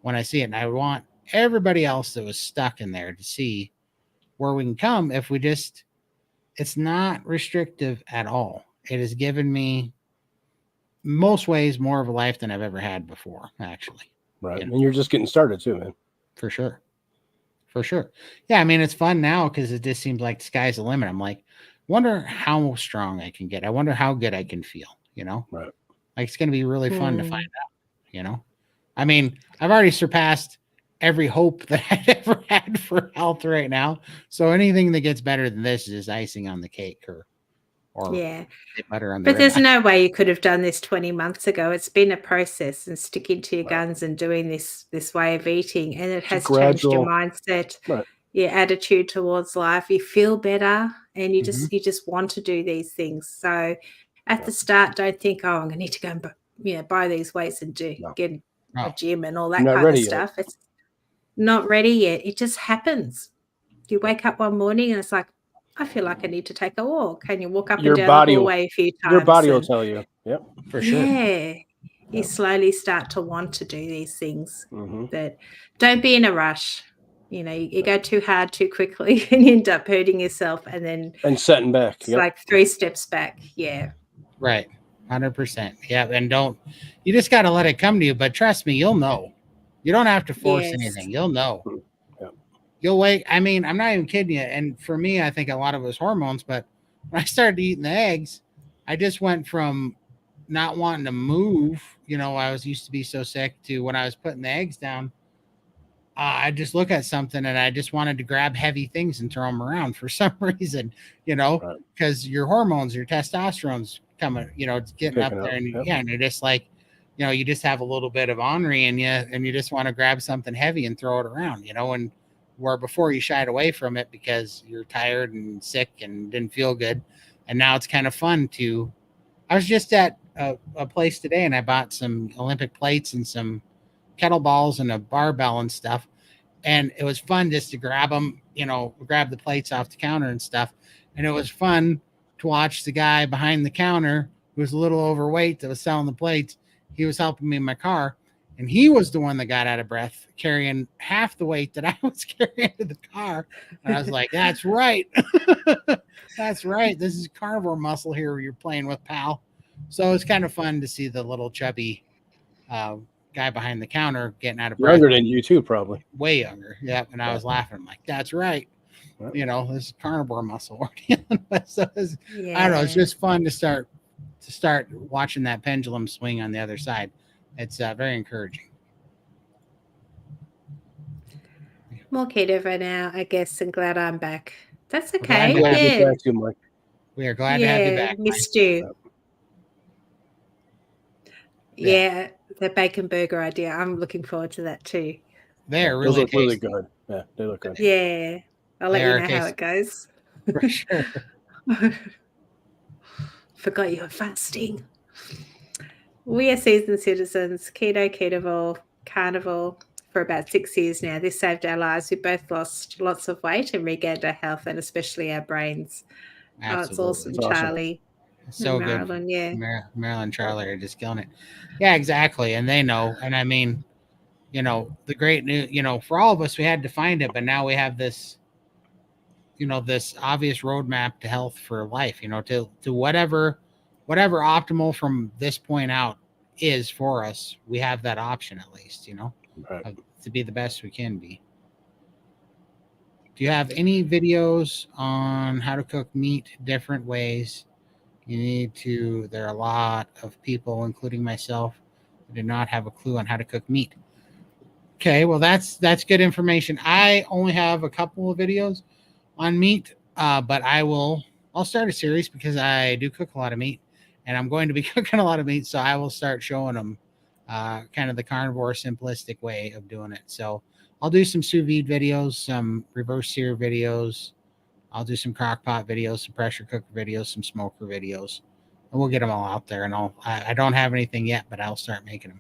when I see it. And I want everybody else that was stuck in there to see where we can come if we just, it's not restrictive at all. It has given me most ways more of a life than I've ever had before, actually. Right. And you're just getting started too, man. For sure. Yeah, I mean, it's fun now because it just seems like the sky's the limit. I'm like, wonder how strong I can get. I wonder how good I can feel, Right. Like it's going to be really fun to find out, I mean, I've already surpassed every hope that I've ever had for health right now. So anything that gets better than this is icing on the cake or butter on the But there's no way you could have done this 20 months ago. It's been a process, and sticking to your guns and doing this way of eating, and it has changed your mindset, your attitude towards life. You feel better, and you just want to do these things. So at the start, don't think, I'm going to need to go and buy these weights and get a gym and all that kind of stuff. Yet. It's not ready yet. It just happens. You wake up one morning and it's like, I feel like I need to take a walk. Can you walk up and down the hallway a few times? Your body will tell you. Yep, for sure. Yeah. You slowly start to want to do these things. That don't be in a rush. You go too hard too quickly and you end up hurting yourself and setting back. It's like 3 steps back. Yeah. Right. 100%. Yeah. And you just got to let it come to you. But trust me, you'll know. You don't have to force anything. You'll know. You'll wait. I mean, I'm not even kidding you. And for me, I think a lot of it was hormones. But when I started eating the eggs, I just went from not wanting to move. I was used to be so sick to when I was putting the eggs down. I just look at something and I just wanted to grab heavy things and throw them around for some reason, because your hormones, your testosterone's coming, it's getting up there. And and you're just like, you just have a little bit of ornery in you and you just want to grab something heavy and throw it around, and where before you shied away from it because you're tired and sick and didn't feel good. And now it's kind of fun I was just at a place today and I bought some Olympic plates and some kettlebells and a barbell and stuff. And it was fun just to grab them, grab the plates off the counter and stuff. And it was fun to watch the guy behind the counter who was a little overweight that was selling the plates. He was helping me in my car. And he was the one that got out of breath, carrying half the weight that I was carrying to the car. And I was like, that's right. That's right. This is carnivore muscle here you're playing with, pal. So it's kind of fun to see the little chubby guy behind the counter getting out of breath. Younger than you too, probably. Way younger. Yep. And I was laughing. I'm like, that's right. Yep. You know, this is carnivore muscle we're dealing with. So Yeah. I don't know. It's just fun to start watching that pendulum swing on the other side. It's very encouraging. More keto right now, I guess, and glad I'm back. That's We're glad okay. to have you Yeah. Back too, Mike. We are glad to have you back. Mike. Missed you. Yeah. Yeah, the bacon burger idea. I'm looking forward to that too. They're Those really look really tasty. good. Yeah, they look good. Yeah. I'll let They you are know how tasty. it goes. For sure. Forgot you were fasting. We are seasoned citizens, keto, carnivore for about 6 years now. This saved our lives. We both lost lots of weight and regained our health and especially our brains. Absolutely. Oh, it's awesome, It's awesome. Charlie. So and good. Marilyn, yeah. Marilyn and Charlie are just killing it. Yeah, exactly. And they know. And I mean, you know, the great news, you know, for all of us, we had to find it, but now we have this, you know, this obvious roadmap to health for life, you know, to whatever optimal from this point out is for us. We have that option at least, you know, Right. to be the best we can be. Do you have any videos on how to cook meat different ways? You need to. There are a lot of people, including myself, who do not have a clue on how to cook meat. Okay, well that's good information. I only have a couple of videos on meat, but I'll start a series because I do cook a lot of meat, and I'm going to be cooking a lot of meat, so I will start showing them kind of the carnivore simplistic way of doing it. So I'll do some sous vide videos, some reverse sear videos. I'll do some crock pot videos, some pressure cooker videos, some smoker videos, and we'll get them all out there. And I don't have anything yet, but I'll start making them.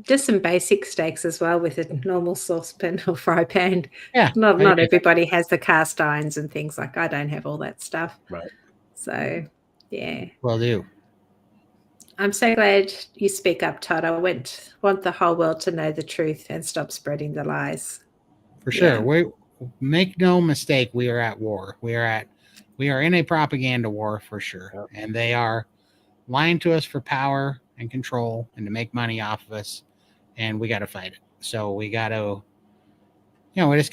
Just some basic steaks as well with a normal saucepan or fry pan. Yeah, Not everybody has the cast irons and things. Like I don't have all that stuff. Right. So, yeah. Will do. I'm so glad you speak up, Todd. I want the whole world to know the truth and stop spreading the lies. For sure. Yeah. We make no mistake, we are at war. We are in a propaganda war for sure. Yep. And they are lying to us for power and control and to make money off of us. And we got to fight it. So we got to, you know, we just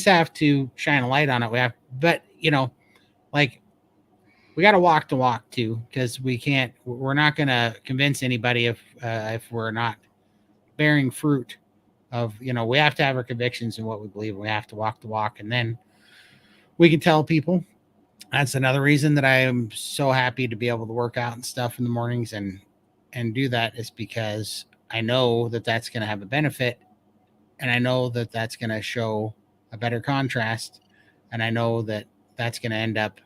have to shine a light on it. But you know, like we got to walk the walk too, because we're not going to convince anybody if we're not bearing fruit of, you know, we have to have our convictions in what we believe. We have to walk the walk, and then we can tell people. That's another reason that I am so happy to be able to work out and stuff in the mornings and do that, is because I know that that's going to have a benefit, and I know that that's going to show a better contrast, and I know that that's going to end up,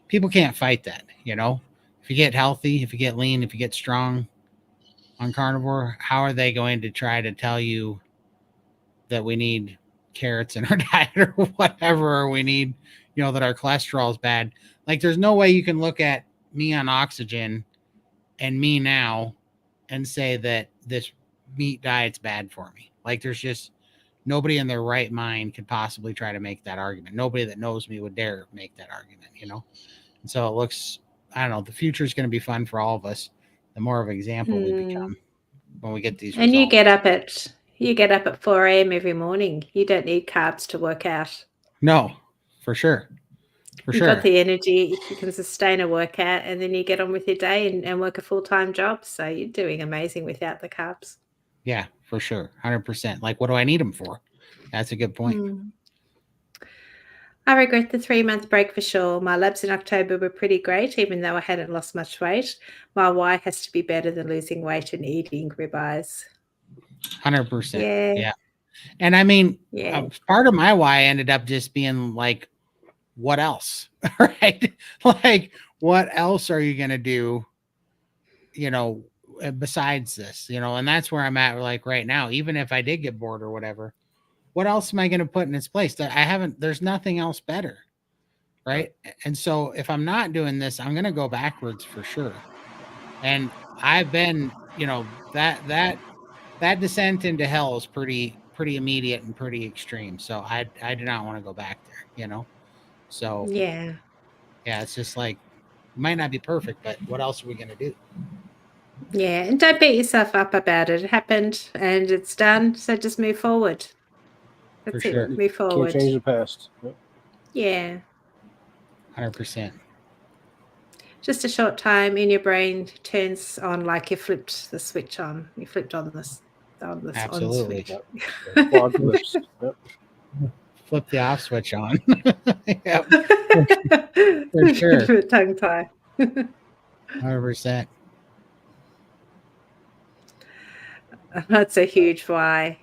people can't fight that, you know. If you get healthy, if you get lean, if you get strong on carnivore, how are they going to try to tell you that we need carrots in our diet or whatever, or we need, you know, that our cholesterol is bad? Like, there's no way you can look at me on oxygen and me now and say that this meat diet's bad for me. Like, there's just nobody in their right mind could possibly try to make that argument. Nobody that knows me would dare make that argument, you know? And so it looks, I don't know, the future is going to be fun for all of us. The more of an example we become when we get these And results. you get up at 4 a.m. every morning. You don't need carbs to work out. No, for sure. You've got the energy, you can sustain a workout, and then you get on with your day and work a full-time job. So you're doing amazing without the carbs. Yeah, for sure. 100%. Like, what do I need them for? That's a good point. I regret the 3-month break for sure. My labs in October were pretty great, even though I hadn't lost much weight. My why has to be better than losing weight and eating ribeyes. 100%. Yeah. And I mean, part of my why ended up just being like, what else? Right? Like, what else are you going to do, you know, besides this, you know? And that's where I'm at, like, right now. Even if I did get bored or whatever, what else am I going to put in its place? That there's nothing else better. Right. And so if I'm not doing this, I'm going to go backwards for sure. And I've been, you know, that descent into hell is pretty pretty immediate and pretty extreme. So I did not want to go back there, you know. So Yeah. yeah, it's just like it might not be perfect, but what else are we gonna do? Yeah. And don't beat yourself up about it. It happened and it's done. So just move forward. For That's sure. it. Move Can't forward. change the past. Yep. Yeah. 100%. Just a short time in your brain turns on like you flipped the switch on. You flipped on this on Absolutely. switch. Yep. Fog lips. Yep. Flip the off switch on. Yep, for sure. Tongue tie. 100%. That's a huge why.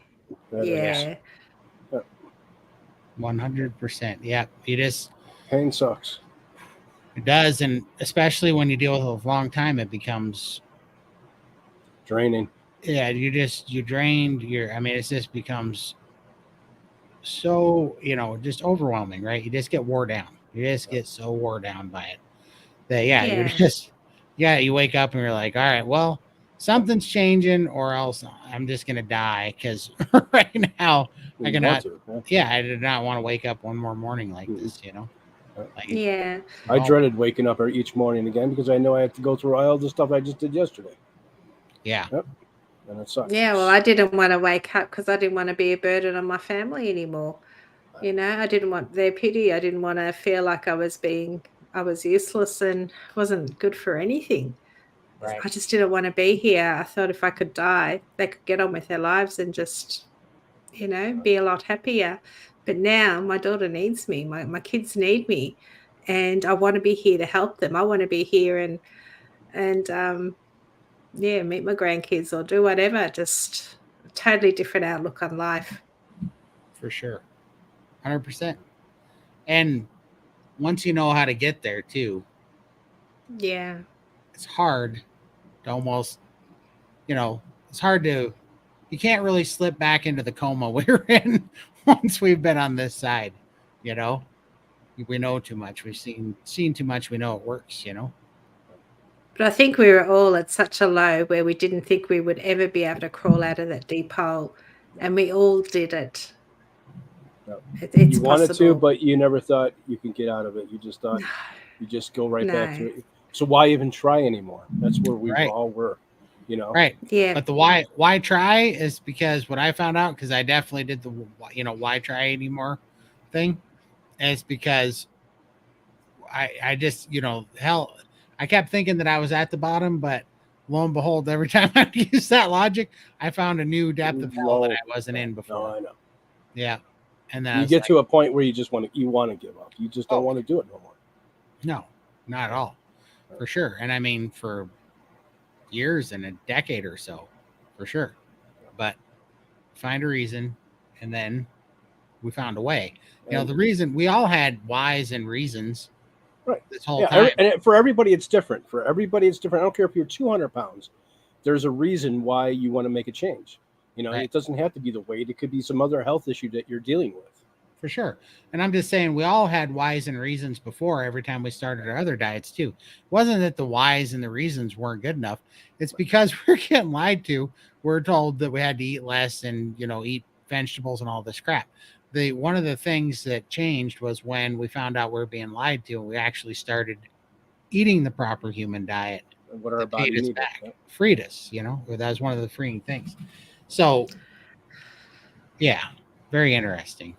That is. Yeah. 100%. Yeah. You just Pain sucks. it does, and especially when you deal with it a long time, it becomes Draining. yeah, you drained I mean, it just becomes so, just overwhelming, right? You just get wore down. You just get so wore down by it that you're Yeah. just you wake up and you're like, all right, well, something's changing or else I'm just gonna die because right now I You cannot want to, yeah. I did not want to wake up one more morning like this, Like, Yeah. I dreaded waking up each morning again because I know I have to go through all the stuff I just did yesterday. Yeah. Yep. And it sucks. Yeah, well, I didn't want to wake up because I didn't want to be a burden on my family anymore. I didn't want their pity. I didn't want to feel like I was useless and wasn't good for anything. Right. I just didn't want to be here. I thought if I could die, they could get on with their lives and just, be a lot happier. But now my daughter needs me. My kids need me. And I want to be here to help them. I want to be here and meet my grandkids or do whatever. Just a totally different outlook on life. For sure. 100%. And once you know how to get there too, Yeah. it's hard to almost, it's hard to, you can't really slip back into the coma we're in once we've been on this side, we know too much. We've seen too much. We know it works, But I think we were all at such a low where we didn't think we would ever be able to crawl out of that deep hole. And we all did it. Yep. It's you wanted possible. to, but you never thought you could get out of it. You just thought you just go right back to No. it. So why even try anymore? That's where we Right. all were, Right. Yeah. But the why try is because what I found out, because I definitely did the why try anymore thing, is because I just hell, I kept thinking that I was at the bottom, but lo and behold, every time I use that logic, I found a new depth of hell that I wasn't in before. No, I know. Yeah. And then You get to a point where you just want to give up. You just don't want to do it no more. No, not at all. For sure. And I mean, for years and a decade or so, for sure. But find a reason, and then we found a way. The reason we all had whys and reasons, right? This whole time. And for everybody, it's different. For everybody, it's different. I don't care if you're 200 pounds. There's a reason why you want to make a change. Right. It doesn't have to be the weight. It could be some other health issue that you're dealing with. For sure. And I'm just saying we all had whys and reasons before every time we started our other diets too. It wasn't that the whys and the reasons weren't good enough. It's because we're getting lied to. We're told that we had to eat less and, eat vegetables and all this crap. One of the things that changed was when we found out we were being lied to and we actually started eating the proper human diet. And what our body needed. Back, freed us, that was one of the freeing things. So, yeah, very interesting.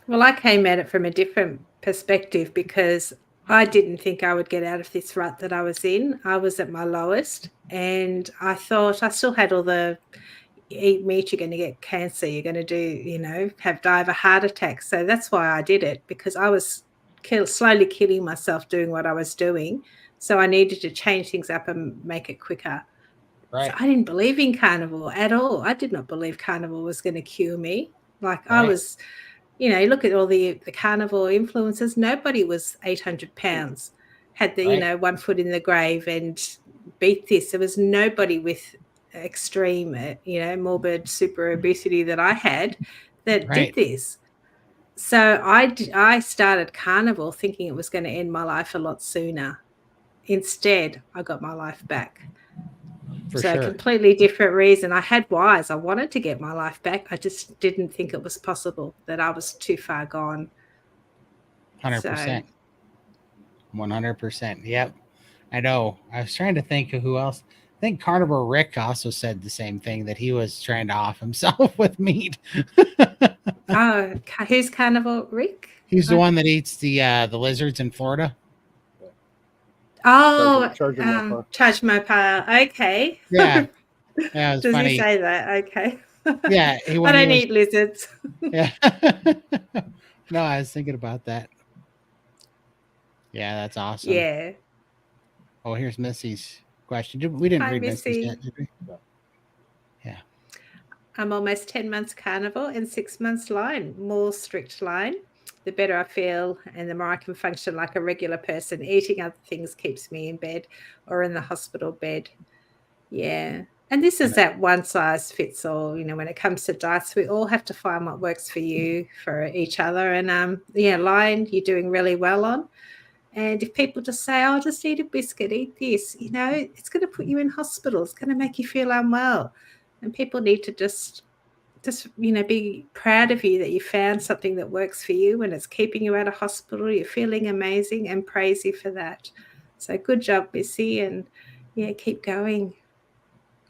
Well, I came at it from a different perspective because I didn't think I would get out of this rut that I was in. I was at my lowest and I thought I still had all the eat meat, you're going to get cancer, you're going to die of a heart attack. So that's why I did it, because I was slowly killing myself doing what I was doing. So I needed to change things up and make it quicker. Right. So I didn't believe in carnivore at all. I did not believe carnivore was going to cure me. Like I was, look at all the carnivore influencers. Nobody was 800 pounds, had the, 1 foot in the grave and beat this. There was nobody with extreme, morbid super obesity that I had that did this. So I started carnivore thinking it was going to end my life a lot sooner. Instead, I got my life back. For So a sure. completely different reason. I had whys. I wanted to get my life back. I just didn't think it was possible, that I was too far gone. 100%. 100%. Yep. I know. I was trying to think of who else. I think Carnivore Rick also said the same thing, that he was trying to off himself with meat. Oh, who's Carnivore Rick? He's the one that eats the lizards in Florida. Oh, Charge him up, Charge Mopar. Okay. Yeah. Yeah, it was Does funny. he say that? Okay. Yeah, I don't eat lizards. Yeah. No, I was thinking about that. Yeah, that's awesome. Yeah. Oh, here's Missy's question. We didn't Hi, read Missy's Missy. yet, did we? Yeah. I'm almost 10 months carnivore and 6 months line, more strict line. The better I feel and the more I can function like a regular person. Eating other things keeps me in bed or in the hospital bed. Yeah. And this is that one size fits all, when it comes to diets, we all have to find what works for you, for each other. And line you're doing really well on. And if people just say, oh, just eat a biscuit, eat this, it's going to put you in hospital. It's going to make you feel unwell. And people need to just be proud of you that you found something that works for you and it's keeping you out of hospital. You're feeling amazing and praise you for that. So good job, Missy. And yeah, keep going.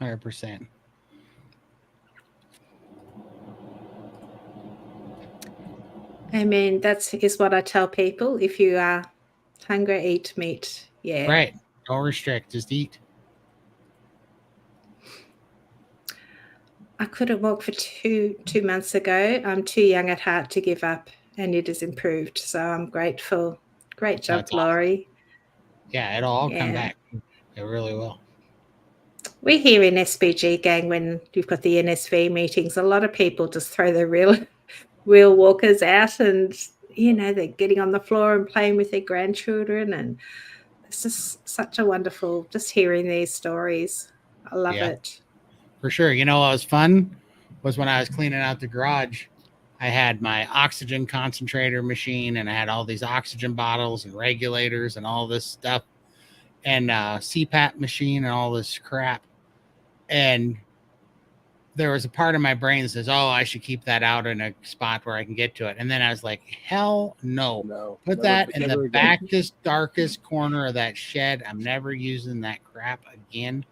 100%. I mean, that is what I tell people. If you are hungry, eat meat. Yeah. Right. Don't restrict. Just eat. I couldn't walk for two months ago. I'm too young at heart to give up, and it has improved. So I'm grateful. Great job, That's awesome. Laurie. Yeah, it'll all come back. It really will. We hear in SBG gang, when you've got the NSV meetings, a lot of people just throw their real walkers out, and they're getting on the floor and playing with their grandchildren, and it's just such a wonderful, just hearing these stories. I love it. For sure. What was fun was when I was cleaning out the garage, I had my oxygen concentrator machine and I had all these oxygen bottles and regulators and all this stuff and CPAP machine and all this crap. And there was a part of my brain that says, oh, I should keep that out in a spot where I can get to it. And then I was like, hell no. Put that in the backest, darkest corner of that shed. I'm never using that crap again.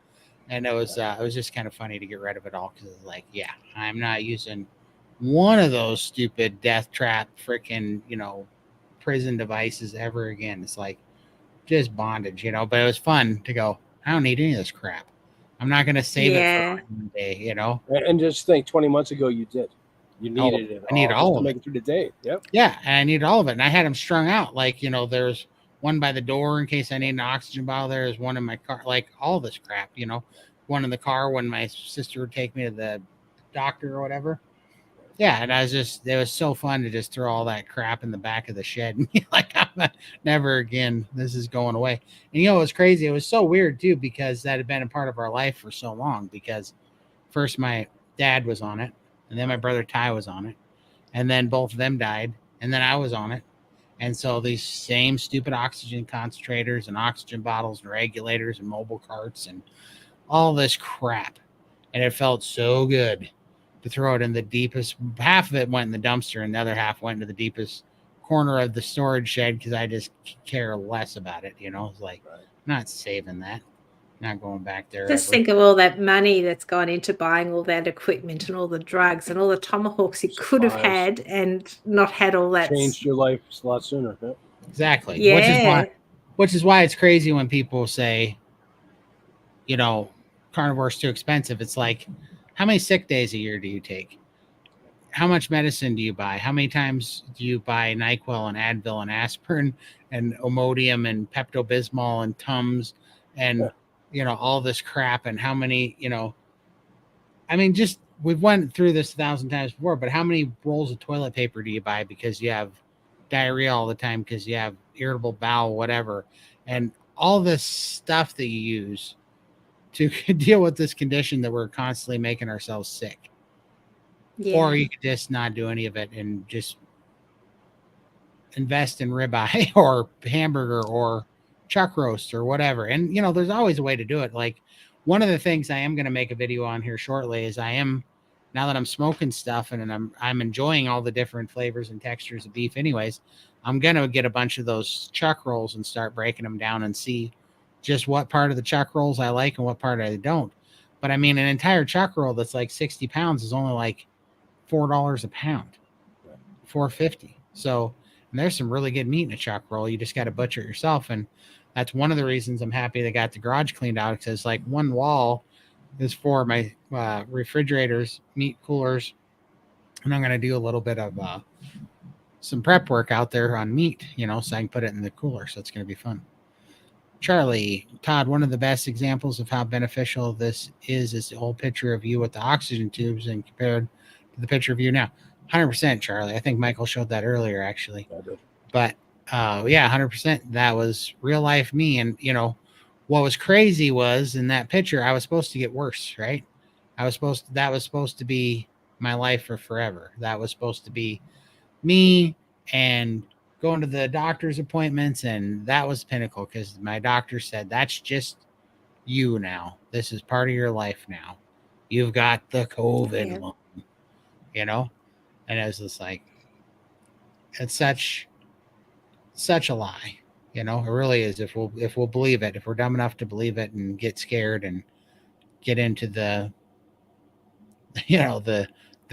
And it was just kind of funny to get rid of it all, because it's like, yeah, I'm not using one of those stupid death trap freaking, prison devices ever again. It's like just bondage, but it was fun to go, I don't need any of this crap. I'm not going to save it for one day, And just think, 20 months ago, you did. You needed it. I need all of it to make it through the day. Yep. Yeah, and I needed all of it. And I had them strung out. Like, there's one by the door in case I need an oxygen bottle. There's one in my car, like all this crap, one in the car when my sister would take me to the doctor or whatever. Yeah, and it was so fun to just throw all that crap in the back of the shed and be like, never again. This is going away. And it was crazy. It was so weird too, because that had been a part of our life for so long. Because first my dad was on it, and then my brother Ty was on it, and then both of them died, and then I was on it. And so these same stupid oxygen concentrators and oxygen bottles and regulators and mobile carts and all this crap. And it felt so good to throw it in the deepest. Half of it went in the dumpster and the other half went into the deepest corner of the storage shed, because I just care less about it. It's like, I'm not saving that. Not going back there. Just think of all that money that's gone into buying all that equipment and all the drugs and all the tomahawks you could have had and not had all that. Changed your life a lot sooner. Yeah. Exactly. Yeah. Which is why it's crazy when people say, carnivore's too expensive. It's like, how many sick days a year do you take? How much medicine do you buy? How many times do you buy NyQuil and Advil and aspirin and Imodium and Pepto-Bismol and Tums and all this crap? And how many, just we've went through this 1,000 times before, but how many rolls of toilet paper do you buy because you have diarrhea all the time, because you have irritable bowel, whatever, and all this stuff that you use to deal with this condition that we're constantly making ourselves sick. Yeah. Or you could just not do any of it and just invest in ribeye or hamburger or chuck roast or whatever. And, there's always a way to do it. Like one of the things I am going to make a video on here shortly is now that I'm smoking stuff and I'm enjoying all the different flavors and textures of beef anyways, I'm going to get a bunch of those chuck rolls and start breaking them down and see just what part of the chuck rolls I like and what part I don't. But I mean, an entire chuck roll that's like 60 pounds is only like $4 a pound, $4.50. So and there's some really good meat in a chuck roll. You just got to butcher it yourself. And that's one of the reasons I'm happy they got the garage cleaned out, because like one wall is for my refrigerators, meat coolers, and I'm going to do a little bit of some prep work out there on meat, so I can put it in the cooler. So it's going to be fun. Charlie, Todd, one of the best examples of how beneficial this is the whole picture of you with the oxygen tubes and compared to the picture of you now. 100%, Charlie. I think Michael showed that earlier, actually. But yeah, 100%. That was real life me. And, what was crazy was in that picture, I was supposed to get worse, right? That was supposed to be my life for forever. That was supposed to be me and going to the doctor's appointments. And that was pinnacle, because my doctor said, that's just you now. This is part of your life now. You've got the COVID lung, And it was just like, it's such a lie, it really is. If we'll believe it, if we're dumb enough to believe it and get scared and get into the, the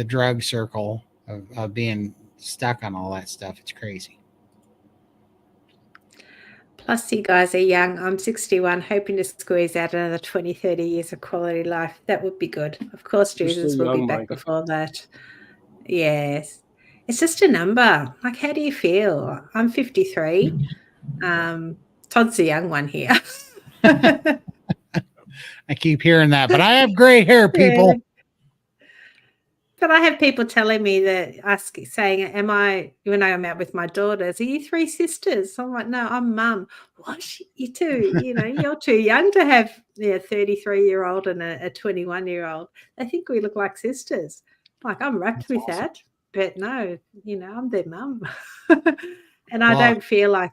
drug circle of being stuck on all that stuff, it's crazy. Plus, you guys are young. I'm 61, hoping to squeeze out another 20, 30 years of quality life. That would be good. Of course, Jesus will be back before that. Yes. It's just a number. Like, how do you feel? I'm 53. Todd's the young one here. I keep hearing that, but I have gray hair, people. Yeah. But I have people telling me saying, when I'm out with my daughters, are you three sisters? I'm like, no, I'm mum. What? You two, you're too young to have a 33-year-old and a 21-year-old. They think we look like sisters. Like, I'm wrapped with awesome. That. But no, I'm their mum. And I don't feel like,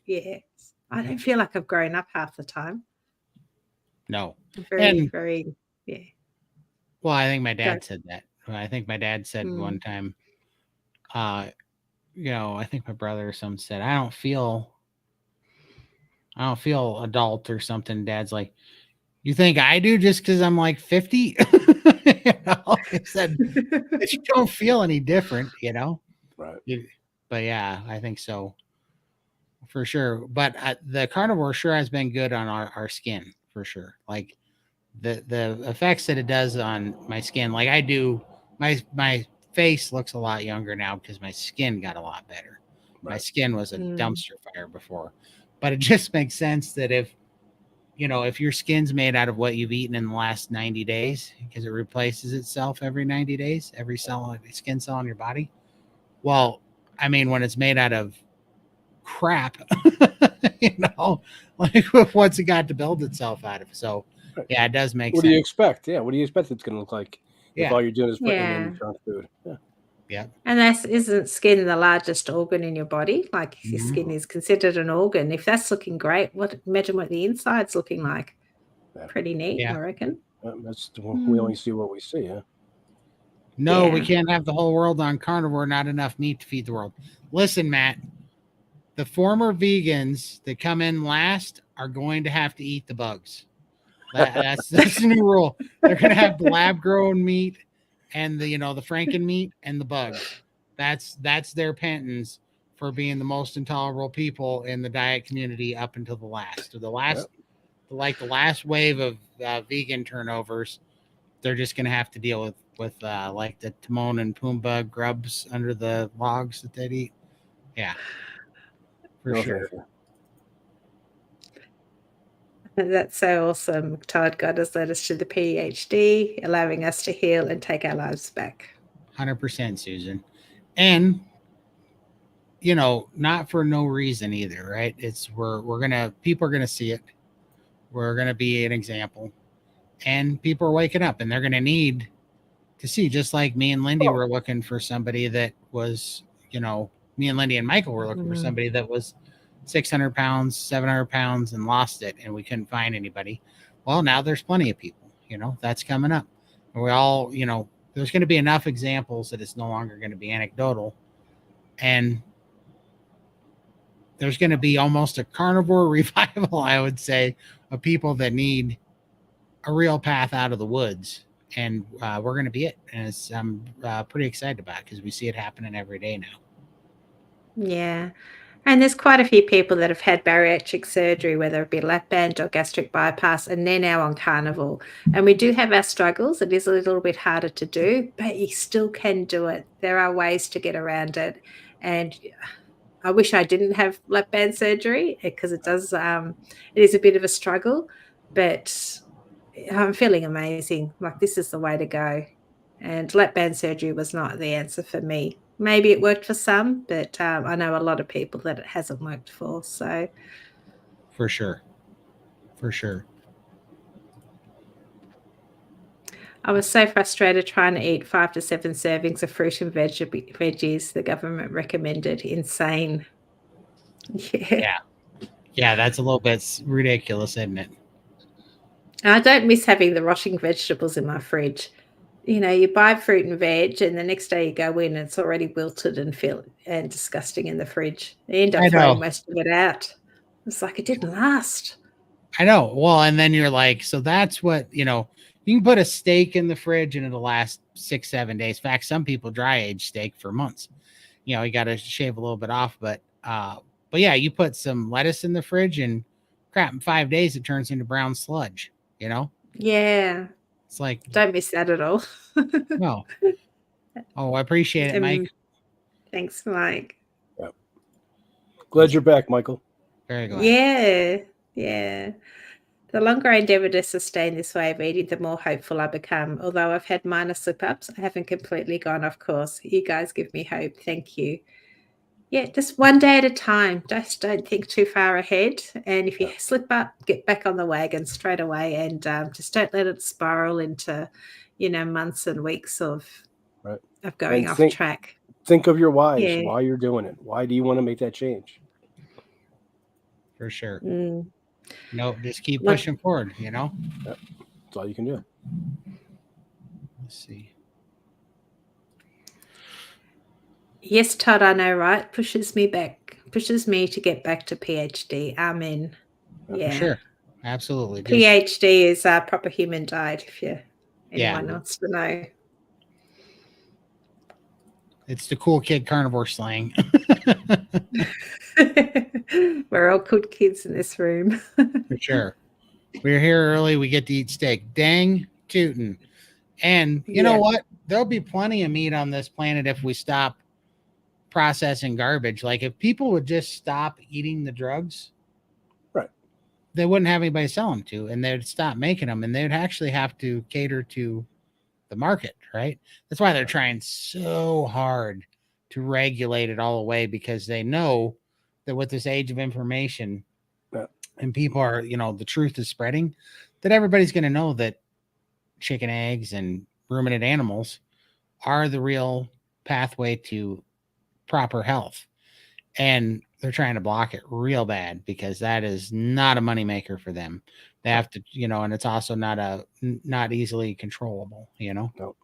I don't feel like I've grown up half the time. No. Very, yeah. Well, I think my dad said that. I think my dad said one time, I think my brother or something said, I don't feel adult or something. Dad's like, you think I do just because I'm like 50? He said, but you don't feel any different, Right. But yeah, I think so for sure. But the carnivore sure has been good on our skin for sure. Like the effects that it does on my skin, like I do, my face looks a lot younger now because my skin got a lot better. Right. My skin was a dumpster fire before, but it just makes sense that if your skin's made out of what you've eaten in the last 90 days, because it replaces itself every 90 days, every skin cell in your body. Well, I mean, when it's made out of crap, like what's it got to build itself out of? So yeah, it does make sense. What do you expect? Yeah. What do you expect it's going to look like if all you're doing is putting in junk food? Yeah. Yeah. And isn't skin the largest organ in your body? Like, if your skin is considered an organ, if that's looking great, imagine what the inside's looking like. Yeah. Pretty neat, I reckon. That's we only see what we see, yeah. No, we can't have the whole world on carnivore, not enough meat to feed the world. Listen, Matt, the former vegans that come in last are going to have to eat the bugs. That's the new rule. They're going to have the lab-grown meat and the Franken meat and the bugs. That's their penance for being the most intolerable people in the diet community up until the last. So the last wave of vegan turnovers, they're just going to have to deal with like the Timon and Pumbaa grubs under the logs that they'd eat. Yeah, for sure. That's so awesome. Todd, God has led us to the PhD, allowing us to heal and take our lives back. 100%, Susan. And, not for no reason either, right? It's people are going to see it. We're going to be an example. And people are waking up and they're going to need to see, just like me and Lindy were looking for somebody that was, me and Lindy and Michael were looking for somebody that was 600 pounds, 700 pounds and lost it. And we couldn't find anybody. Well, now there's plenty of people, that's coming up. And we all, there's going to be enough examples that it's no longer going to be anecdotal. And there's going to be almost a carnivore revival, I would say, of people that need a real path out of the woods. And we're going to be it. And I'm pretty excited about it because we see it happening every day now. Yeah. And there's quite a few people that have had bariatric surgery, whether it be lap band or gastric bypass, and they're now on carnivore. And we do have our struggles. It is a little bit harder to do, but you still can do it. There are ways to get around it. And I wish I didn't have lap band surgery because it is a bit of a struggle, but I'm feeling amazing. Like, this is the way to go. And lap band surgery was not the answer for me. Maybe it worked for some, but I know a lot of people that it hasn't worked for. So, for sure. I was so frustrated trying to eat 5 to 7 servings of fruit and veggies the government recommended. Insane. Yeah, that's a little bit ridiculous, isn't it? I don't miss having the rotting vegetables in my fridge. You buy fruit and veg, and the next day you go in, and it's already wilted and disgusting in the fridge. You end up throwing most of it out. It's like it didn't last. I know. Well, and then you're like, so that's what, you can put a steak in the fridge and it'll last 6-7 days. In fact, some people dry age steak for months. You got to shave a little bit off, but yeah, you put some lettuce in the fridge and crap, in 5 days it turns into brown sludge. Yeah. It's like, don't miss that at all. No. Oh, I appreciate it, Mike. Thanks, Mike. Yep. Glad you're back, Michael. Very glad. Yeah. The longer I endeavour to sustain this way of eating, the more hopeful I become. Although I've had minor slip-ups, I haven't completely gone off course. You guys give me hope. Thank you. Yeah, just one day at a time. Just don't think too far ahead. And if you slip up, get back on the wagon straight away, and just don't let it spiral into, months and weeks of going off track. Think of your whys, why you're doing it. Why do you want to make that change? For sure. No, just keep pushing forward, Yep. That's all you can do. Let's see. Yes, Todd, I know, right? Pushes me to get back to PhD. Amen. Yeah. For sure. Absolutely. PhD is a proper human diet, if anyone wants to know. It's the cool kid carnivore slang. We're all good kids in this room. For sure. We're here early. We get to eat steak. Dang tootin'. And you know what? There'll be plenty of meat on this planet if we stop processing garbage. Like, if people would just stop eating the drugs, right, they wouldn't have anybody sell them to, and they'd stop making them, and they'd actually have to cater to the market, right? That's why they're trying so hard to regulate it all away, because they know that with this age of information and people are, the truth is spreading, that everybody's going to know that chicken eggs and ruminant animals are the real pathway to proper health. And they're trying to block it real bad, because that is not a moneymaker for them. They have to, and it's also not easily controllable, Nope.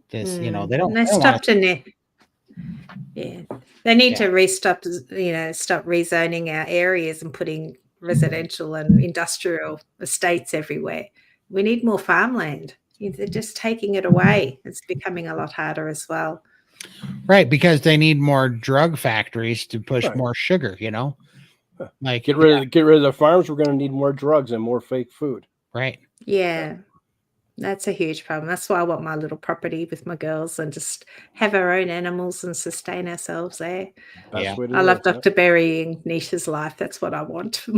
This, they don't. They stopped in it. Yeah, they need to stop rezoning our areas and putting residential and industrial estates everywhere. We need more farmland. They're just taking it away. It's becoming a lot harder as well. Right, because they need more drug factories to push more sugar, Like, get rid of the farms. We're going to need more drugs and more fake food. Right. Yeah. That's a huge problem. That's why I want my little property with my girls and just have our own animals and sustain ourselves there. I love Dr. Berry and Nisha's life. That's what I want for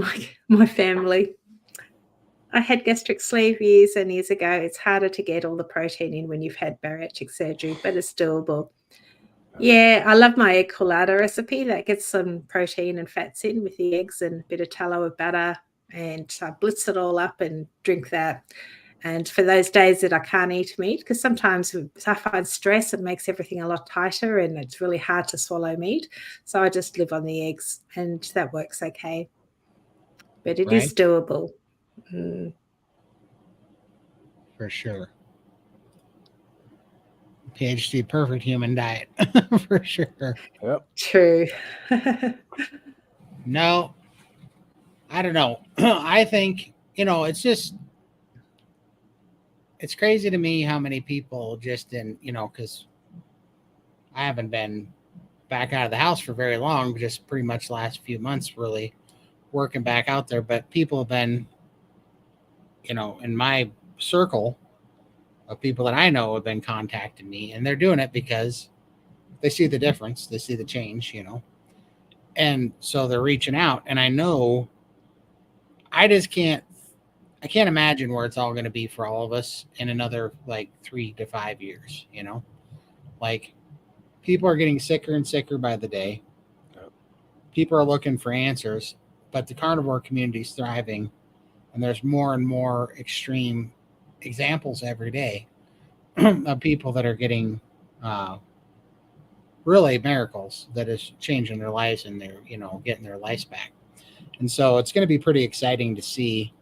my family. I had gastric sleeve years and years ago. It's harder to get all the protein in when you've had bariatric surgery, but it's doable. Yeah, I love my egg colada recipe. That gets some protein and fats in with the eggs and a bit of tallow with butter, and I blitz it all up and drink that. And for those days that I can't eat meat, because sometimes I find stress, it makes everything a lot tighter and it's really hard to swallow meat. So I just live on the eggs, and that works okay. But it is doable. For sure. PhD perfect human diet. For sure. Yep. True. No, I don't know. I think, it's crazy to me how many people just because I haven't been back out of the house for very long, just pretty much the last few months, really working back out there. But people have been, in my circle of people that I know have been contacting me, and they're doing it because they see the difference, they see the change, and so they're reaching out. And I know I can't imagine where it's all going to be for all of us in another like 3 to 5 years. Like people are getting sicker and sicker by the day. People are looking for answers, but the carnivore community is thriving, and there's more and more extreme examples every day of people that are getting really miracles that is changing their lives, and they're getting their lives back. And so it's going to be pretty exciting to see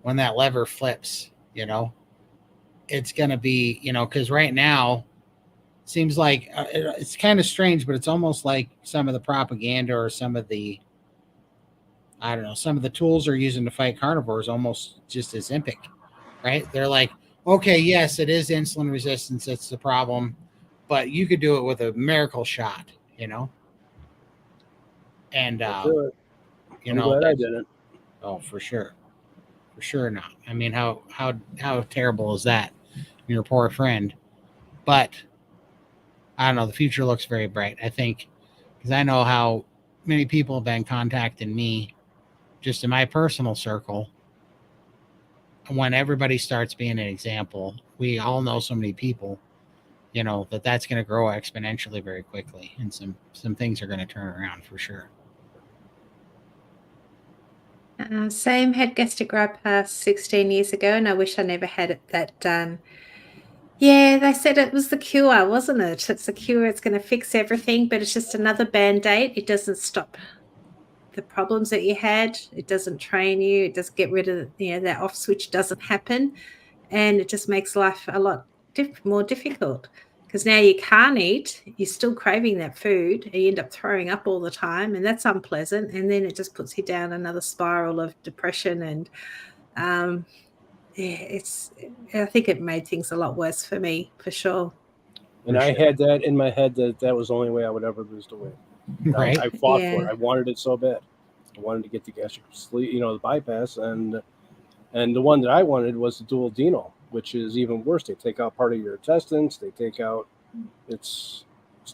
when that lever flips. It's going to be, because right now it seems like it's kind of strange, but it's almost like some of the propaganda or some of the, I don't know, some of the tools they're using to fight carnivores almost just as impic, right? They're like, okay, yes, it is insulin resistance that's the problem, but you could do it with a miracle shot, And I'm glad I didn't. Oh, for sure not. I mean, how terrible is that? Your poor friend. But I don't know. The future looks very bright, I think, because I know how many people have been contacting me just in my personal circle. When everybody starts being an example, we all know so many people, that's going to grow exponentially very quickly, and some things are going to turn around for sure. Same, had gastric bypass 16 years ago, and I wish I never had that done. Yeah, they said it was the cure, wasn't it? It's the cure. It's going to fix everything, but it's just another Band-Aid. It doesn't stop the problems that you had. It doesn't train you. It doesn't get rid of, that off switch doesn't happen. And it just makes life a lot more difficult, because now you can't eat. You're still craving that food, and you end up throwing up all the time, and that's unpleasant. And then it just puts you down another spiral of depression. And I think it made things a lot worse for me, for sure. And I had that in my head that was the only way I would ever lose the weight. Right. I fought for it. I wanted it so bad. I wanted to get the gastric sleeve, the bypass, and the one that I wanted was the dual denal, which is even worse. They take out part of your intestines. They take out. It's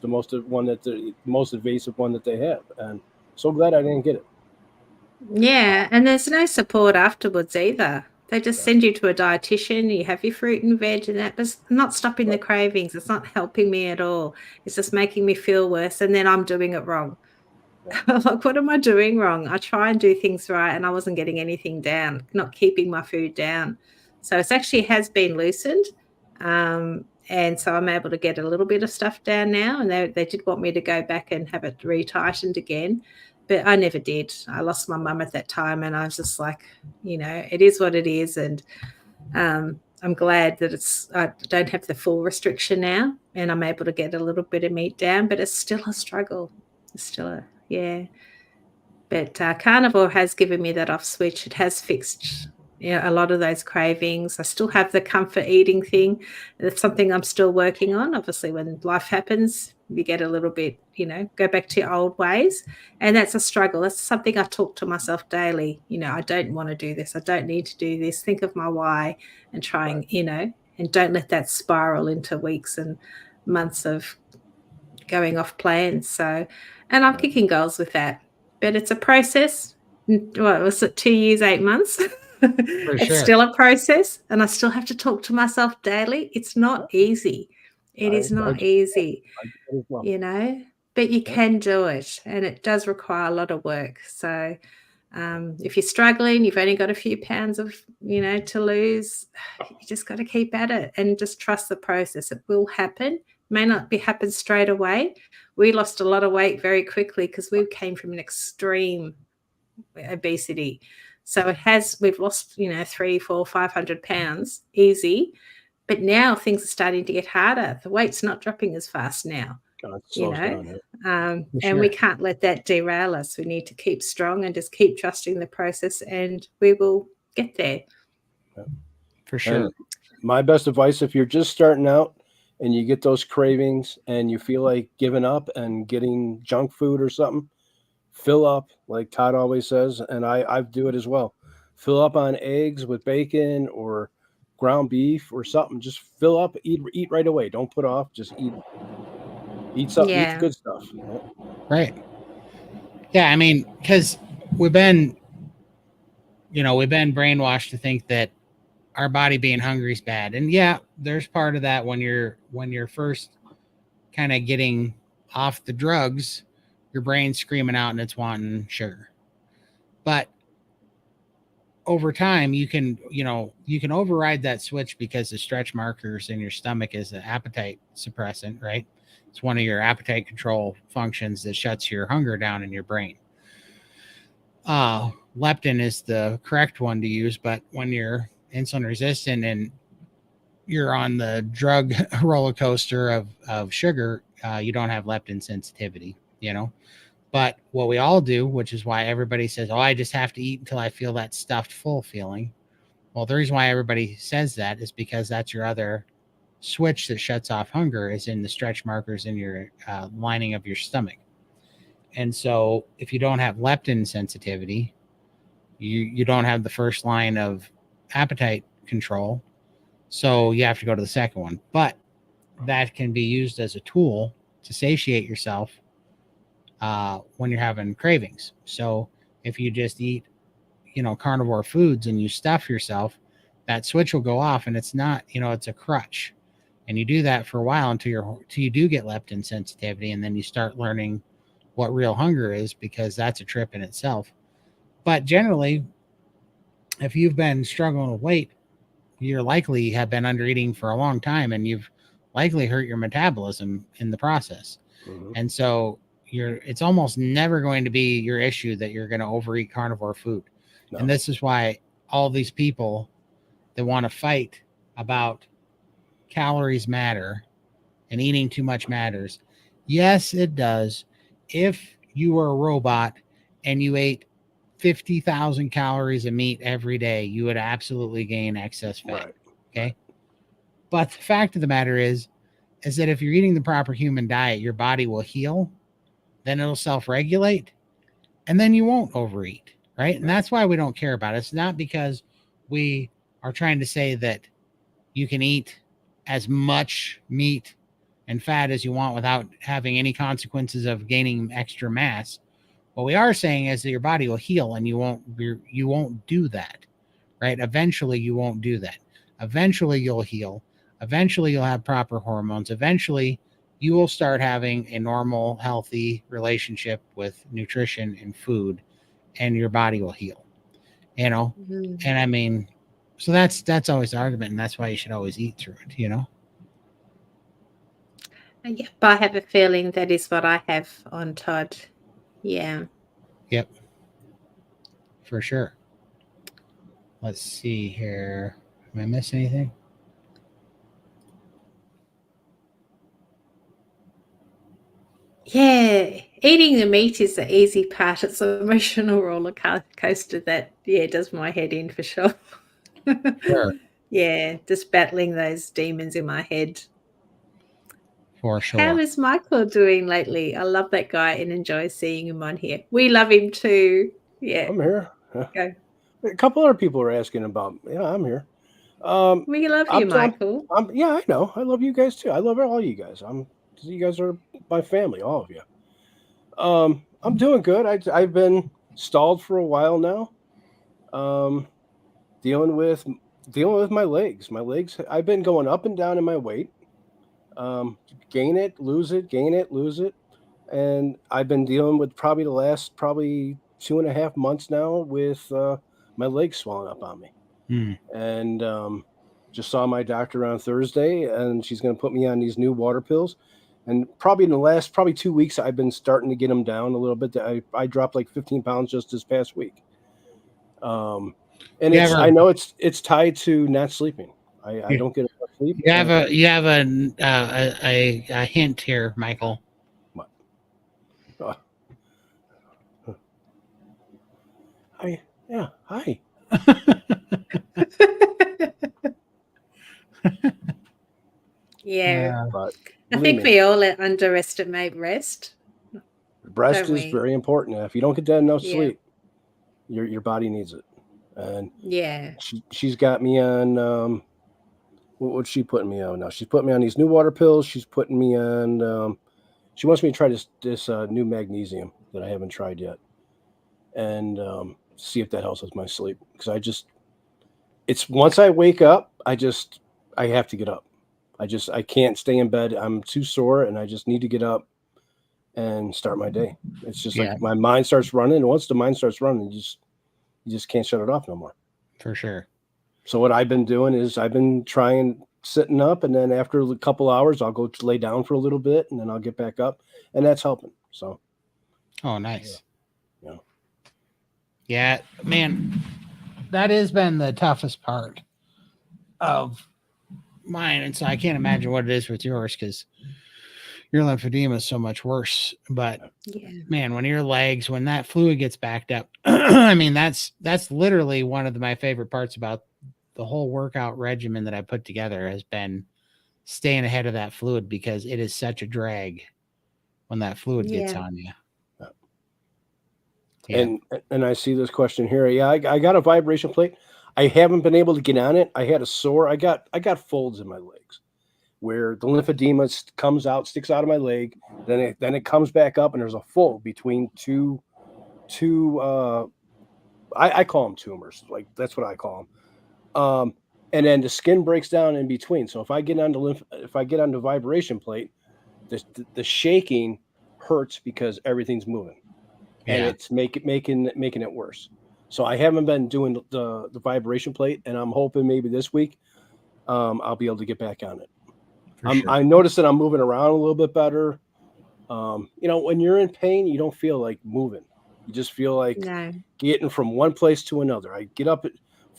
the most invasive one that they have, and so glad I didn't get it. Yeah, and there's no support afterwards either. They just send you to a dietitian. You have your fruit and veg, and that's not stopping the cravings. It's not helping me at all. It's just making me feel worse, and then I'm doing it wrong. Like, what am I doing wrong? I try and do things right, and I wasn't getting anything down, not keeping my food down. So it actually has been loosened, and so I'm able to get a little bit of stuff down now. And they did want me to go back and have it retightened again, but I never did. I lost my mum at that time, and I was just like, it is what it is. And I'm glad that I don't have the full restriction now, and I'm able to get a little bit of meat down, but it's still a struggle. It's still but Carnivore has given me that off switch. It has fixed a lot of those cravings. I still have the comfort eating thing. That's something I'm still working on. Obviously, when life happens, you get a little bit, go back to your old ways. And that's a struggle. That's something I talk to myself daily. I don't want to do this. I don't need to do this. Think of my why, and trying, and don't let that spiral into weeks and months of going off plan. So, and I'm kicking goals with that, but it's a process. What was it, 2 years, 8 months? It's still a process, and I still have to talk to myself daily. It's not easy. It is not easy, but you can do it, and it does require a lot of work. So if you're struggling, you've only got a few pounds of, to lose, you just got to keep at it and just trust the process. It will happen. May not happen straight away. We lost a lot of weight very quickly because we came from an extreme obesity. So we've lost, 3, 4, 500 pounds easy. But now things are starting to get harder. The weight's not dropping as fast now. It slows down. And we can't let that derail us. We need to keep strong and just keep trusting the process, and we will get there. For sure. And my best advice, if you're just starting out and you get those cravings and you feel like giving up and getting junk food or something, fill up, like Todd always says, and I do it as well. Fill up on eggs with bacon or ground beef or something. Just fill up, eat right away. Don't put off. Just eat something. Eat the good stuff. Right. Yeah, I mean, because we've been brainwashed to think that our body being hungry is bad. And yeah, there's part of that when you're first kind of getting off the drugs, your brain's screaming out and it's wanting sugar. But over time, you can override that switch because the stretch markers in your stomach is an appetite suppressant, right? It's one of your appetite control functions that shuts your hunger down in your brain. Leptin is the correct one to use, but when you're insulin resistant and you're on the drug roller coaster of sugar, you don't have leptin sensitivity, But what we all do, which is why everybody says, oh, I just have to eat until I feel that stuffed full feeling. Well, the reason why everybody says that is because that's your other switch that shuts off hunger is in the stretch markers in your lining of your stomach. And so if you don't have leptin sensitivity, you don't have the first line of appetite control. So you have to go to the second one. But that can be used as a tool to satiate yourself when you're having cravings. So if you just eat, carnivore foods and you stuff yourself, that switch will go off, and it's not, it's a crutch. And you do that for a while until you do get leptin sensitivity, and then you start learning what real hunger is, because that's a trip in itself. But generally, if you've been struggling with weight, you're likely have been under eating for a long time, and you've likely hurt your metabolism in the process. Mm-hmm. And so it's almost never going to be your issue that you're going to overeat carnivore food. No. And this is why all these people that want to fight about calories matter and eating too much matters. Yes, it does. If you were a robot and you ate 50,000 calories of meat every day, you would absolutely gain excess fat. Right. Okay. But the fact of the matter is that if you're eating the proper human diet, your body will heal, then it'll self-regulate, and then you won't overeat. Right. And that's why we don't care about it. It's not because we are trying to say that you can eat as much meat and fat as you want without having any consequences of gaining extra mass. What we are saying is that your body will heal, and you won't do that, right? Eventually you won't do that. Eventually you'll heal. Eventually you'll have proper hormones. Eventually you will start having a normal, healthy relationship with nutrition and food, and your body will heal, Mm-hmm. And I mean, so that's always the argument, and that's why you should always eat through it, Yeah, but I have a feeling that is what I have on Todd. Yeah. Yep. For sure. Let's see here. Am I missing anything? Yeah, eating the meat is the easy part. It's an emotional roller coaster that, does my head in for sure. Sure. Yeah, just battling those demons in my head. For sure. How is Michael doing lately? I love that guy and enjoy seeing him on here. We love him too. Yeah. I'm here. Okay. A couple other people are asking about. Yeah, I'm here. We love you, Michael. Yeah, I know. I love you guys too. I love all you guys. You guys are my family, all of you. I'm doing good. I've been stalled for a while now. Dealing with my legs. My legs. I've been going up and down in my weight. Gain it, lose it, gain it, lose it, and I've been dealing with the last 2.5 months now with my legs swelling up on me. And just saw my doctor on Thursday, and she's going to put me on these new water pills. And probably in the last 2 weeks, I've been starting to get them down a little bit. I dropped like 15 pounds just this past week. And I know it's tied to not sleeping. I don't get enough sleep. You have a hint here, Michael. Hi. Yeah. But I think we all underestimate rest. Rest is very important. If you don't get that enough sleep, your body needs it. And she's got me on what's she putting me on now? She's putting me on these new water pills. She's putting me on she wants me to try this new magnesium that I haven't tried yet. And see if that helps with my sleep. Because it's once I wake up, I have to get up. I can't stay in bed. I'm too sore and I just need to get up and start my day. It's just like my mind starts running. And once the mind starts running, you just can't shut it off no more. For sure. So what I've been doing is I've been sitting up, and then after a couple hours, I'll go lay down for a little bit, and then I'll get back up, and that's helping. So. Oh, nice. Yeah, man, that has been the toughest part of mine. And so I can't imagine what it is with yours, because your lymphedema is so much worse. But man, when that fluid gets backed up, I mean, that's literally one of my favorite parts about the whole workout regimen that I put together has been staying ahead of that fluid, because it is such a drag when that fluid gets on you. Yeah. And I see this question here. Yeah, I got a vibration plate. I haven't been able to get on it. I had a sore. I got folds in my legs where the lymphedema sticks out of my leg. Then it comes back up, and there's a fold between two. I call them tumors. Like, that's what I call them. And then the skin breaks down in between. So if I get on the vibration plate, the shaking hurts because everything's moving. And it's making it worse. So I haven't been doing the vibration plate, and I'm hoping maybe this week I'll be able to get back on it. Sure. I noticed that I'm moving around a little bit better. When you're in pain, you don't feel like moving. You just feel like getting from one place to another. I get up,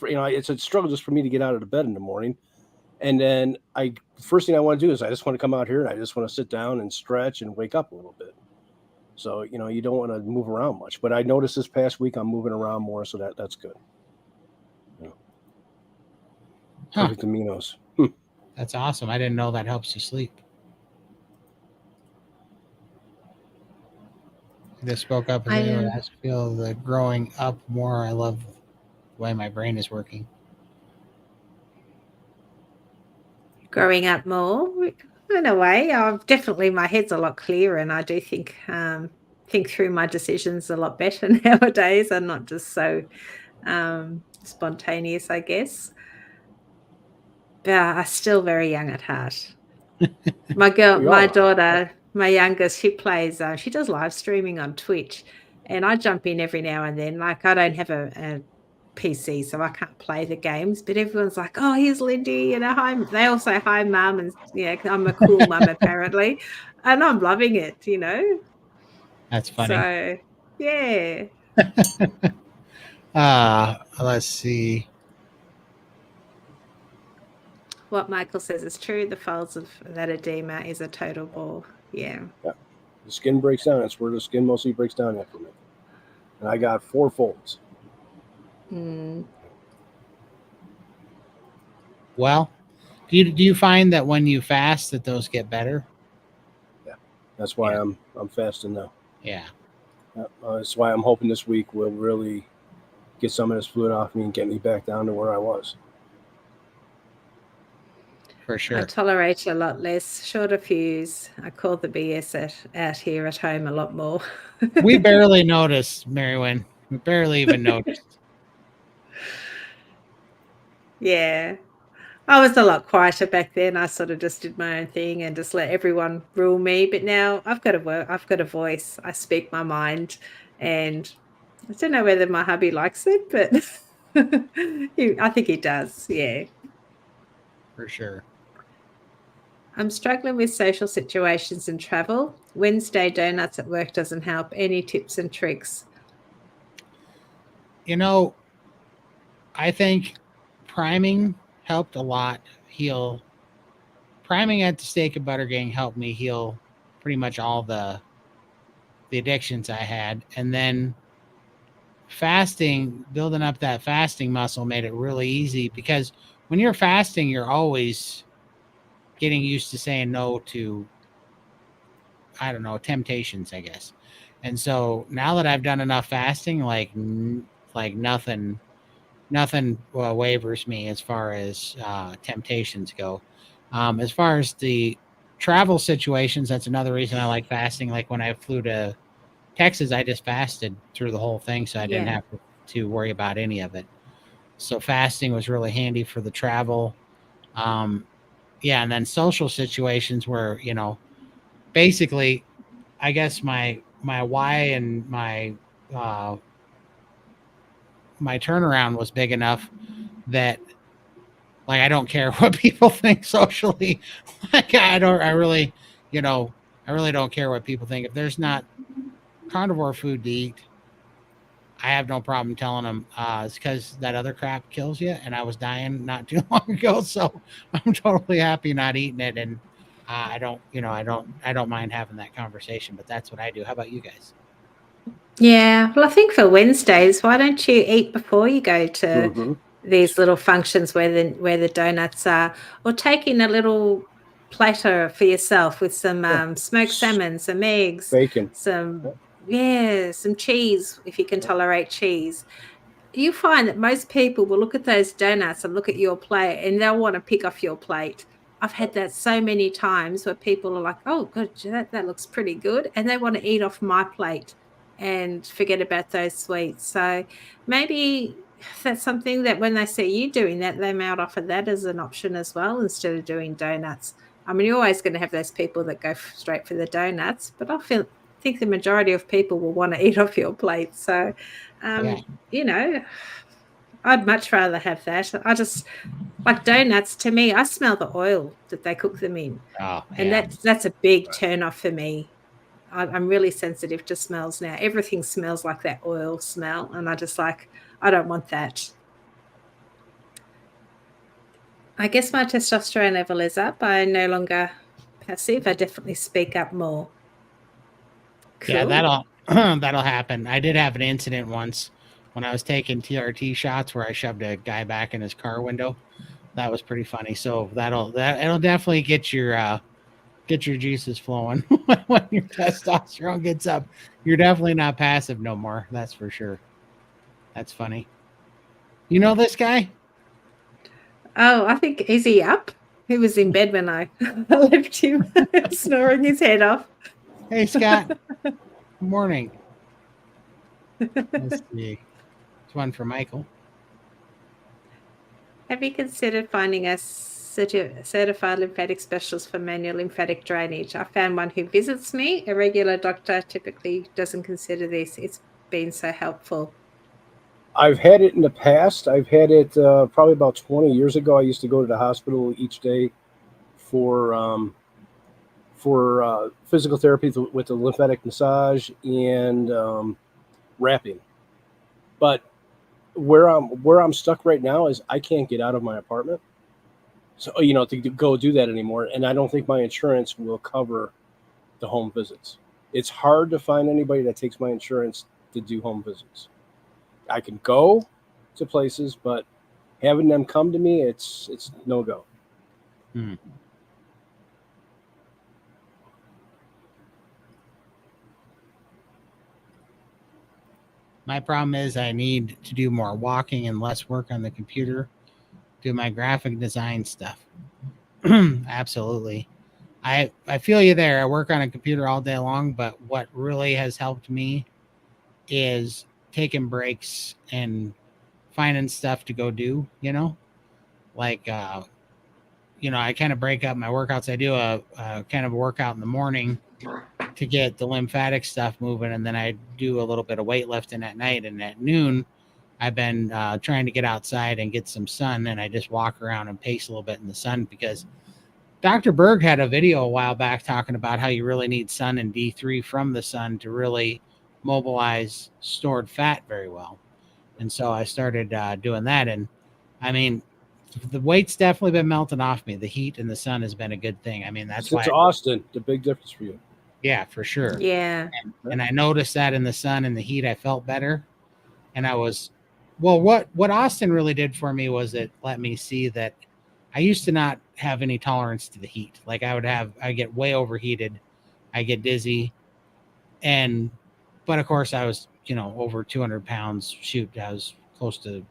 it's a struggle just for me to get out of the bed in the morning. And then first thing I want to do is I just want to come out here and I just want to sit down and stretch and wake up a little bit. So, you don't want to move around much. But I noticed this past week I'm moving around more, so that's good. Perfect aminos. That's awesome. I didn't know that helps you sleep. I just spoke up and I feel the growing up more. I love the way my brain is working. Growing up more? In a way, definitely my head's a lot clearer, and I do think through my decisions a lot better nowadays. I'm not just so spontaneous, I guess. But I'm still very young at heart. My daughter, my youngest, she does live streaming on Twitch, and I jump in every now and then. Like, I don't have a PC, so I can't play the games, but everyone's like, oh, here's Lindy, hi. They all say hi, mum, and I'm a cool mum apparently, and I'm loving it. That's funny. So yeah. Let's see. What Michael says is true. The folds of that edema is a total bore. Yeah. The skin breaks down. That's where the skin mostly breaks down after me. And I got 4 folds. Well, do you find that when you fast that those get better? Yeah, that's why I'm fasting now. Yeah, that's why I'm hoping this week will really get some of this fluid off me and get me back down to where I was. For sure. I tolerate a lot less, shorter fuse. I call the BS out here at home a lot more. We barely noticed, Mary Wynn. We barely even noticed. Yeah. I was a lot quieter back then. I sort of just did my own thing and just let everyone rule me. But now I've got a voice. I speak my mind, and I don't know whether my hubby likes it, but I think he does. Yeah. For sure. I'm struggling with social situations and travel. Wednesday donuts at work doesn't help. Any tips and tricks? I think priming helped a lot heal. Priming at the Steak and Butter Gang helped me heal pretty much all the addictions I had, and then fasting, building up that fasting muscle made it really easy because when you're fasting, you're always getting used to saying no to, I don't know, temptations, I guess. And so now that I've done enough fasting, like nothing wavers me as far as temptations go. As far as the travel situations, that's another reason I like fasting. Like when I flew to Texas, I just fasted through the whole thing, so I didn't Yeah. have to worry about any of it. So fasting was really handy for the travel. Yeah, and then social situations where, basically, I guess my why and uh, my turnaround was big enough that, like, I don't care what people think socially. Like, I really, I really don't care what people think. If there's not carnivore food to eat, I have no problem telling them it's because that other crap kills you, and I was dying not too long ago, so I'm totally happy not eating it, and I don't, I don't mind having that conversation. But that's what I do. How about you guys? Yeah. Well, I think for Wednesdays, why don't you eat before you go to Mm-hmm. these little functions where the donuts are, or taking a little platter for yourself with some Yeah. smoked salmon, some eggs, Bacon. some some cheese if you can tolerate cheese. You find that most people will look at those donuts and look at your plate and they'll want to pick off your plate. I've had that so many times where people are like, oh, good, that looks pretty good. And they want to eat off my plate and forget about those sweets. So maybe that's something that when they see you doing that, they might offer that as an option as well instead of doing donuts. I mean, you're always going to have those people that go straight for the donuts, but think the majority of people will want to eat off your plate. So, Yeah. I'd much rather have that. I just like donuts. To me, I smell the oil that they cook them in, Oh, and yeah. that's a big turn off for me. I'm really sensitive to smells now. Everything smells like that oil smell, and I don't want that. I guess my testosterone level is up. I'm no longer passive. I definitely speak up more. Yeah, Cool. that'll happen. I did have an incident once when I was taking TRT shots where I shoved a guy back in his car window. That was pretty funny. So it'll definitely get your juices flowing when your testosterone gets up. You're definitely not passive no more. That's for sure. That's funny. You know this guy? Oh, I think is he up? He was in bed when I left him snoring his head off. Hey, Scott. Good morning. Let's see. It's one for Michael. Have you considered finding a certified lymphatic specialist for manual lymphatic drainage? I found one who visits me. A regular doctor typically doesn't consider this. It's been so helpful. I've had it in the past. I've had it probably about 20 years ago. I used to go to the hospital each day for physical therapy with the lymphatic massage and wrapping. But where I'm stuck right now is I can't get out of my apartment, so to go do that anymore. And I don't think my insurance will cover the home visits. It's hard to find anybody that takes my insurance to do home visits. I can go to places, but having them come to me, it's no go. My problem is I need to do more walking and less work on the computer, do my graphic design stuff. Absolutely. I feel you there. I work on a computer all day long, but what really has helped me is taking breaks and finding stuff to go do, like I kind of break up my workouts. I do a kind of a workout in the morning to get the lymphatic stuff moving, and then I do a little bit of weightlifting at night. And at noon, I've been trying to get outside and get some sun, and I just walk around and pace a little bit in the sun because Dr. Berg had a video a while back talking about how you really need sun and D3 from the sun to really mobilize stored fat very well. And so I started doing that. And I mean, the weight's definitely been melting off me. The heat and the sun has been a good thing. I mean, that's Since why. Austin, the big difference for you. Yeah, for sure. Yeah. And I noticed that in the sun and the heat, I felt better. And I was, well, what Austin really did for me was it let me see that I used to not have any tolerance to the heat. Like I get way overheated, I get dizzy, but of course I was, over 200 pounds. Shoot, I was close to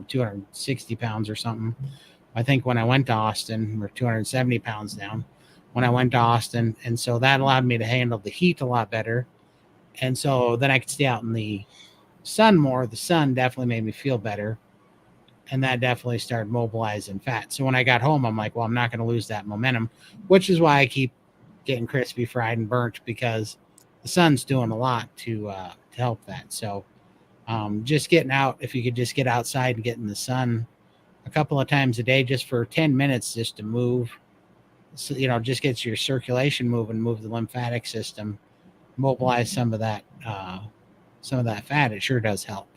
260 pounds or something. I think when I went to Austin, we're 270 pounds down when I went to Austin. And so that allowed me to handle the heat a lot better. And so then I could stay out in the sun more. The sun definitely made me feel better. And that definitely started mobilizing fat. So when I got home, I'm like, well, I'm not going to lose that momentum, which is why I keep getting crispy fried and burnt, because the sun's doing a lot to help that. So just getting out, if you could just get outside and get in the sun a couple of times a day, just for 10 minutes, just to move, so, just gets your circulation moving, move the lymphatic system, mobilize some of that fat. It sure does help.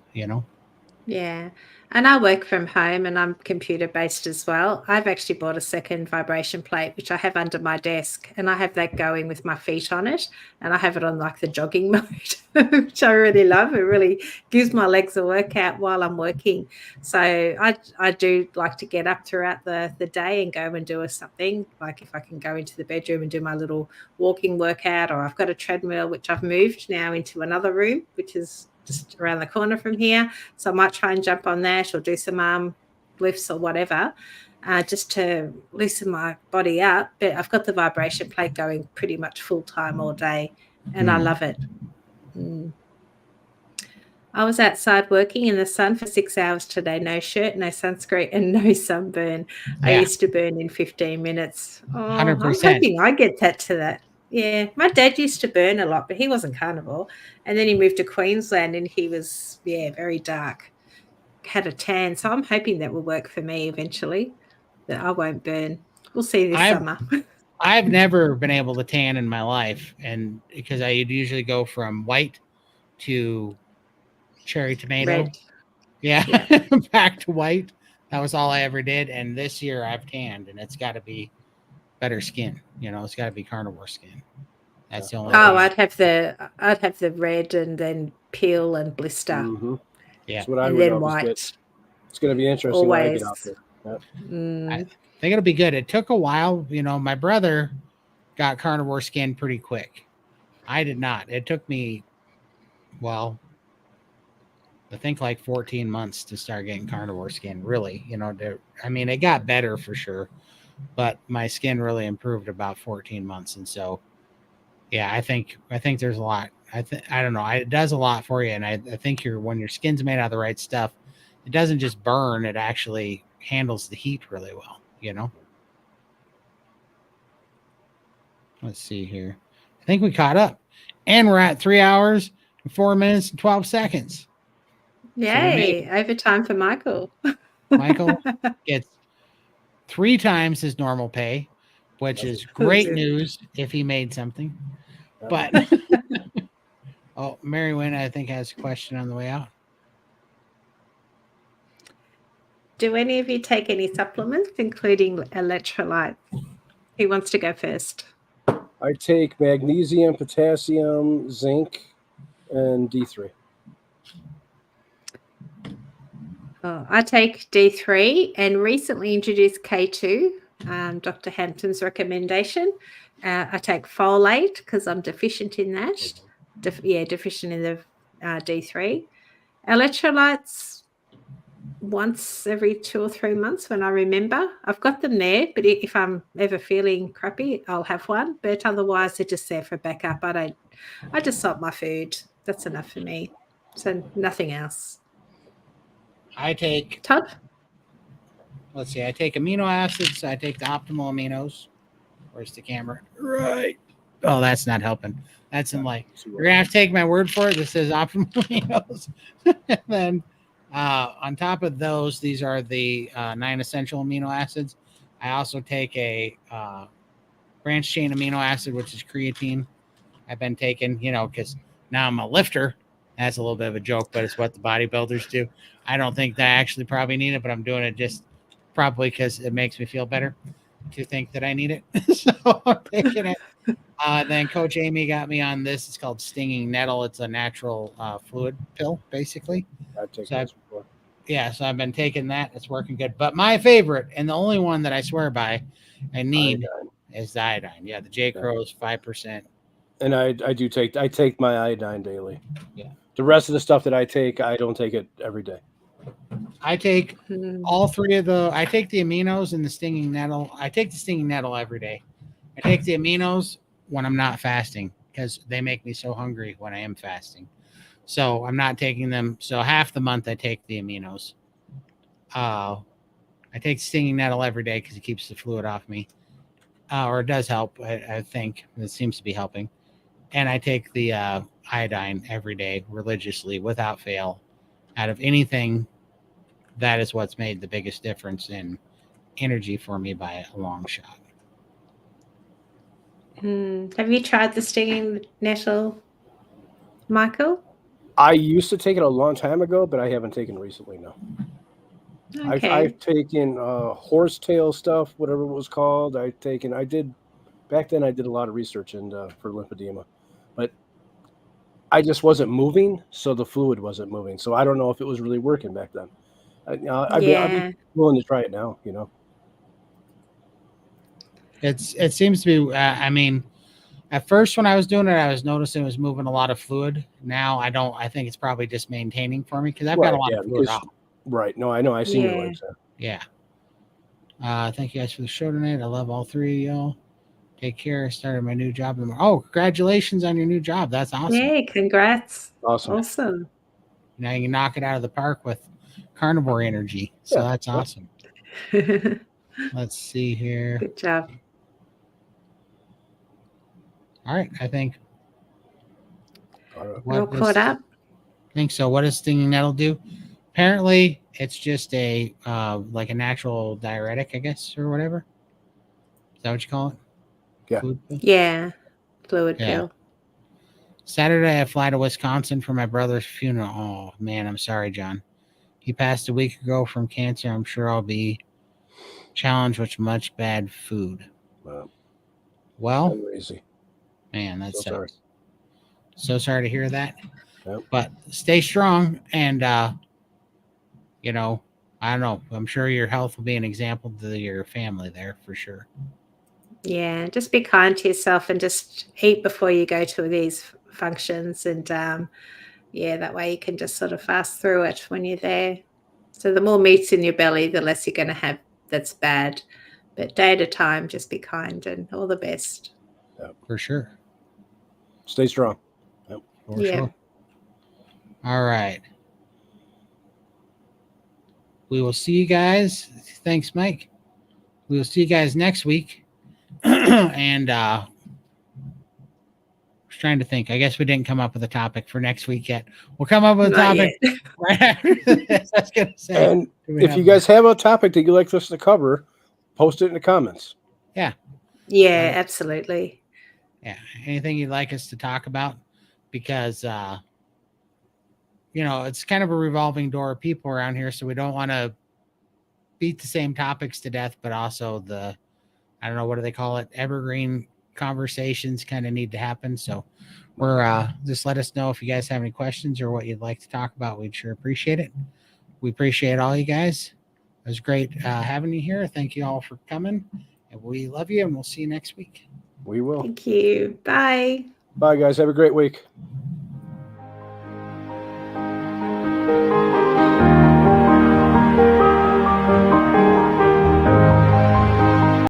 Yeah. And I work from home and I'm computer based as well. I've actually bought a second vibration plate, which I have under my desk, and I have that going with my feet on it. And I have it on like the jogging mode, which I really love. It really gives my legs a workout while I'm working. So I do like to get up throughout the day and go and do something. Like if I can go into the bedroom and do my little walking workout, or I've got a treadmill, which I've moved now into another room, which is just around the corner from here. So I might try and jump on that or do some arm lifts or whatever, just to loosen my body up. But I've got the vibration plate going pretty much full time all day, and I love it. I was outside working in the sun for 6 hours today. No shirt, no sunscreen, and no sunburn. I used to burn in 15 minutes. Oh, 100%. I'm hoping I get to that. Yeah, my dad used to burn a lot, but he wasn't carnivore. And then he moved to Queensland and he was, very dark, had a tan. So I'm hoping that will work for me eventually, that I won't burn. We'll see this summer. I've never been able to tan in my life, and because I usually go from white to cherry tomato. Red. Yeah. Back to white. That was all I ever did. And this year I've tanned, and it's got to be better skin. It's got to be carnivore skin. That's the only. Oh, I'd have the red and then peel and blister. Mm-hmm. Yeah, that's what I and would then always white. get. It's going to be interesting when I get out there. I think it'll be good. It took a while. My brother got carnivore skin pretty quick. I did not. It took me, well, I think like 14 months to start getting carnivore skin. Really, it got better for sure, but my skin really improved about 14 months. And so, yeah, I think there's a lot. I don't know. It does a lot for you. And I think when your skin's made out of the right stuff, it doesn't just burn. It actually handles the heat really well, Let's see here. I think we caught up, and we're at 3 hours, 4 minutes, and 12 seconds. Yay, so overtime for Michael. Michael gets 3 times his normal pay, which is great news if he made something. But Mary Wynn, I think, has a question on the way out. Do any of you take any supplements, including electrolytes? Who wants to go first? I take magnesium, potassium, zinc, and D3. I take D3 and recently introduced K2, Dr. Hampton's recommendation. I take folate because I'm deficient in that. Deficient in the D3. Electrolytes once every 2 or 3 months when I remember. I've got them there, but if I'm ever feeling crappy, I'll have one. But otherwise, they're just there for backup. I just salt my food. That's enough for me. So nothing else. I take Todd. Let's see. I take amino acids. I take the optimal aminos. Where's the camera? Right. Oh, that's not helping. That's in like you're gonna have to take my word for it. This says optimal aminos. And then on top of those, these are the 9 essential amino acids. I also take a branched chain amino acid, which is creatine. I've been taking, because now I'm a lifter, That's a little bit of a joke, but it's what the bodybuilders do. I don't think that I actually probably need it, but I'm doing it just probably because it makes me feel better to think that I need it. So I'm taking it. Then Coach Amy got me on this. It's called Stinging Nettle. It's a natural fluid pill, basically. I've taken So this before. Yeah, so I've been taking that. It's working good. But my favorite and the only one that I swear by I need is the iodine. Yeah, the J. Crow's 5%. And I take my iodine daily. Yeah. The rest of the stuff that I take, I don't take it every day. I take all three of the. I take the aminos and the stinging nettle. I take the stinging nettle every day. I take the aminos when I'm not fasting because they make me so hungry when I am fasting. So I'm not taking them. So half the month I take the aminos. I take stinging nettle every day because it keeps the fluid off me, or it does help. I think it seems to be helping. And I take the iodine every day religiously without fail. Out of anything, that is what's made the biggest difference in energy for me by a long shot. Have you tried the stinging nettle, Michael? I used to take it a long time ago, but I haven't taken it recently. No. Okay. I've taken horsetail stuff, whatever it was called. Back then I did a lot of research for lymphedema, but I just wasn't moving, so the fluid wasn't moving. So I don't know if it was really working back then. I'd be willing to try it now. It seems to be. I mean, at first when I was doing it, I was noticing it was moving a lot of fluid. Now I don't. I think it's probably just maintaining for me because I've got a lot of fluid off. Right. No, I know. I seen your legs there. Yeah. Thank you guys for the show tonight. I love all three of y'all. Take care. I started my new job. Oh, congratulations on your new job. That's awesome. Yeah, congrats. Awesome. Now you can knock it out of the park with carnivore energy. So that's awesome. Let's see here. Good job. All right. I think. All caught up? I think so. What does stinging nettle do? Apparently, it's just a like a natural diuretic, I guess, or whatever. Is that what you call it? Yeah. Fluid pill. Saturday, I fly to Wisconsin for my brother's funeral. Oh, man, I'm sorry, John. He passed a week ago from cancer. I'm sure I'll be challenged with much bad food. Well, crazy. Man, that's so sorry. So sorry to hear that. Yep. But stay strong and, you know, I don't know. I'm sure your health will be an example to your family there for sure. Yeah, just be kind to yourself and just eat before you go to these functions. And that way you can just sort of fast through it when you're there. So the more meat's in your belly, the less you're going to have that's bad. But day at a time, just be kind and all the best. Yep. For sure. Stay strong. Yep. For sure. All right. We will see you guys. Thanks, Mike. We will see you guys next week. And I was trying to think. I guess we didn't come up with a topic for next week yet. We'll come up with a topic right after this. I was going to say. And if you guys have a topic that you'd like us to cover, post it in the comments. Yeah. Yeah, absolutely. Yeah. Anything you'd like us to talk about? Because, you know, it's kind of a revolving door of people around here. So we don't want to beat the same topics to death, but also I don't know, what do they call it? Evergreen conversations kind of need to happen. So we're just let us know if you guys have any questions or what you'd like to talk about. We'd sure appreciate it. We appreciate all you guys. It was great having you here. Thank you all for coming. And we love you, and we'll see you next week. We will. Thank you. Bye. Bye, guys. Have a great week.